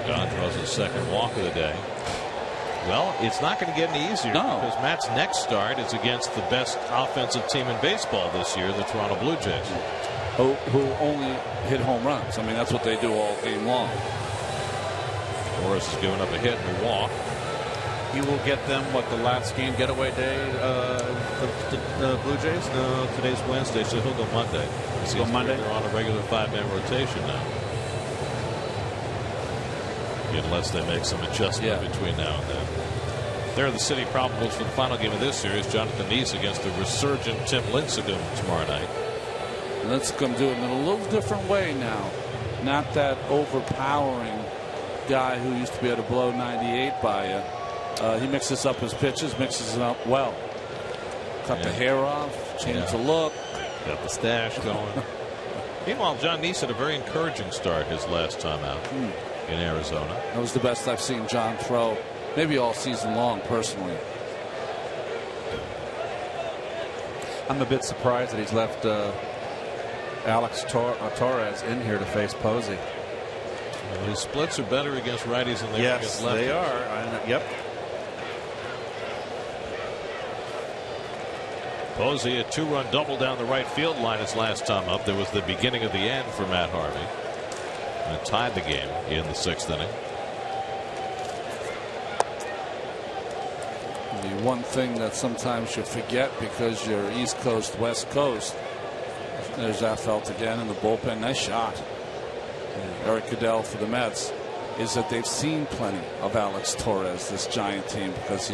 Don throws his second walk of the day. Well, it's not going to get any easier, because Matt's next start is against the best offensive team in baseball this year, the Toronto Blue Jays, who only hit home runs. I mean, that's what they do all game long. Morris has given up a hit and a walk. He will get them, what, the last game getaway day, the Blue Jays? No, today's Wednesday, so he'll go Monday. Go Monday? They're on a regular 5-man rotation now. Unless they make some adjustment between now and then. There are the city probables for the final game of this series. Jonathan Neese against the resurgent Tim Lincecum tomorrow night. Lincecum doing it a little different way now. Not that overpowering guy who used to be able to blow 98 by you. He mixes up his pitches, mixes it up well. Cut the hair off, change the look. Got the stash going. Meanwhile, John Neese had a very encouraging start his last time out in Arizona. That was the best I've seen John throw, maybe all season long, personally. I'm a bit surprised that he's left Alex Torres in here to face Posey. Well, his splits are better against righties than they are against lefties. They are. Yep. Posey, a 2-run double down the right field line his last time up. There was the beginning of the end for Matt Harvey. And it tied the game in the 6th inning. The one thing that sometimes you forget, because you're East Coast, West Coast, There's Affeldt again in the bullpen. Nice shot. And Eric Goodell for the Mets is that they've seen plenty of Alex Torres, this Giant team, because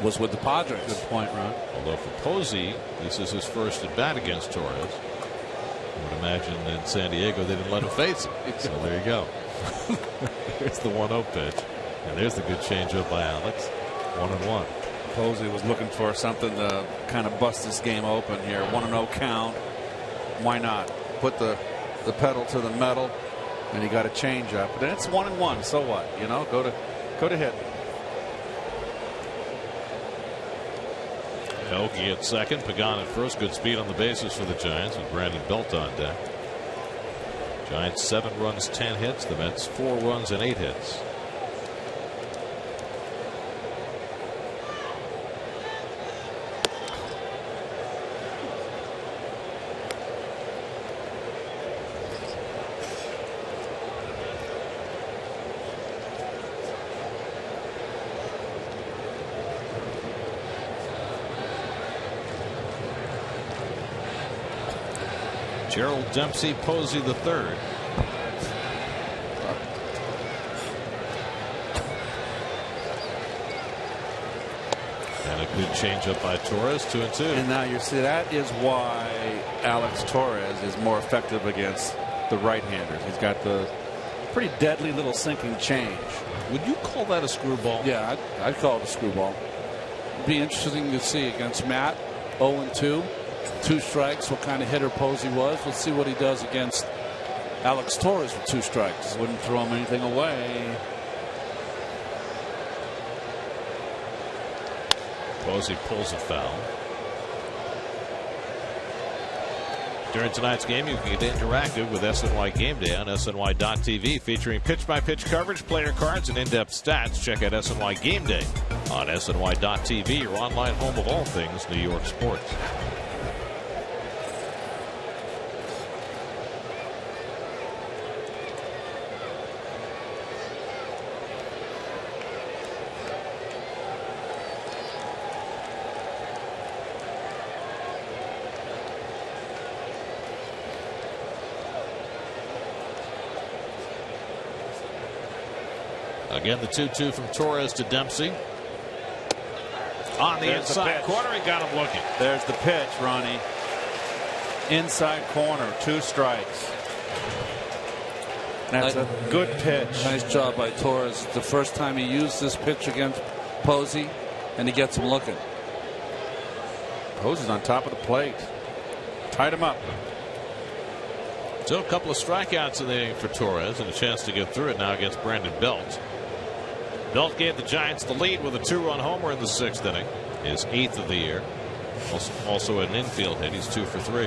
was with the Padres. Good point, Ron. Although for Posey, this is his first at bat against Torres. I would imagine in San Diego they didn't let him face it. So there you go. Here's the 1-0 pitch. And there's the good changeup by Alex. 1-1. Posey was looking for something to kind of bust this game open here. 1-0 count. Why not? Put the pedal to the metal, and he got a changeup. But then it's 1-1. So what? You know, go to hit. Aoki at second, Pagan at first. Good speed on the bases for the Giants with Brandon Belt on deck. Giants 7 runs, 10 hits. The Mets 4 runs and 8 hits. Gerald Dempsey, Posey the third. And a good changeup by Torres, 2-2. And now you see that is why Alex Torres is more effective against the right-handers. He's got the pretty deadly little sinking change. Would you call that a screwball? Yeah, I'd call it a screwball. It'd be interesting to see against Matt. 0-2. 2 strikes, what kind of hitter Posey was. Let's see what he does against Alex Torres with 2 strikes. Wouldn't throw him anything away. Posey pulls a foul. During tonight's game, you can get interactive with SNY Game Day on SNY.TV, featuring pitch-by-pitch coverage, player cards, and in-depth stats. Check out SNY Game Day on SNY.TV, your online home of all things New York sports. Again, the 2-2 from Torres to Dempsey. On the inside corner, he got him looking. There's the pitch, Ronnie. Inside corner, 2 strikes. That's a good pitch. Nice job by Torres. It's the first time he used this pitch against Posey, and he gets him looking. Posey's on top of the plate. Tied him up. So a couple of strikeouts in the inning for Torres and a chance to get through it now against Brandon Belt. Belt gave the Giants the lead with a 2-run homer in the 6th inning. His 8th of the year. Also an infield hit. He's 2 for 3.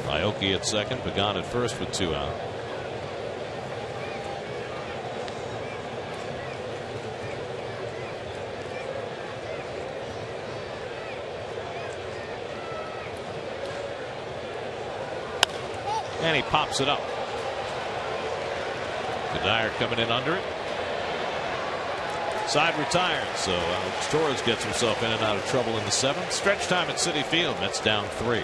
Aoki at second, Pagan at first with 2 out. And he pops it up. Kadire coming in under it. Side retired, so Alex Torres gets himself in and out of trouble in the 7th. Stretch time at Citi Field. Mets down 3.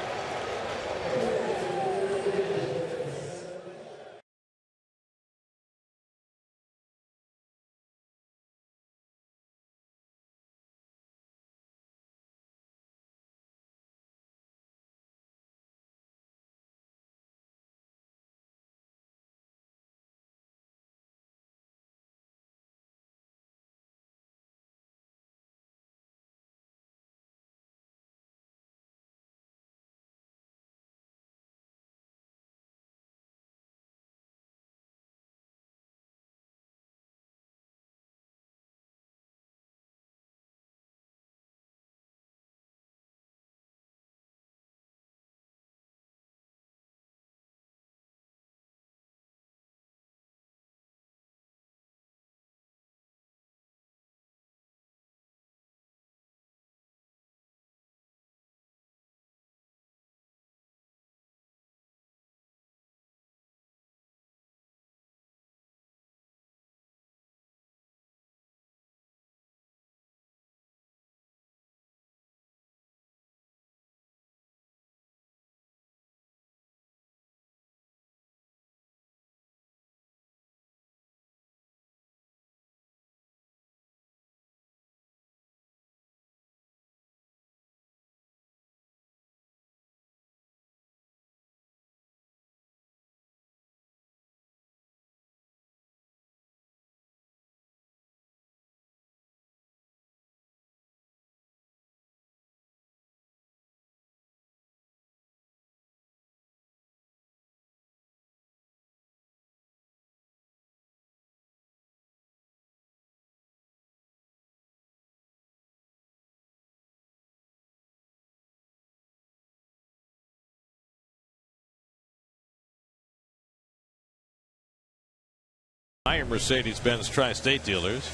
Your Mercedes-Benz Tri-State dealers.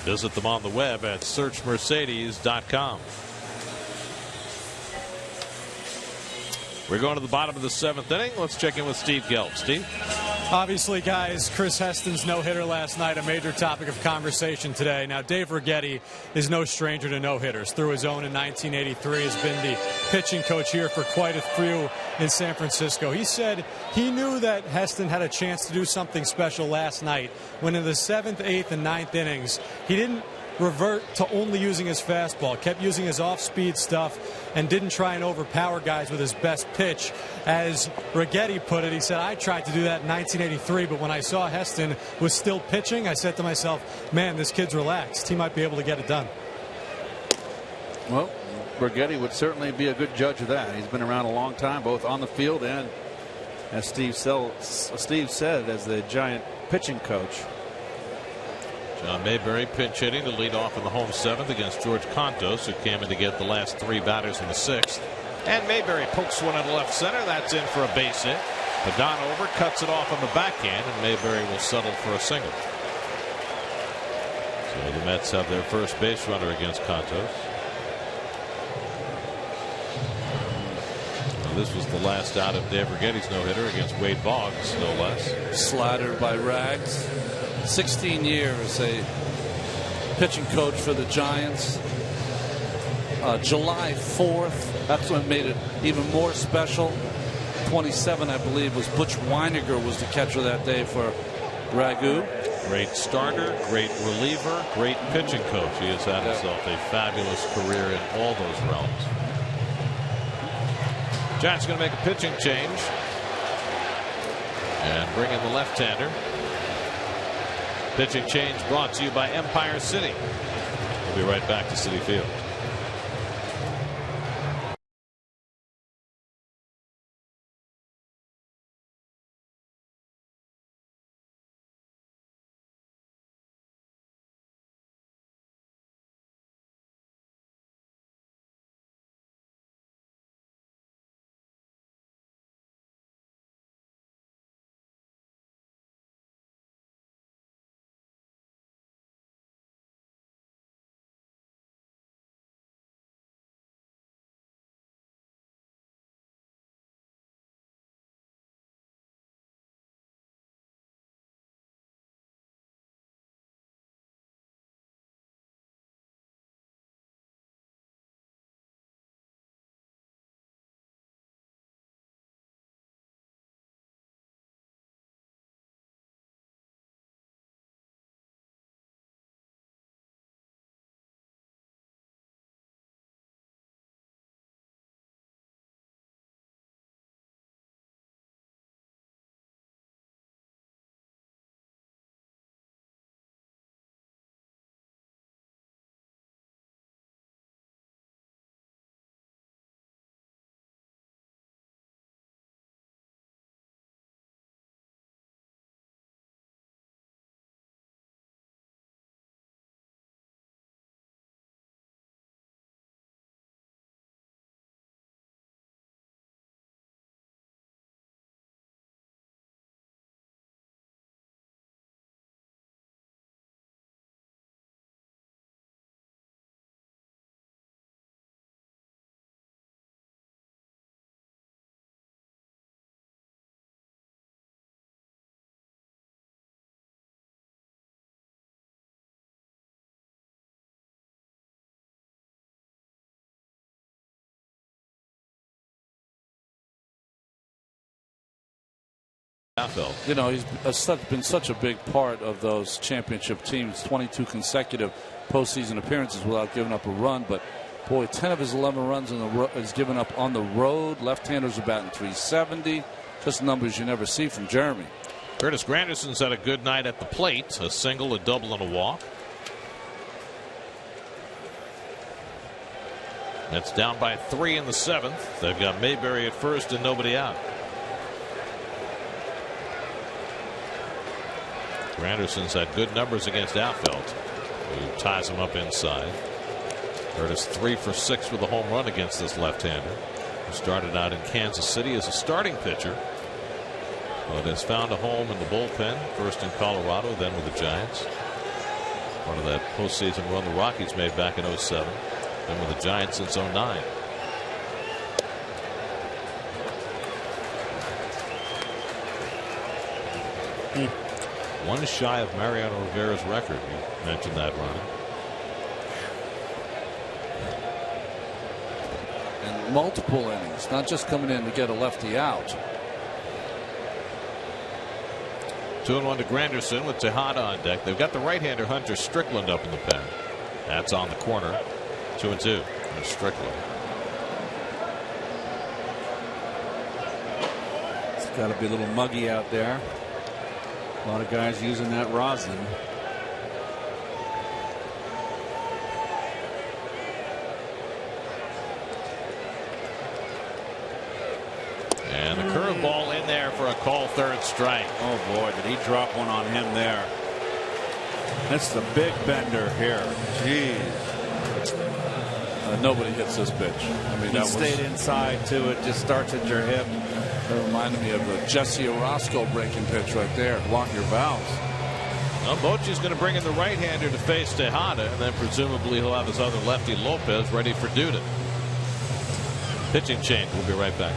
Visit them on the web at searchmercedes.com. We're going to the bottom of the 7th inning. Let's check in with Steve Gelb. Steve? Obviously, guys, Chris Heston's no-hitter last night, a major topic of conversation today. Now, Dave Righetti is no stranger to no-hitters. Through his own in 1983, has been the pitching coach here for quite a few in San Francisco. He said he knew that Heston had a chance to do something special last night when in the 7th, 8th, and 9th innings, he didn't revert to only using his fastball, kept using his off-speed stuff, and didn't try and overpower guys with his best pitch. As Righetti put it, he said, I tried to do that in 1983, but when I saw Heston was still pitching, I said to myself, man, this kid's relaxed. He might be able to get it done. Well, Righetti would certainly be a good judge of that. He's been around a long time, both on the field and, as Steve said, as the Giant pitching coach. John Mayberry pinch hitting to lead off in the home 7th against George Contos, who came in to get the last 3 batters in the 6th. And Mayberry pokes one in left center. That's in for a base hit. Pagan over, cuts it off on the backhand, and Mayberry will settle for a single. So the Mets have their first base runner against Contos. Well, this was the last out of Dave Righetti's no-hitter against Wade Boggs, no less. Slattered by Rags. 16 years a pitching coach for the Giants. July 4th, that's what made it even more special. 27, I believe, was Butch Weiniger was the catcher that day for Ragu. Great starter, great reliever, great pitching coach. He has had himself a fabulous career in all those realms. Giants going to make a pitching change and bring in the left-hander. Pitching change brought to you by Empire City. We'll be right back to Citi Field. You know, he's been such a big part of those championship teams. 22 consecutive postseason appearances without giving up a run. But boy, 10 of his 11 runs is given up on the road. Left-handers are batting .370. Just numbers you never see from Jeremy. Curtis Granderson's had a good night at the plate. A single, a double, and a walk. That's down by 3 in the 7th. They've got Mayberry at first and nobody out. Granderson's had good numbers against Outfield, who ties him up inside. Curtis 3 for 6 with a home run against this left-hander, who started out in Kansas City as a starting pitcher but has found a home in the bullpen, first in Colorado, then with the Giants. Part of that postseason run the Rockies made back in 07, then with the Giants since 09. One shy of Mariano Rivera's record. You mentioned that, Ronnie. And multiple innings, not just coming in to get a lefty out. 2-1 to Granderson with Tejada on deck. They've got the right-hander Hunter Strickland up in the pen. That's on the corner. 2-2 for Strickland. It's got to be a little muggy out there. A lot of guys using that rosin. And the curveball in there for a call third strike. Oh boy, did he drop one on him there. That's the big bender here. Jeez. Nobody hits this pitch. I mean, he stayed inside too. It just starts at your hip. That reminded me of a Jesse Orozco breaking pitch right there. Block your valves. Well, Bochy's going to bring in the right-hander to face Tejada, and then presumably he'll have his other lefty Lopez ready for Duda. Pitching change. We'll be right back.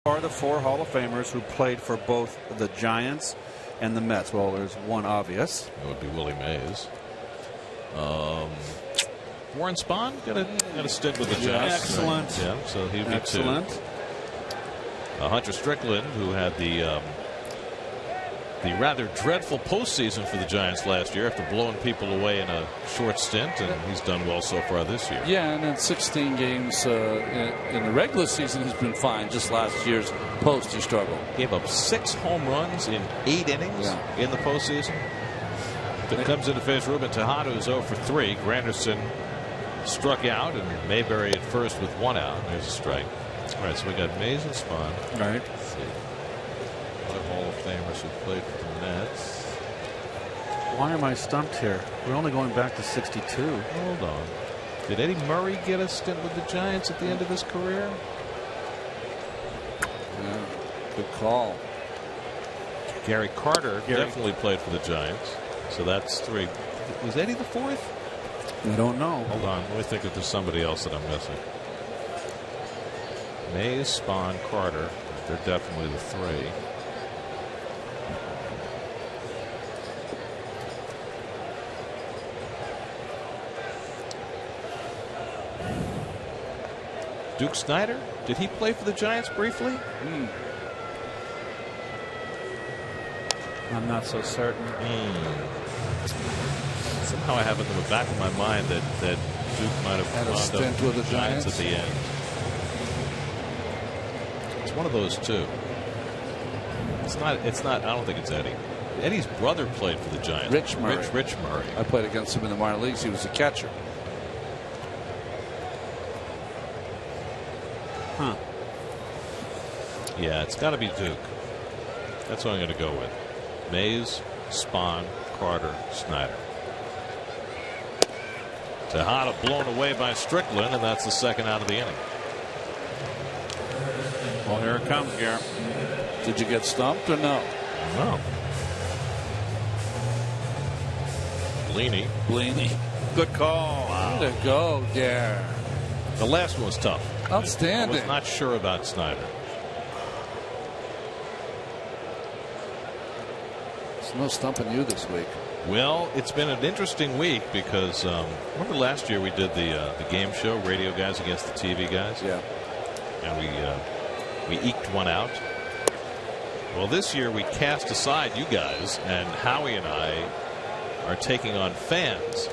Are the four Hall of Famers who played for both the Giants and the Mets? Well, there's one obvious. That would be Willie Mays. Warren Spahn got a stint with the Giants. Excellent. Yeah, so he'd be excellent. two. Hunter Strickland, who had the rather dreadful postseason for the Giants last year after blowing people away in a short stint, and he's done well so far this year. Yeah, and in 16 games in the regular season, he's been fine. Just last year's post, he struggled. Gave up 6 home runs in 8 innings in the postseason. That comes in to face Ruben Tejada, who's 0 for 3. Granderson struck out, and Mayberry at first with 1 out. There's a strike. All right, so we got Mays and Spahn. Right. Let's see. Other Hall of Famers who played for the Mets. Why am I stumped here? We're only going back to 62. Hold on. Did Eddie Murray get a stint with the Giants at the end of his career? Yeah, good call. Gary Carter definitely played for the Giants. So that's 3. Was Eddie the 4th? I don't know. Hold on. Let me think if there's somebody else that I'm missing. Mays, Spahn, Carter. They're definitely the 3. Duke Snider? Did he play for the Giants briefly? I'm not so certain. Somehow I have it in the back of my mind that Duke might have had a wound stint up with the Giants at the end. It's one of those two. It's not. I don't think it's Eddie. Eddie's brother played for the Giants. Rich Murray. Rich Murray. I played against him in the minor leagues. He was a catcher. Huh. Yeah, it's got to be Duke. That's what I'm going to go with. Mays, Spahn, Carter, Snider. Tejada blown away by Strickland, and that's the second out of the inning. Well, here it comes, Garrett. Did you get stumped or no? No. Blaney. Good call. Wow. Way to go, Garrett. The last one was tough. Outstanding. I was not sure about Snider. There's no stumping you this week. Well, it's been an interesting week because remember last year we did the game show, radio guys against the TV guys. Yeah. And we eked one out. Well, this year we cast aside you guys, and Howie and I are taking on fans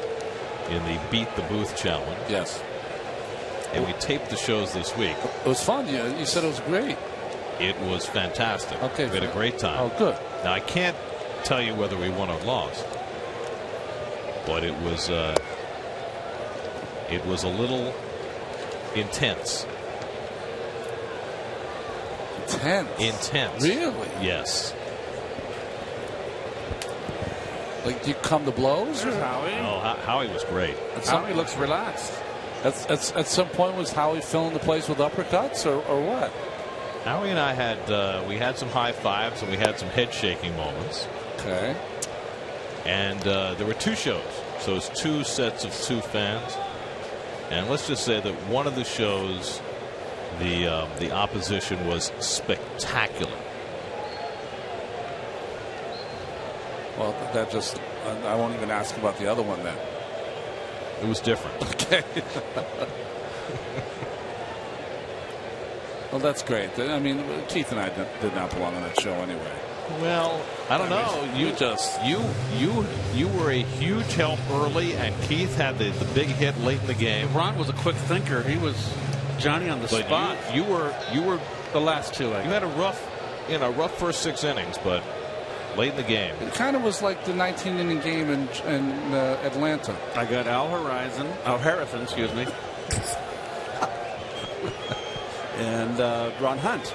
in the Beat the Booth challenge. Yes. And we taped the shows this week. It was fun. You said it was great. It was fantastic. Okay. We had a great time. Oh, good. Now I can't tell you whether we won or lost, but it was a little intense. Intense. Really? Yes. Like, do you come to blows? Or? Howie. Oh, Howie was great. Howie looks relaxed. At some point, was Howie filling the place with uppercuts or what? Howie and I had we had some high fives and we had some head shaking moments. Okay. And there were two shows, so it's two sets of two fans. And let's just say that one of the shows, the opposition was spectacular. Well, that just I won't even ask about the other one then. It was different. Okay. Well, that's great. I mean, Keith and I did not belong on that show anyway. Well, I don't know. You were a huge help early, and Keith had the big hit late in the game. Ron was a quick thinker. He was Johnny on the spot. You were the last two. You had a rough first 6 innings, but late in the game. It kind of was like the 19-inning game in Atlanta. I got Al Harrison, excuse me. And Ron Hunt.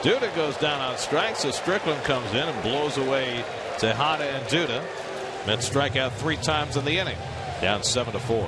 Duda goes down on strikes, so Strickland comes in and blows away Tejada and Duda. Mets strike out 3 times in the inning, down 7-4.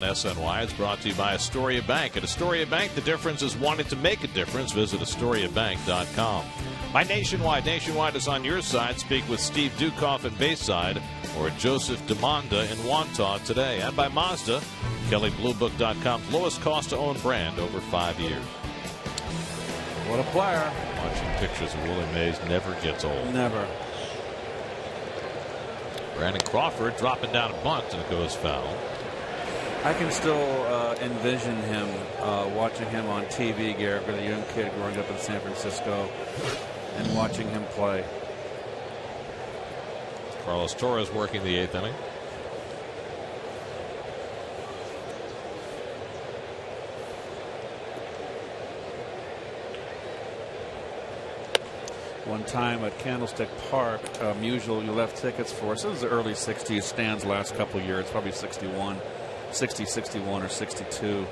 SNY is brought to you by Astoria Bank. At Astoria Bank, the difference is wanting to make a difference. Visit AstoriaBank.com. By Nationwide. Nationwide is on your side. Speak with Steve Dukoff in Bayside or Joseph DeMonda in Wantagh today. And by Mazda, KellyBlueBook.com's lowest cost to own brand over 5 years. What a player. Watching pictures of Willie Mays never gets old. Never. Brandon Crawford dropping down a bunt, and it goes foul. I can still envision him watching him on TV, Garrett, with a young kid growing up in San Francisco and watching him play. Carlos Torres working the 8th inning. One time at Candlestick Park, Musial, you left tickets for us. It was the early 60s, Stan's last couple years, probably 61, 60, 61, or 62.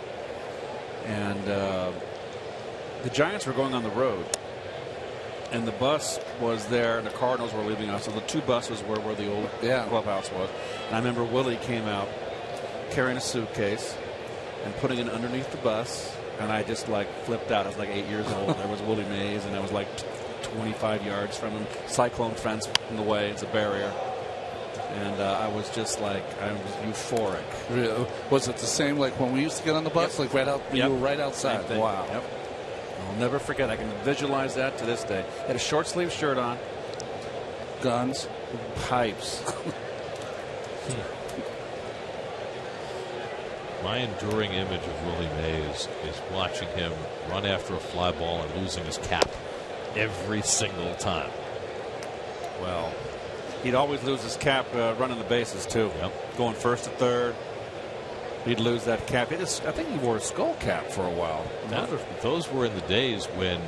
And the Giants were going on the road. And the bus was there, and the Cardinals were leaving us. So the two buses were where the old clubhouse was. And I remember Willie came out carrying a suitcase and putting it underneath the bus. And I just like flipped out. I was like 8 years old. There was Willie Mays, and I was like 25 yards from him. Cyclone fence in the way. It's a barrier. And I was just like, I was euphoric. Really? Was it the same like when we used to get on the bus? Like right out, you were right outside. Wow. Yep. I'll never forget. I can visualize that to this day. He had a short sleeve shirt on. Guns. Pipes. My enduring image of Willie Mays is watching him run after a fly ball and losing his cap every single time. Well, he'd always lose his cap running the bases, too. Yep. Going first to third. He'd lose that cap. I think he wore a skull cap for a while. Those were in the days when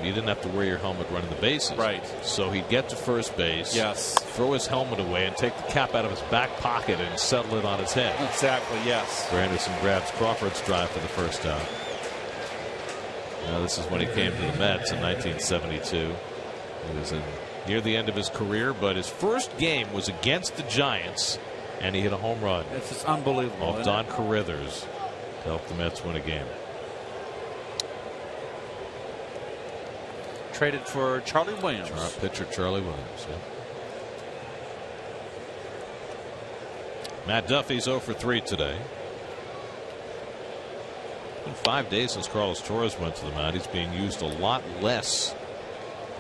you didn't have to wear your helmet running the bases. Right. So he'd get to first base, yes, throw his helmet away, and take the cap out of his back pocket and settle it on his head. Exactly, yes. Granderson grabs Crawford's drive for the first out. Now, this is when he came to the Mets in 1972. He was near the end of his career, but his first game was against the Giants, and he hit a home run. It's just unbelievable. Off Don Carruthers to help the Mets win a game. Traded for Charlie Williams. Pitcher Charlie Williams. Yeah. Matt Duffy's 0 for 3 today. It's been 5 days since Carlos Torres went to the mound. He's being used a lot less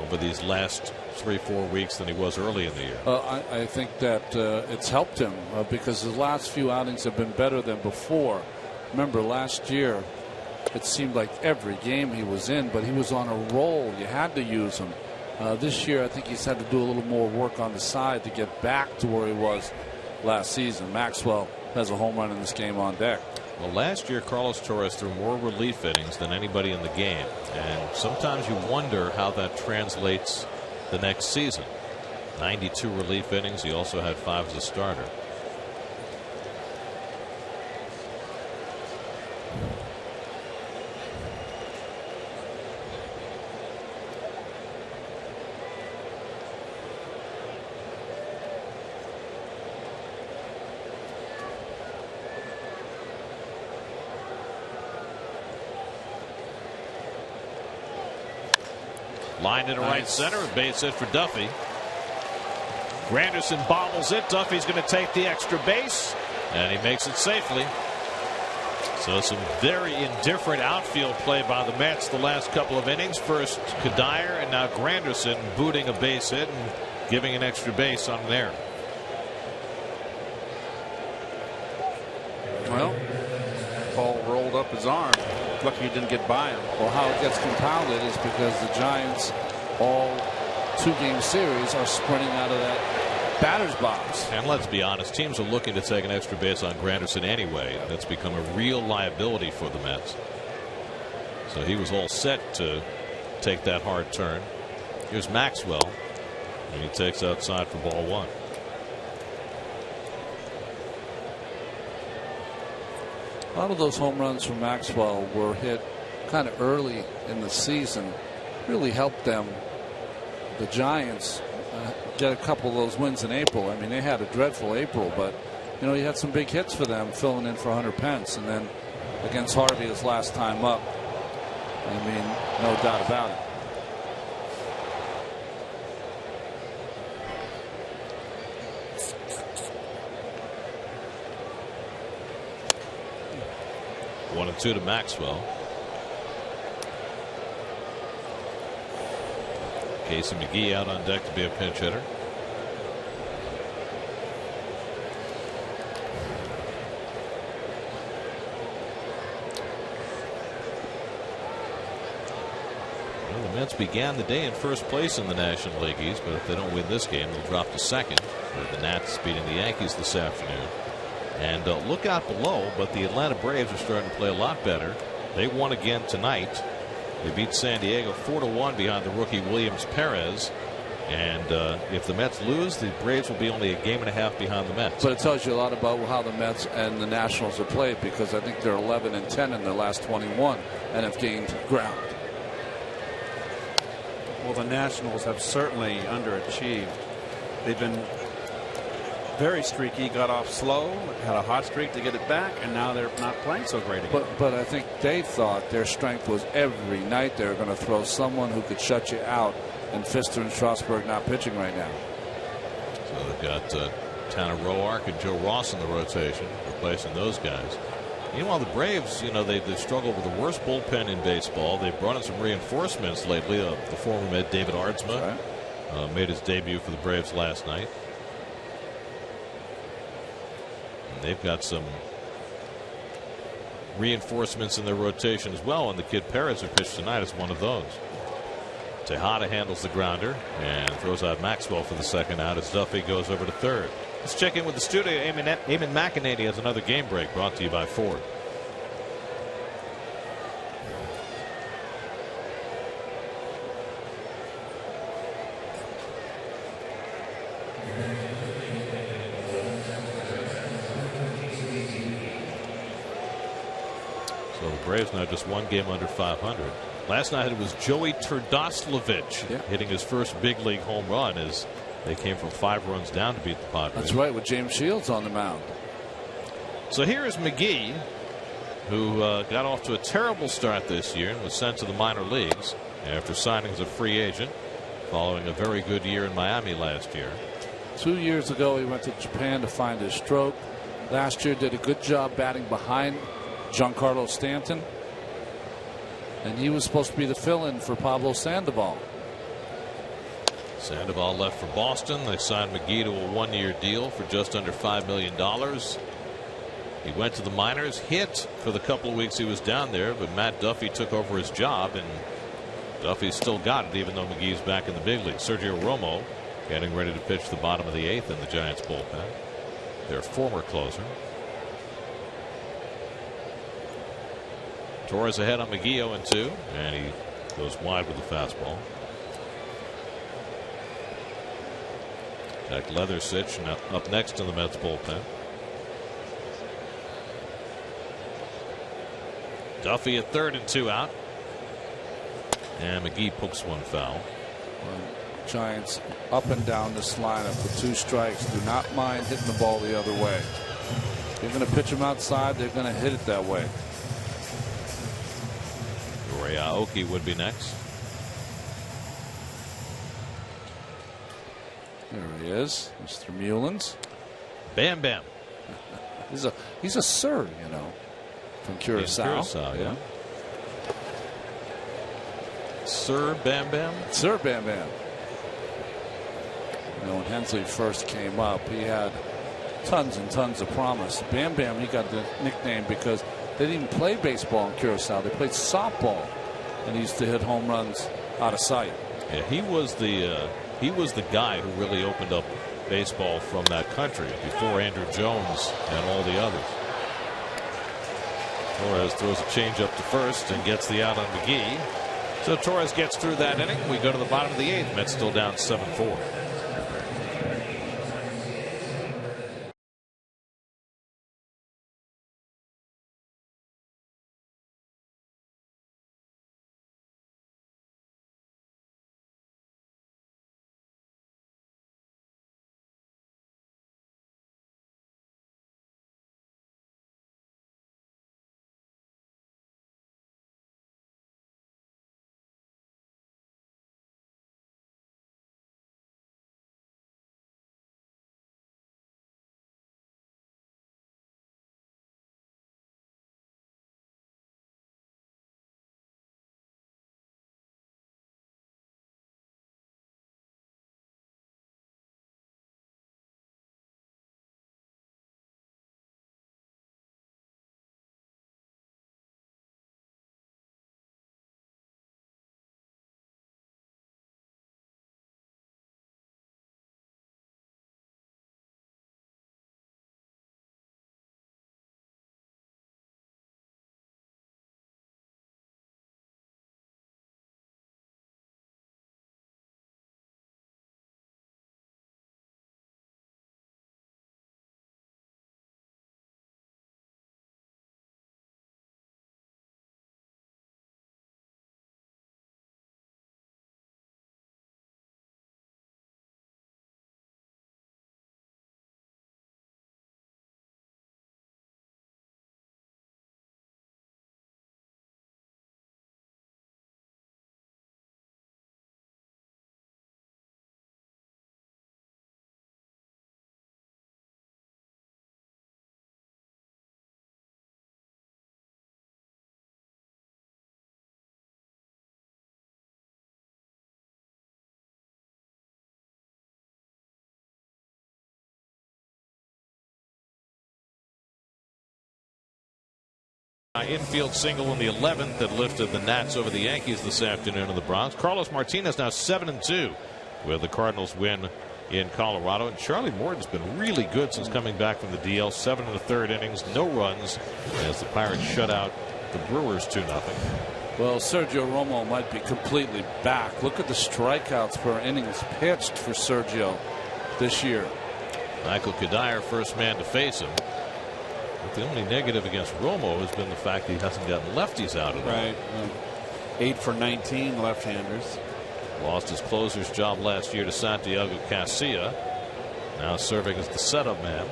over these last 3-4 weeks than he was early in the year. I think that it's helped him because his last few outings have been better than before. Remember last year it seemed like every game he was in, but he was on a roll. You had to use him. This year I think he's had to do a little more work on the side to get back to where he was last season. Maxwell has a home run in this game on deck. Well, last year Carlos Torres threw more relief innings than anybody in the game, and sometimes you wonder how that translates the next season. 92 relief innings. He also had 5 as a starter. Line into right center, a base hit for Duffy. Granderson bobbles it. Duffy's going to take the extra base, and he makes it safely. So some very indifferent outfield play by the Mets the last couple of innings. First Kadire, and now Granderson booting a base hit and giving an extra base on there. Well, ball rolled up his arm. Lucky he didn't get by him. Well, how it gets compounded is because the Giants, all 2-game series, are sprinting out of that batter's box. And let's be honest, teams are looking to take an extra base on Granderson anyway. That's become a real liability for the Mets. So he was all set to take that hard turn. Here's Maxwell, and he takes outside for ball 1. A lot of those home runs from Maxwell were hit kind of early in the season. Really helped them, the Giants, get a couple of those wins in April. I mean, they had a dreadful April, but you know, he had some big hits for them, filling in for Hunter Pence, and then against Harvey his last time up. I mean, no doubt about it. One and two to Maxwell. Casey McGee out on deck to be a pinch hitter. Well, the Mets began the day in first place in the National League East, but if they don't win this game, they'll drop to second, with the Nats beating the Yankees this afternoon. And look out below, but the Atlanta Braves are starting to play a lot better. They won again tonight. They beat San Diego 4-1 behind the rookie Williams Perez. And if the Mets lose, the Braves will be only a game and a half behind the Mets. But it tells you a lot about how the Mets and the Nationals have played, because I think they're 11-10 in their last 21 and have gained ground. Well, the Nationals have certainly underachieved. They've been very streaky, got off slow, had a hot streak to get it back, and now they're not playing so great again. But I think they thought their strength was every night they were going to throw someone who could shut you out, and Fister and Strasburg not pitching right now. So they've got Tanner Roark and Joe Ross in the rotation, replacing those guys. Meanwhile, the Braves, you know, they've struggled with the worst bullpen in baseball. They've brought in some reinforcements lately. The former Met David Ardsma made his debut for the Braves last night. They've got some reinforcements in their rotation as well, and the kid Perez, who pitched tonight, is one of those. Tejada handles the grounder and throws out Maxwell for the second out as Duffy goes over to third. Let's check in with the studio. Eamon McEnany has another game break brought to you by Ford. So the Braves now just one game under 500. Last night it was Joey Turdoslavich hitting his first big league home run as they came from 5 runs down to beat the Padres. That's right, with James Shields on the mound. So here is McGee, who got off to a terrible start this year and was sent to the minor leagues after signing as a free agent following a very good year in Miami last year. 2 years ago he went to Japan to find his stroke. Last year did a good job batting behind Giancarlo Stanton, and he was supposed to be the fill-in for Pablo Sandoval. Sandoval left for Boston. They signed McGee to a 1-year deal for just under $5 million. He went to the minors, hit for the couple of weeks he was down there, but Matt Duffy took over his job, and Duffy still got it even though McGee's back in the big league. Sergio Romo getting ready to pitch the bottom of the 8th in the Giants bullpen, their former closer. Torres ahead on McGee 0-2, and he goes wide with the fastball. Jack Leathersich up next in the Mets bullpen. Duffy at third and 2 out, and McGee pokes one foul. Giants up and down this lineup with 2 strikes do not mind hitting the ball the other way. If you're going to pitch them outside, they're going to hit it that way. Roy Aoki would be next. There he is, Mr. Mullins. Bam Bam. He's a sir, you know, from Curacao. Curacao, yeah. Sir Bam Bam. Sir Bam Bam. You know, when Hensley first came up, he had tons and tons of promise. Bam Bam, he got the nickname because they didn't even play baseball in Curacao. They played softball, and he used to hit home runs out of sight. Yeah, he was the guy who really opened up baseball from that country before Andrew Jones and all the others. Torres throws a changeup to first and gets the out on McGee. So Torres gets through that inning. We go to the bottom of the 8th. Mets still down 7-4. Infield single in the 11th that lifted the Nats over the Yankees this afternoon in the Bronx. Carlos Martinez now 7-2 with the Cardinals win in Colorado. And Charlie Morton's been really good since coming back from the DL. 7 1/3 innings, no runs, as the Pirates shut out the Brewers 2-0. Well, Sergio Romo might be completely back. Look at the strikeouts per innings pitched for Sergio this year. Michael Kadire, first man to face him. But the only negative against Romo has been the fact that he hasn't gotten lefties out of it. Right. 8 for 19 left-handers. Lost his closer's job last year to Santiago Casilla. Now serving as the setup man.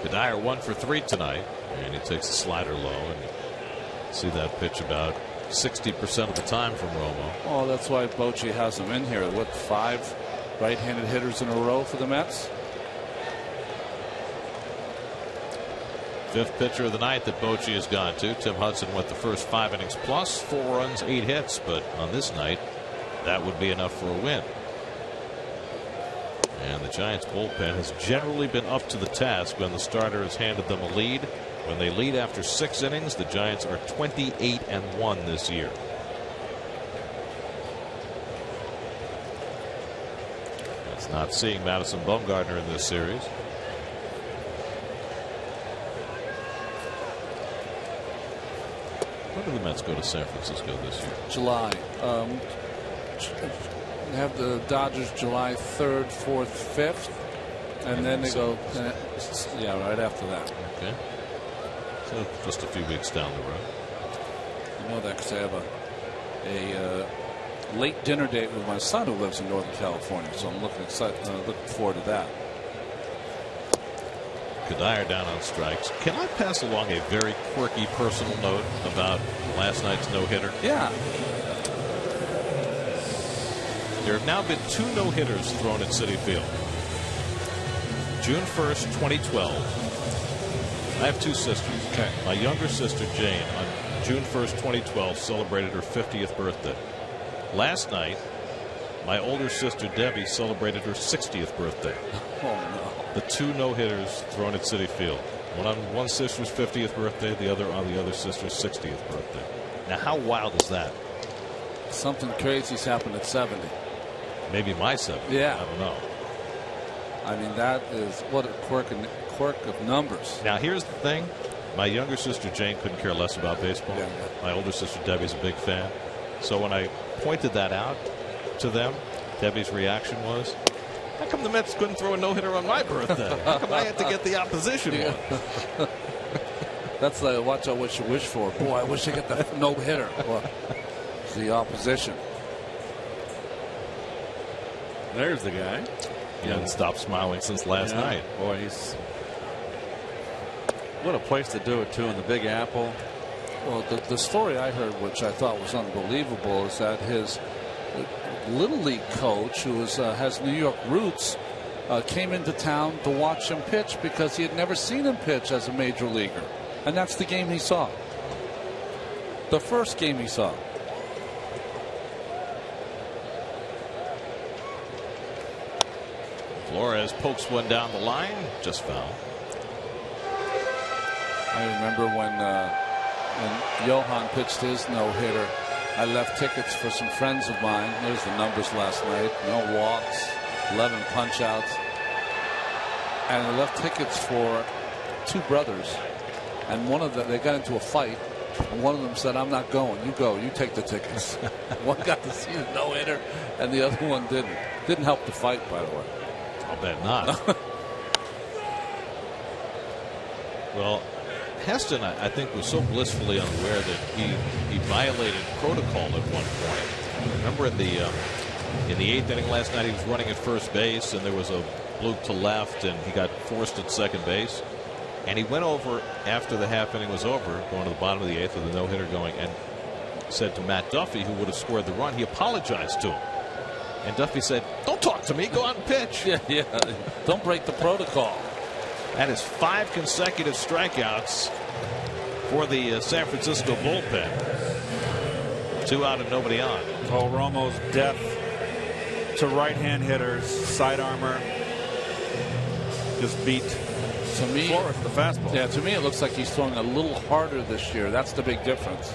Kadire 1 for 3 tonight, and he takes the slider low, and you see that pitch about 60% of the time from Romo. Oh, that's why Bochy has him in here. What, 5 right-handed hitters in a row for the Mets? 5th pitcher of the night that Bochy has gone to. Tim Hudson went the first 5 innings plus, 4 runs, 8 hits, but on this night that would be enough for a win. And the Giants bullpen has generally been up to the task when the starter has handed them a lead. When they lead after 6 innings, the Giants are 28-1 this year. That's not seeing Madison Bumgarner in this series. When do the Mets go to San Francisco this year? July. Have the Dodgers July 3rd, 4th, 5th, and then they go. Yeah, right after that. Okay. So just a few weeks down the road. I know that because I have a late dinner date with my son who lives in Northern California, so I'm looking forward to that. Kadire down on strikes. Can I pass along a very quirky personal note about last night's no-hitter? Yeah. There have now been 2 no-hitters thrown at Citi Field. June 1st, 2012. I have 2 sisters. Okay. My younger sister, Jane, on June 1st, 2012, celebrated her 50th birthday. Last night, my older sister, Debbie, celebrated her 60th birthday. Oh, no. The 2 no-hitters thrown at Citi Field. One on one sister's 50th birthday, the other on the other sister's 60th birthday. Now, how wild is that? Something crazy's happened at 70. Maybe my 70. Yeah. I don't know. I mean, that is what a quirk of numbers. Now, here's the thing. My younger sister, Jane, couldn't care less about baseball. Yeah. My older sister, Debbie's a big fan. So when I pointed that out to them, Debbie's reaction was, how come the Mets couldn't throw a no-hitter on my birthday? How come I had to get the opposition one? That's like, watch out what you wish for. Boy, I wish I got the no-hitter. Well, it's the opposition. There's the guy. He hasn't stopped smiling since last night. Boy, what a place to do it, too, in the Big Apple. Well, the story I heard, which I thought was unbelievable, is that his Little League coach, who has New York roots, came into town to watch him pitch because he had never seen him pitch as a major leaguer. And that's the game he saw. The first game he saw. Flores pokes one down the line, just foul. I remember when Johan pitched his no-hitter, I left tickets for some friends of mine. There's the numbers last night. No walks, 11 punch-outs. And I left tickets for 2 brothers. And one of them, they got into a fight. And one of them said, I'm not going. You go. You take the tickets. One got to see the no-hitter, and the other one didn't. Didn't help the fight, by the way. I'll bet not. Well, Heston, I think, was so blissfully unaware that he violated protocol at one point. Remember in the 8th inning last night, he was running at first base, and there was a bloop to left, and he got forced at second base. And he went over after the half inning was over, going to the bottom of the 8th with a no-hitter going, and said to Matt Duffy, who would have scored the run, he apologized to him. And Duffy said, don't talk to me, go out and pitch. Yeah. Don't break the protocol. That is 5 consecutive strikeouts for the San Francisco bullpen. 2 out and nobody on. Oh, Romo's death to right-hand hitters, side armor. just beat Flores with the fastball. Yeah, to me it looks like he's throwing a little harder this year. That's the big difference.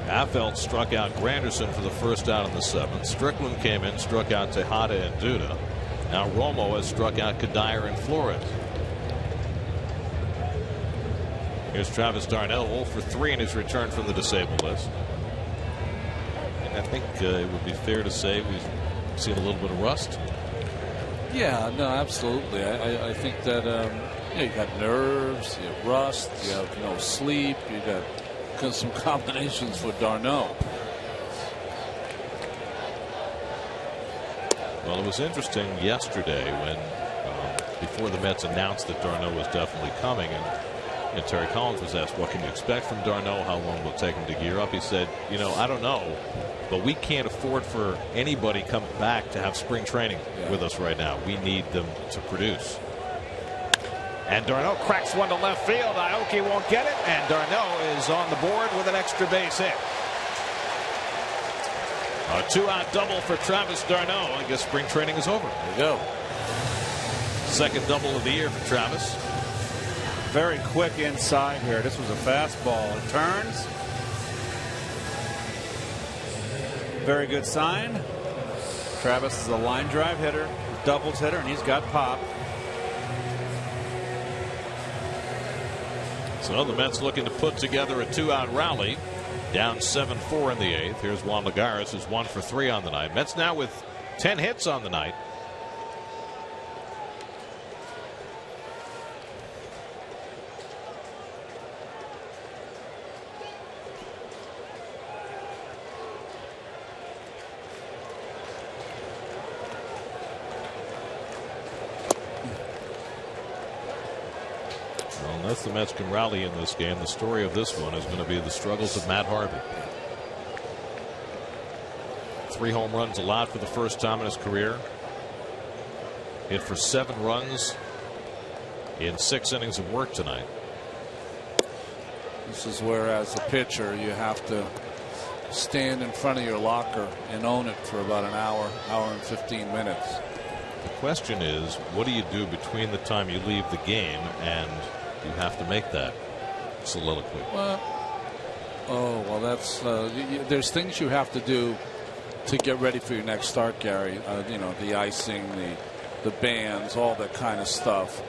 Affeldt struck out Granderson for the first out in the 7th. Strickland came in, struck out Tejada and Duda. Now Romo has struck out Kadire and Flores. Here's Travis d'Arnaud, 0 for 3 in his return from the disabled list. And I think it would be fair to say we've seen a little bit of rust. Yeah, no, absolutely. I think that you got nerves, you have rust, you have no sleep, you got some combinations for d'Arnaud. Well, it was interesting yesterday when before the Mets announced that d'Arnaud was definitely coming, and Terry Collins was asked, what can you expect from d'Arnaud? How long will it take him to gear up? He said, I don't know, but we can't afford for anybody coming back to have spring training with us right now. We need them to produce. And d'Arnaud cracks one to left field. Aoki won't get it, and d'Arnaud is on the board with an extra base hit. A 2-out double for Travis d'Arnaud. I guess spring training is over. There you go. Second double of the year for Travis. Very quick inside here. This was a fastball. It turns. Very good sign. Travis is a line drive hitter, doubles hitter, and he's got pop. So the Mets looking to put together a 2-out rally. Down 7-4 in the 8th. Here's Juan Lagares, who's 1 for 3 on the night. Mets now with 10 hits on the night. Unless the Mets can rally in this game, the story of this one is going to be the struggles of Matt Harvey. 3 home runs allowed for the first time in his career. Hit for 7 runs in 6 innings of work tonight. This is where, as a pitcher, you have to stand in front of your locker and own it for about an hour and 15 minutes. The question is, what do you do between the time you leave the game and you have to make that soliloquy? Well, that's there's things you have to do to get ready for your next start, Gary. The icing, the bands, all that kind of stuff.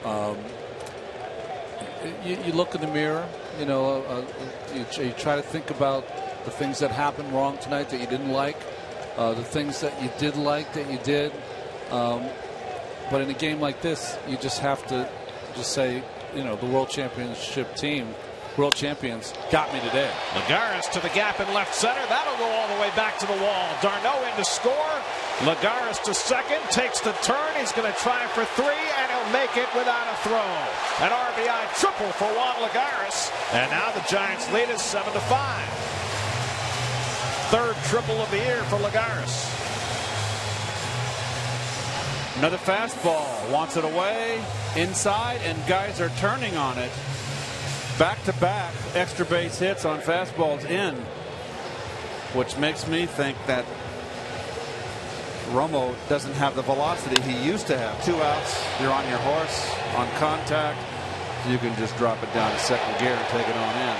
You look in the mirror. You try to think about the things that happened wrong tonight that you didn't like, the things that you did like that you did. But in a game like this, you just have to just say, the world championship team, world champions, got me today. Lagares to the gap in left center. That'll go all the way back to the wall. d'Arnaud in to score. Lagares to second. Takes the turn. He's going to try for 3, and he'll make it without a throw. An RBI triple for Juan Lagares. And now the Giants lead is 7-5. Third triple of the year for Lagares. Another fastball, wants it away, inside, and guys are turning on it. Back-to-back extra base hits on fastballs in, which makes me think that Romo doesn't have the velocity he used to have. 2 outs, you're on your horse, on contact, you can just drop it down to second gear and take it on in.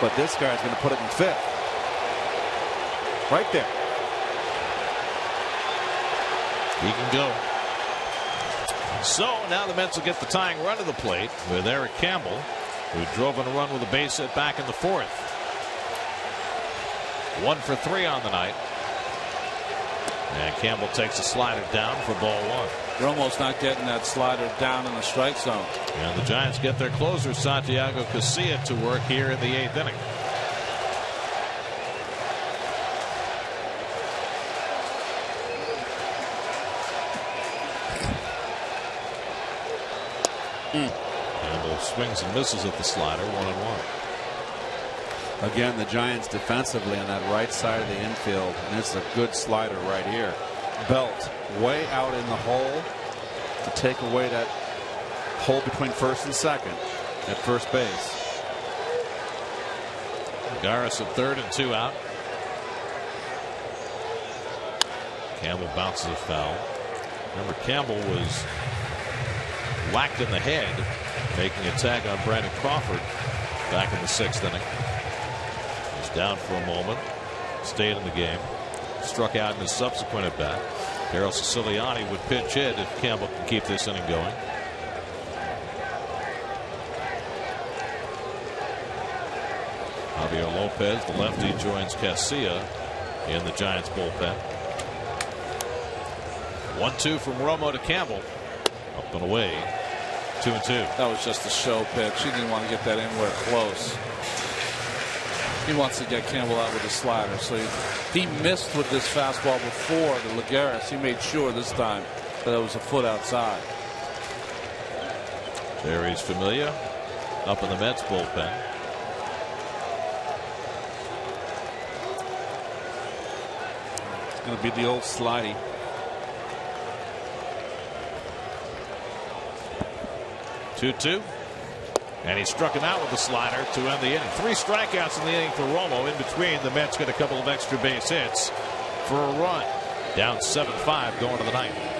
But this guy's going to put it in 5th. Right there. He can go. So now the Mets will get the tying run to the plate with Eric Campbell, who drove in a run with a base hit back in the 4th. 1 for 3 on the night. And Campbell takes a slider down for ball 1. You're almost not getting that slider down in the strike zone. And the Giants get their closer, Santiago Casilla, to work here in the 8th inning. Campbell swings and misses at the slider, 1-1. Again, the Giants defensively on that right side of the infield, and it's a good slider right here. Belt way out in the hole to take away that hole between first and second at first base. Lagares at third and 2 out. Campbell bounces a foul. Remember, Campbell was whacked in the head, making a tag on Brandon Crawford back in the 6th inning. He's down for a moment, stayed in the game, struck out in his subsequent at bat. Darryl Siciliani would pinch hit if Campbell can keep this inning going. Javier Lopez, the lefty, joins Casilla in the Giants bullpen. 1-2 from Romo to Campbell. Up and away. 2-2. That was just a show pitch. He didn't want to get that anywhere close. He wants to get Campbell out with a slider. So he missed with this fastball before the Lagares. He made sure this time that it was a foot outside. Barry's Familia up in the Mets bullpen. It's going to be the old slidey. Two, and he struck him out with the slider to end the inning. 3 strikeouts in the inning for Romo. In between, the Mets get a couple of extra base hits for a run. Down 7-5 going to the 9th.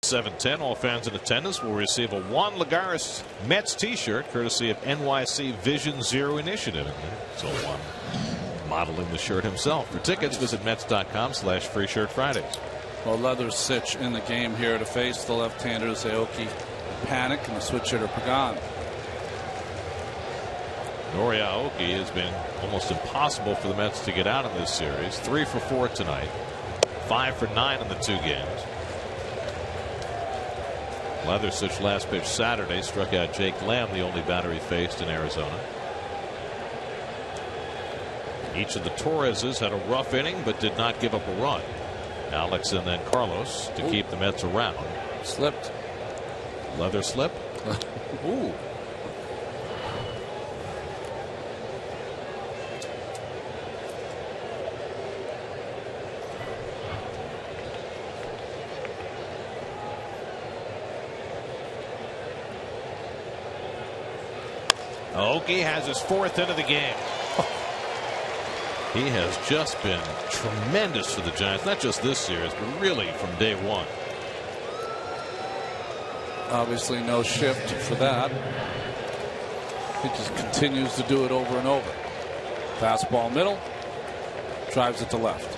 .710. All fans in attendance will receive a Juan Lagares Mets t-shirt courtesy of NYC Vision Zero Initiative. So Juan modeling the shirt himself. For tickets, visit Mets.com/free shirt Fridays. Well, leather sitch in the game here to face the left-handers. Aoki panic and the switch hitter Pagan. Nori Aoki has been almost impossible for the Mets to get out in this series. 3 for 4 tonight. 5 for 9 in the 2 games. Leatherstitch last pitch Saturday struck out Jake Lamb, the only batter he faced in Arizona. Each of the Torreses had a rough inning but did not give up a run. Alex and then Carlos to keep the Mets around. Slipped. Leather slip. Ooh. Aoki has his 4th hit of the game. He has just been tremendous for the Giants, not just this series, but really from day one. Obviously no shift for that. He just continues to do it over and over. Fastball middle, drives it to left.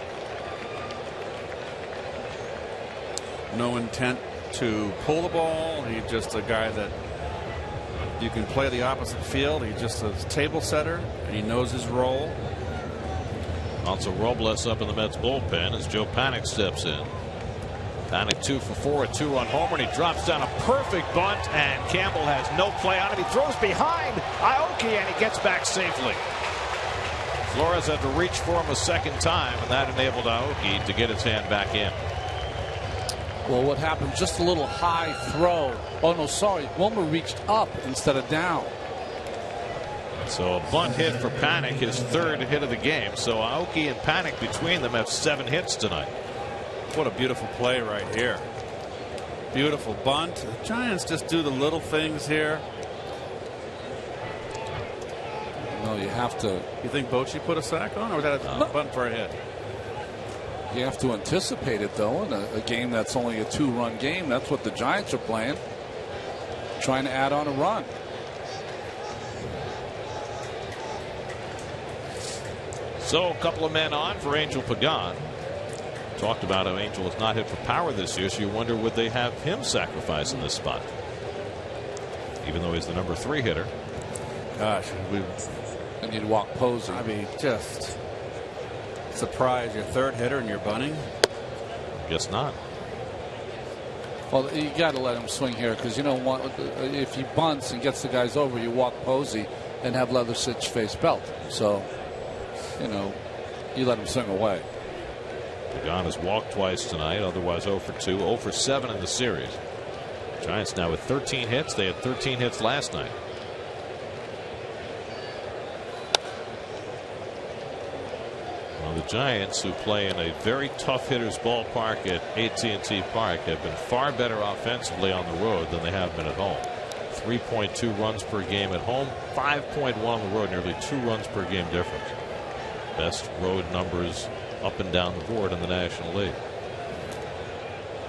No intent to pull the ball. He's just a guy that you can play the opposite field. He's just a table setter, and he knows his role. Also Robles up in the Mets bullpen as Joe Panik steps in. Panik 2 for 4, a 2-run homer, and he drops down a perfect bunt, and Campbell has no play on it. He throws behind Aoki, and he gets back safely. Flores had to reach for him a second time, and that enabled Aoki to get his hand back in. Well, what happened? Just a little high throw. Oh, no, sorry. Wilmer reached up instead of down. So a bunt hit for Panik, his third hit of the game. So Aoki and Panik between them have 7 hits tonight. What a beautiful play right here. Beautiful bunt. The Giants just do the little things here. No, you have to. You think Bochy put a sack on, or was that a bunt for a hit? You have to anticipate it, though, in a game that's only a 2-run game. That's what the Giants are playing. Trying to add on a run. So a couple of men on for Angel Pagan. Talked about how Angel has not hit for power this year, so you wonder would they have him sacrifice in this spot, even though he's the number 3 hitter. Gosh, and you'd walk Posey. I mean, just surprise, your 3rd hitter and you're bunting. Guess not. Well, you got to let him swing here, because you know what, if he bunts and gets the guys over, you walk Posey and have Leatherstitch face Belt. So, you know, you let him swing away. Pagan has walked twice tonight, otherwise 0 for 2, 0 for 7 in the series. Giants now with 13 hits. They had 13 hits last night. Well, the Giants, who play in a very tough hitter's ballpark at AT&T Park, have been far better offensively on the road than they have been at home. 3.2 runs per game at home, 5.1 on the road, nearly 2 runs per game difference. Best road numbers up and down the board in the National League.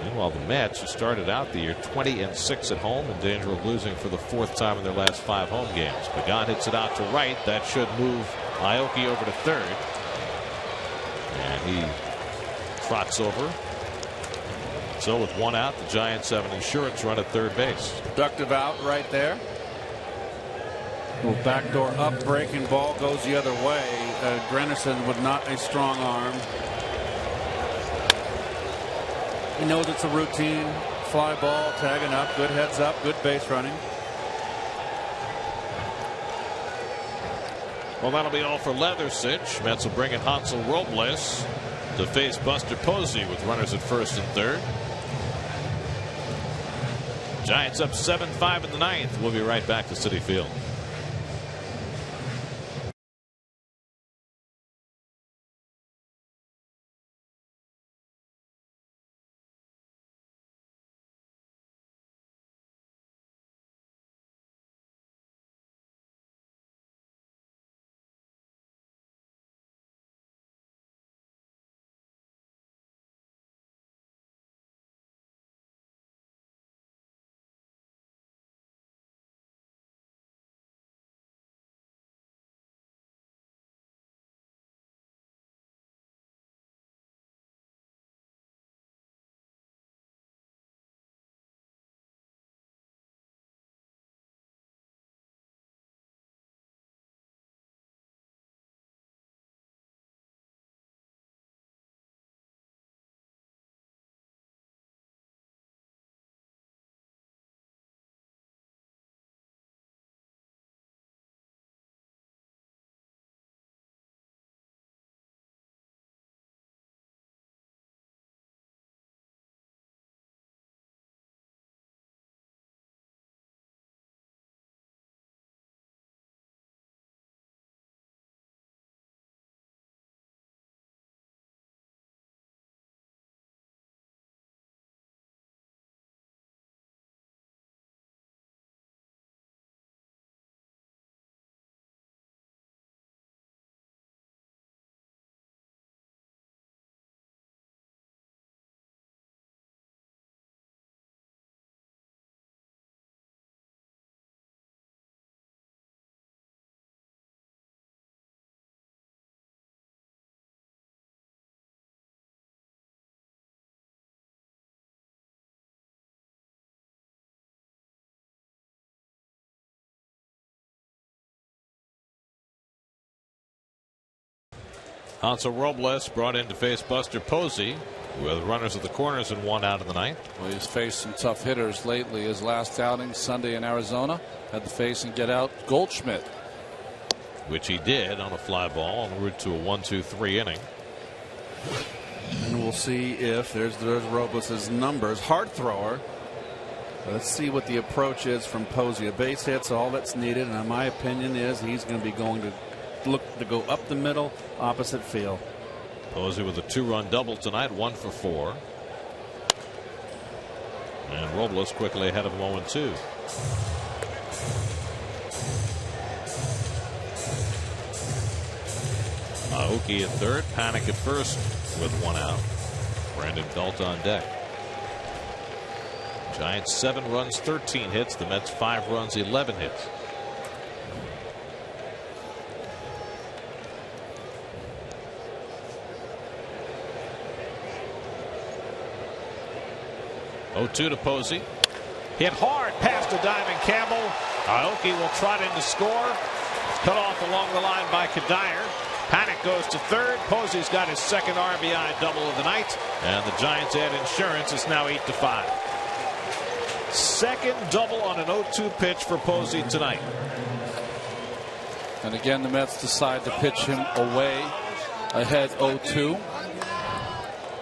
Meanwhile, the Mets, who started out the year 20-6 at home, in danger of losing for the 4th time in their last 5 home games. Pagan hits it out to right. That should move Aoki over to 3rd. And he trots over. So with 1 out, the Giants have an insurance run at 3rd base. Productive out right there. Little backdoor up breaking ball goes the other way. Granderson with not a strong arm. He knows it's a routine fly ball, tagging up, good heads up, good base running. Well, that'll be all for Leatherstitch. Mets will bring in Hansel Robles to face Buster Posey with runners at 1st and 3rd. Giants up 7-5 in the 9th. We'll be right back to Citi Field. Hansel Robles brought in to face Buster Posey with runners at the corners and 1 out of the ninth. Well, he's faced some tough hitters lately. His last outing Sunday in Arizona had to face and get out Goldschmidt, which he did on a fly ball en route to a 1-2-3 inning. And we'll see if there's Robles' numbers. Hard thrower. Let's see what the approach is from Posey. A base hit's all that's needed, and my opinion is he's going to be going to look to go up the middle, opposite field. Posey with a 2-run double tonight, 1 for 4. And Robles quickly ahead of him 0-2. Aoki at third, Panic at first with 1 out. Brandon Belt on deck. Giants 7 runs, 13 hits. The Mets 5 runs, 11 hits. Oh-2 to Posey. Hit hard past the Diamond Campbell. Aoki will trot in to score. Cut off along the line by Kadire. Panic goes to third. Posey's got his second RBI double of the night. And the Giants add insurance. It's now 8-5. Second double on an 0-2 pitch for Posey tonight. And again, the Mets decide to pitch him away ahead 0-2.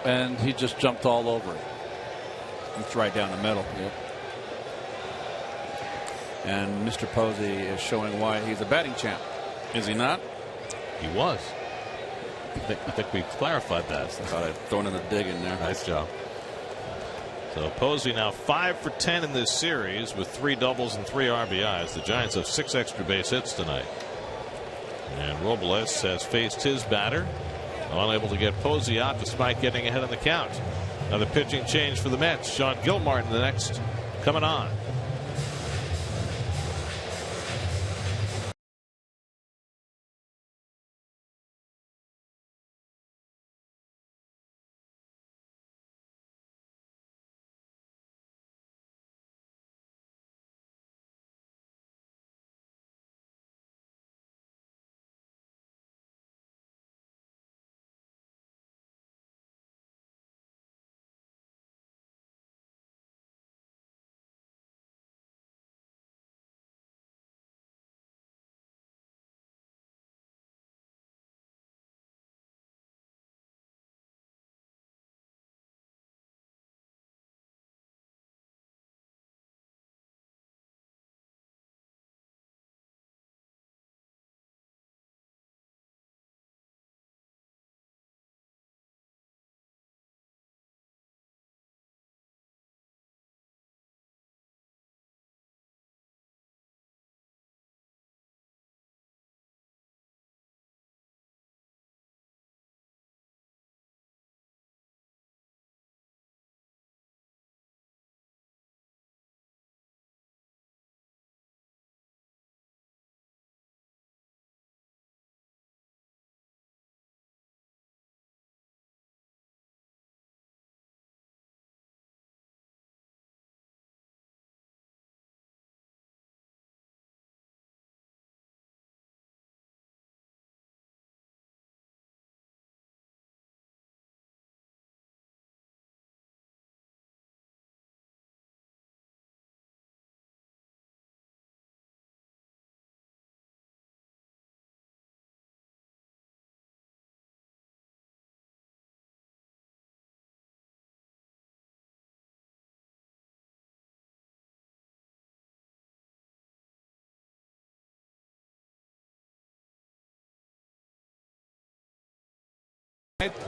And he just jumped all over it. It's right down the middle. Yep. And Mr. Posey is showing why he's a batting champ. Is he not? He was. I think we clarified that. I thought I'd thrown in a dig in there. Nice job. So Posey now 5 for 10 in this series with 3 doubles and 3 RBIs. The Giants have 6 extra base hits tonight. And Robles has faced his batter, unable to get Posey out despite getting ahead on the count. Another pitching change for the Mets. Sean Gilmartin the next coming on.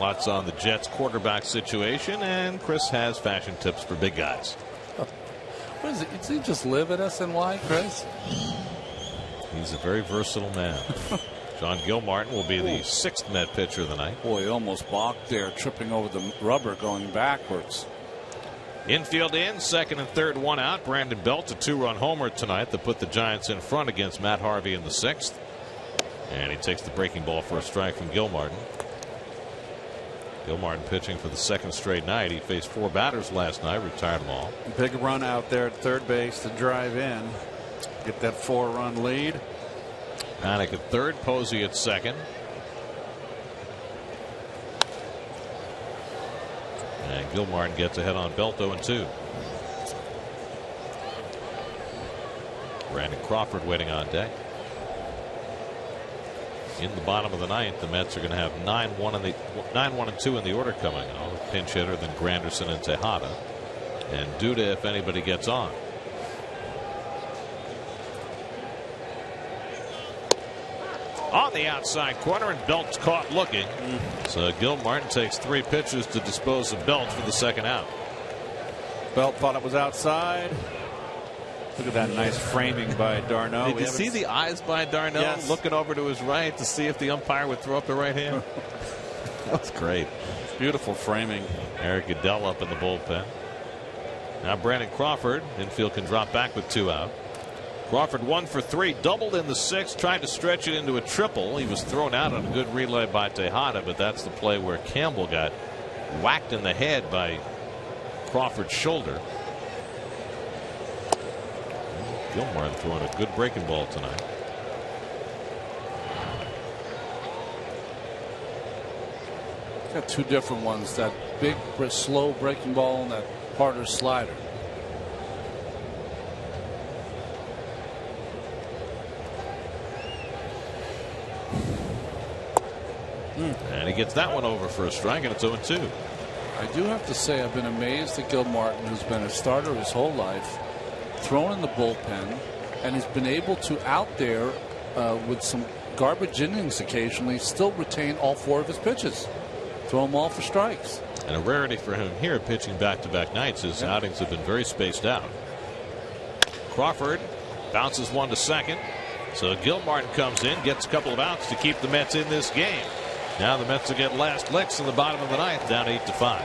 Lots on the Jets quarterback situation, and Chris has fashion tips for big guys. What is it? Does he just live at SNY, Chris? He's a very versatile man. Sean Gilmartin will be the 6th Met pitcher of the night. Boy, he almost balked there, tripping over the rubber going backwards. Infield in, second and third, 1 out. Brandon Belt, a 2-run homer tonight that put the Giants in front against Matt Harvey in the 6th. And he takes the breaking ball for a strike from Gilmartin. Gilmartin pitching for the 2nd straight night. He faced 4 batters last night, retired them all. Big run out there at third base to drive in. Get that 4-run lead. Panic at third, Posey at second. And Gilmartin gets ahead on Belt 0-2. Brandon Crawford waiting on deck. In the bottom of the ninth, the Mets are going to have 9-1-2 in the order coming out. Pinch hitter, then Granderson and Tejada, and Duda if anybody gets on. On the outside corner, and Belt's caught looking. So Gilmartin takes 3 pitches to dispose of Belt for the second out. Belt thought it was outside. Look at that nice framing by Darno. Did you see the eyes by Darno? Yes. Looking over to his right to see if the umpire would throw up the right hand? That was great. Beautiful framing. Eric Goodell up in the bullpen. Now Brandon Crawford. Infield can drop back with 2 out. Crawford 1 for 3, doubled in the 6th, tried to stretch it into a triple. He was thrown out on a good relay by Tejada, but that's the play where Campbell got whacked in the head by Crawford's shoulder. Gilmartin throwing a good breaking ball tonight. Got 2 different ones, that big slow breaking ball and that harder slider. And he gets that one over for a strike, and it's 0-2. I do have to say I've been amazed at Gilmartin, who's been a starter his whole life, thrown in the bullpen, and he's been able to out there with some garbage innings occasionally still retain all 4 of his pitches, throw them all for strikes. And a rarity for him here, pitching back-to-back nights. His outings have been very spaced out. Crawford bounces one to second, so Gilmartin comes in, gets a couple of outs to keep the Mets in this game. Now the Mets will get last licks in the bottom of the ninth, down 8-5.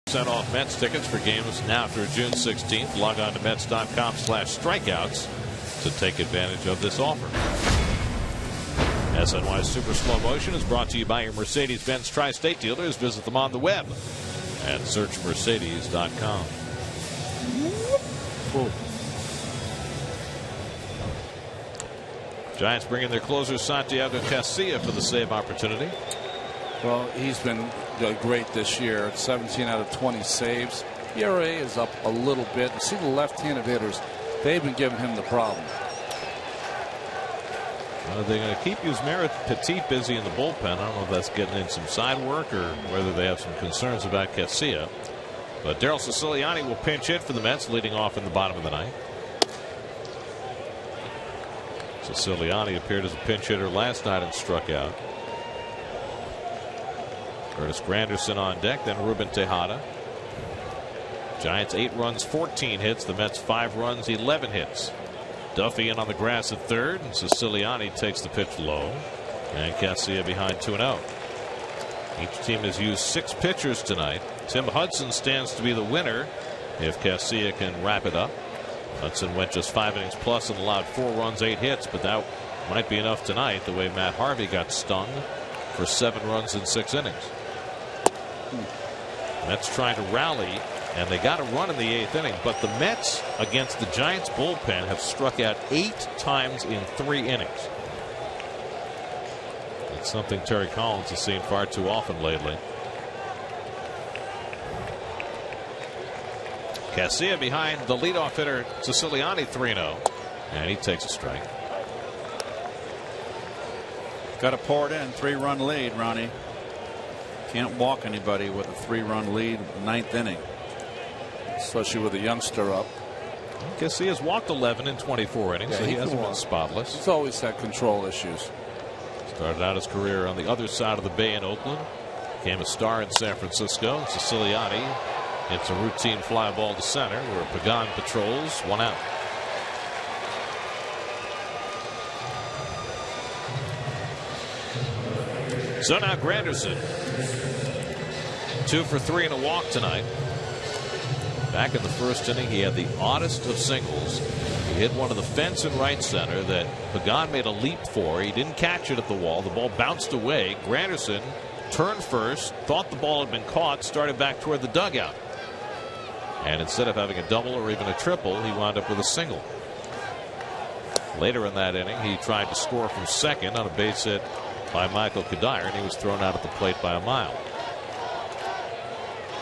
Sent off Mets tickets for games now through June 16th. Log on to Mets.com/strikeouts to take advantage of this offer. SNY Super Slow Motion is brought to you by your Mercedes-Benz Tri-State dealers. Visit them on the web at searchmercedes.com. Giants bring in their closer Santiago Casilla for the save opportunity. Well, he's been great this year. 17 out of 20 saves. ERA is up a little bit. You see the left-handed hitters, they've been giving him the problem. They're going to keep Yusmeiro Petit busy in the bullpen. I don't know if that's getting in some side work or whether they have some concerns about Casilla. But Daryl Siciliani will pinch hit for the Mets, leading off in the bottom of the ninth. Siciliani appeared as a pinch hitter last night and struck out. Curtis Granderson on deck, then Ruben Tejada. Giants 8 runs, 14 hits. The Mets 5 runs, 11 hits. Duffy in on the grass at third, and Siciliani takes the pitch low. And Casilla behind 2-0. Each team has used 6 pitchers tonight. Tim Hudson stands to be the winner if Casilla can wrap it up. Hudson went just 5 innings plus and allowed 4 runs, 8 hits, but that might be enough tonight the way Matt Harvey got stung for 7 runs in 6 innings. Mets trying to rally, and they got a run in the 8th inning, but the Mets against the Giants bullpen have struck out 8 times in 3 innings. It's something Terry Collins has seen far too often lately. Casilla behind the leadoff hitter Siciliani 3-0, and he takes a strike. Got to pour it in. 3-run lead, Ronnie. Can't walk anybody with a 3-run lead, 9th inning. Especially with a youngster up. Casilla's walked 11 in 24 innings, so he hasn't been spotless. He's always had control issues. Started out his career on the other side of the bay in Oakland. Became a star in San Francisco. Siciliani hits a routine fly ball to center where Pagan patrols, 1 out. So now Granderson, 2 for 3 and a walk tonight. Back in the first inning, he had the oddest of singles. He hit one of the fence in right center that Pagan made a leap for. He didn't catch it at the wall. The ball bounced away. Granderson turned first, thought the ball had been caught, started back toward the dugout. And instead of having a double or even a triple, he wound up with a single. Later in that inning, he tried to score from second on a base hit by Michael Kadire, and he was thrown out at the plate by a mile.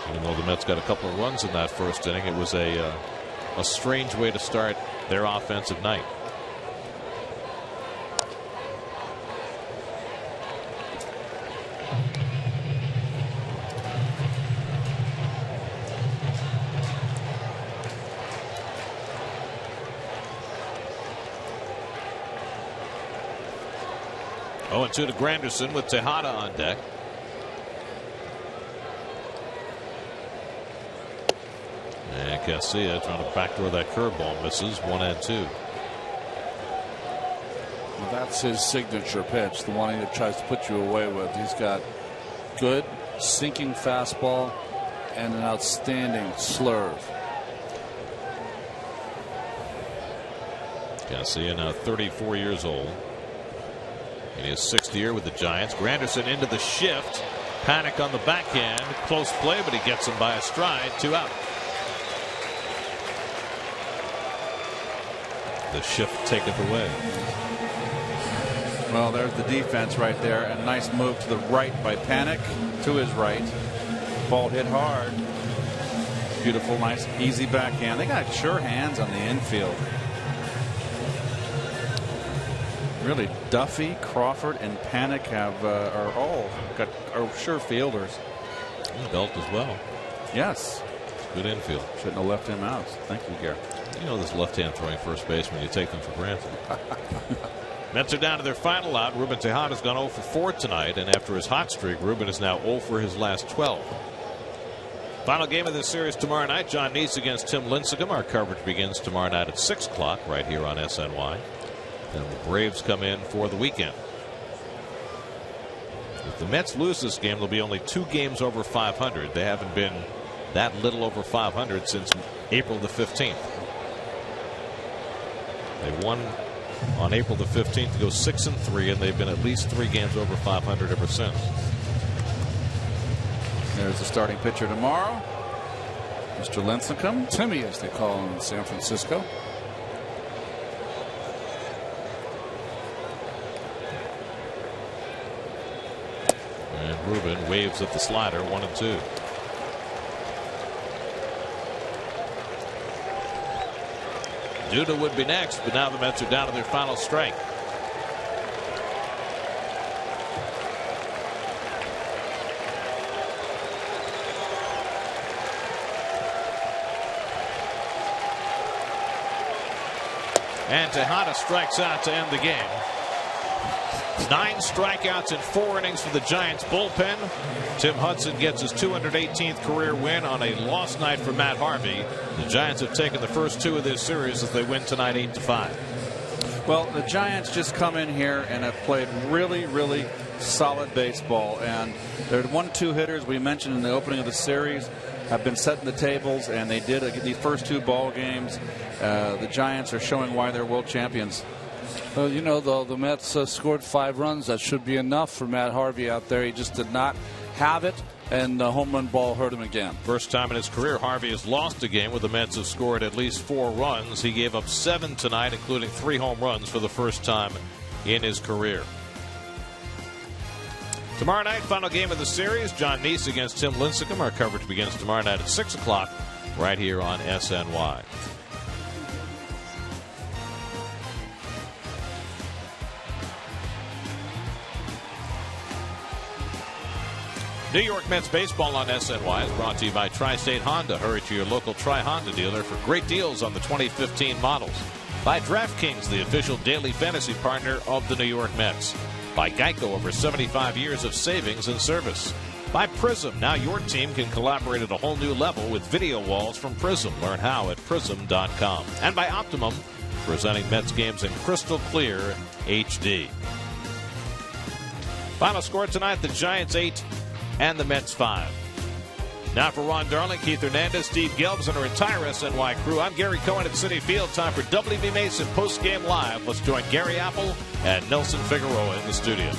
Even though the Mets got a couple of runs in that first inning, it was a strange way to start their offensive night. Oh, and 2 to Granderson with Tejada on deck. And Casilla trying to backdoor that curveball, misses. 1-2. Well, that's his signature pitch, the one he tries to put you away with. He's got good sinking fastball and an outstanding slurve. Casilla now 34 years old. In his 6th year with the Giants. Granderson into the shift. Panic on the backhand. Close play, but he gets him by a stride. 2 out. The shift taketh away. Well, there's the defense right there. A nice move to the right by Panic. To his right. Ball hit hard. Beautiful, nice, easy backhand. They got sure hands on the infield. Really, Duffy, Crawford, and Panic are sure fielders. And Belt as well. Yes. Good infield. Shouldn't have left him out. Thank you, Gary. You know this left-hand throwing first baseman, you take them for granted. Mets are down to their final out. Ruben Tejada's gone 0 for 4 tonight, and after his hot streak, Ruben is now 0 for his last 12. Final game of this series tomorrow night. John Neese against Tim Lincecum. Our coverage begins tomorrow night at 6 o'clock right here on SNY. And the Braves come in for the weekend. If the Mets lose this game, they'll be only 2 games over 500. They haven't been that little over 500 since April the 15th. They won on April the 15th to go 6-3, and they've been at least 3 games over 500 ever since. There's the starting pitcher tomorrow, Mr. Lincecum. Timmy, as they call him in San Francisco. And Ruben waves at the slider, 1-2. Duda would be next, but now the Mets are down to their final strike. And Tejada strikes out to end the game. 9 strikeouts in 4 innings for the Giants bullpen. Tim Hudson gets his 218th career win on a loss night for Matt Harvey. The Giants have taken the first 2 of this series as they win tonight 8-5. Well, the Giants just come in here and have played really solid baseball. And their 1-2 hitters we mentioned in the opening of the series have been setting the tables, and they did these first 2 ball games. The Giants are showing why they're world champions. Well, you know, though, the Mets scored 5 runs. That should be enough for Matt Harvey out there. He just did not have it, and the home run ball hurt him again. First time in his career Harvey has lost a game where the Mets have scored at least 4 runs. He gave up 7 tonight, including 3 home runs for the first time in his career. Tomorrow night, final game of the series, John Neese against Tim Lincecum. Our coverage begins tomorrow night at 6 o'clock right here on SNY. New York Mets baseball on SNY is brought to you by Tri-State Honda. Hurry to your local Tri-Honda dealer for great deals on the 2015 models. By DraftKings, the official daily fantasy partner of the New York Mets. By Geico, over 75 years of savings and service. By Prism, now your team can collaborate at a whole new level with video walls from Prism. Learn how at prism.com. And by Optimum, presenting Mets games in crystal clear HD. Final score tonight, the Giants 8 and the Mets 5. Now for Ron Darling, Keith Hernandez, Steve Gelbs, and our entire SNY crew, I'm Gary Cohen at Citi Field. Time for WB Mason post-game live. Let's join Gary Apple and Nelson Figueroa in the studio.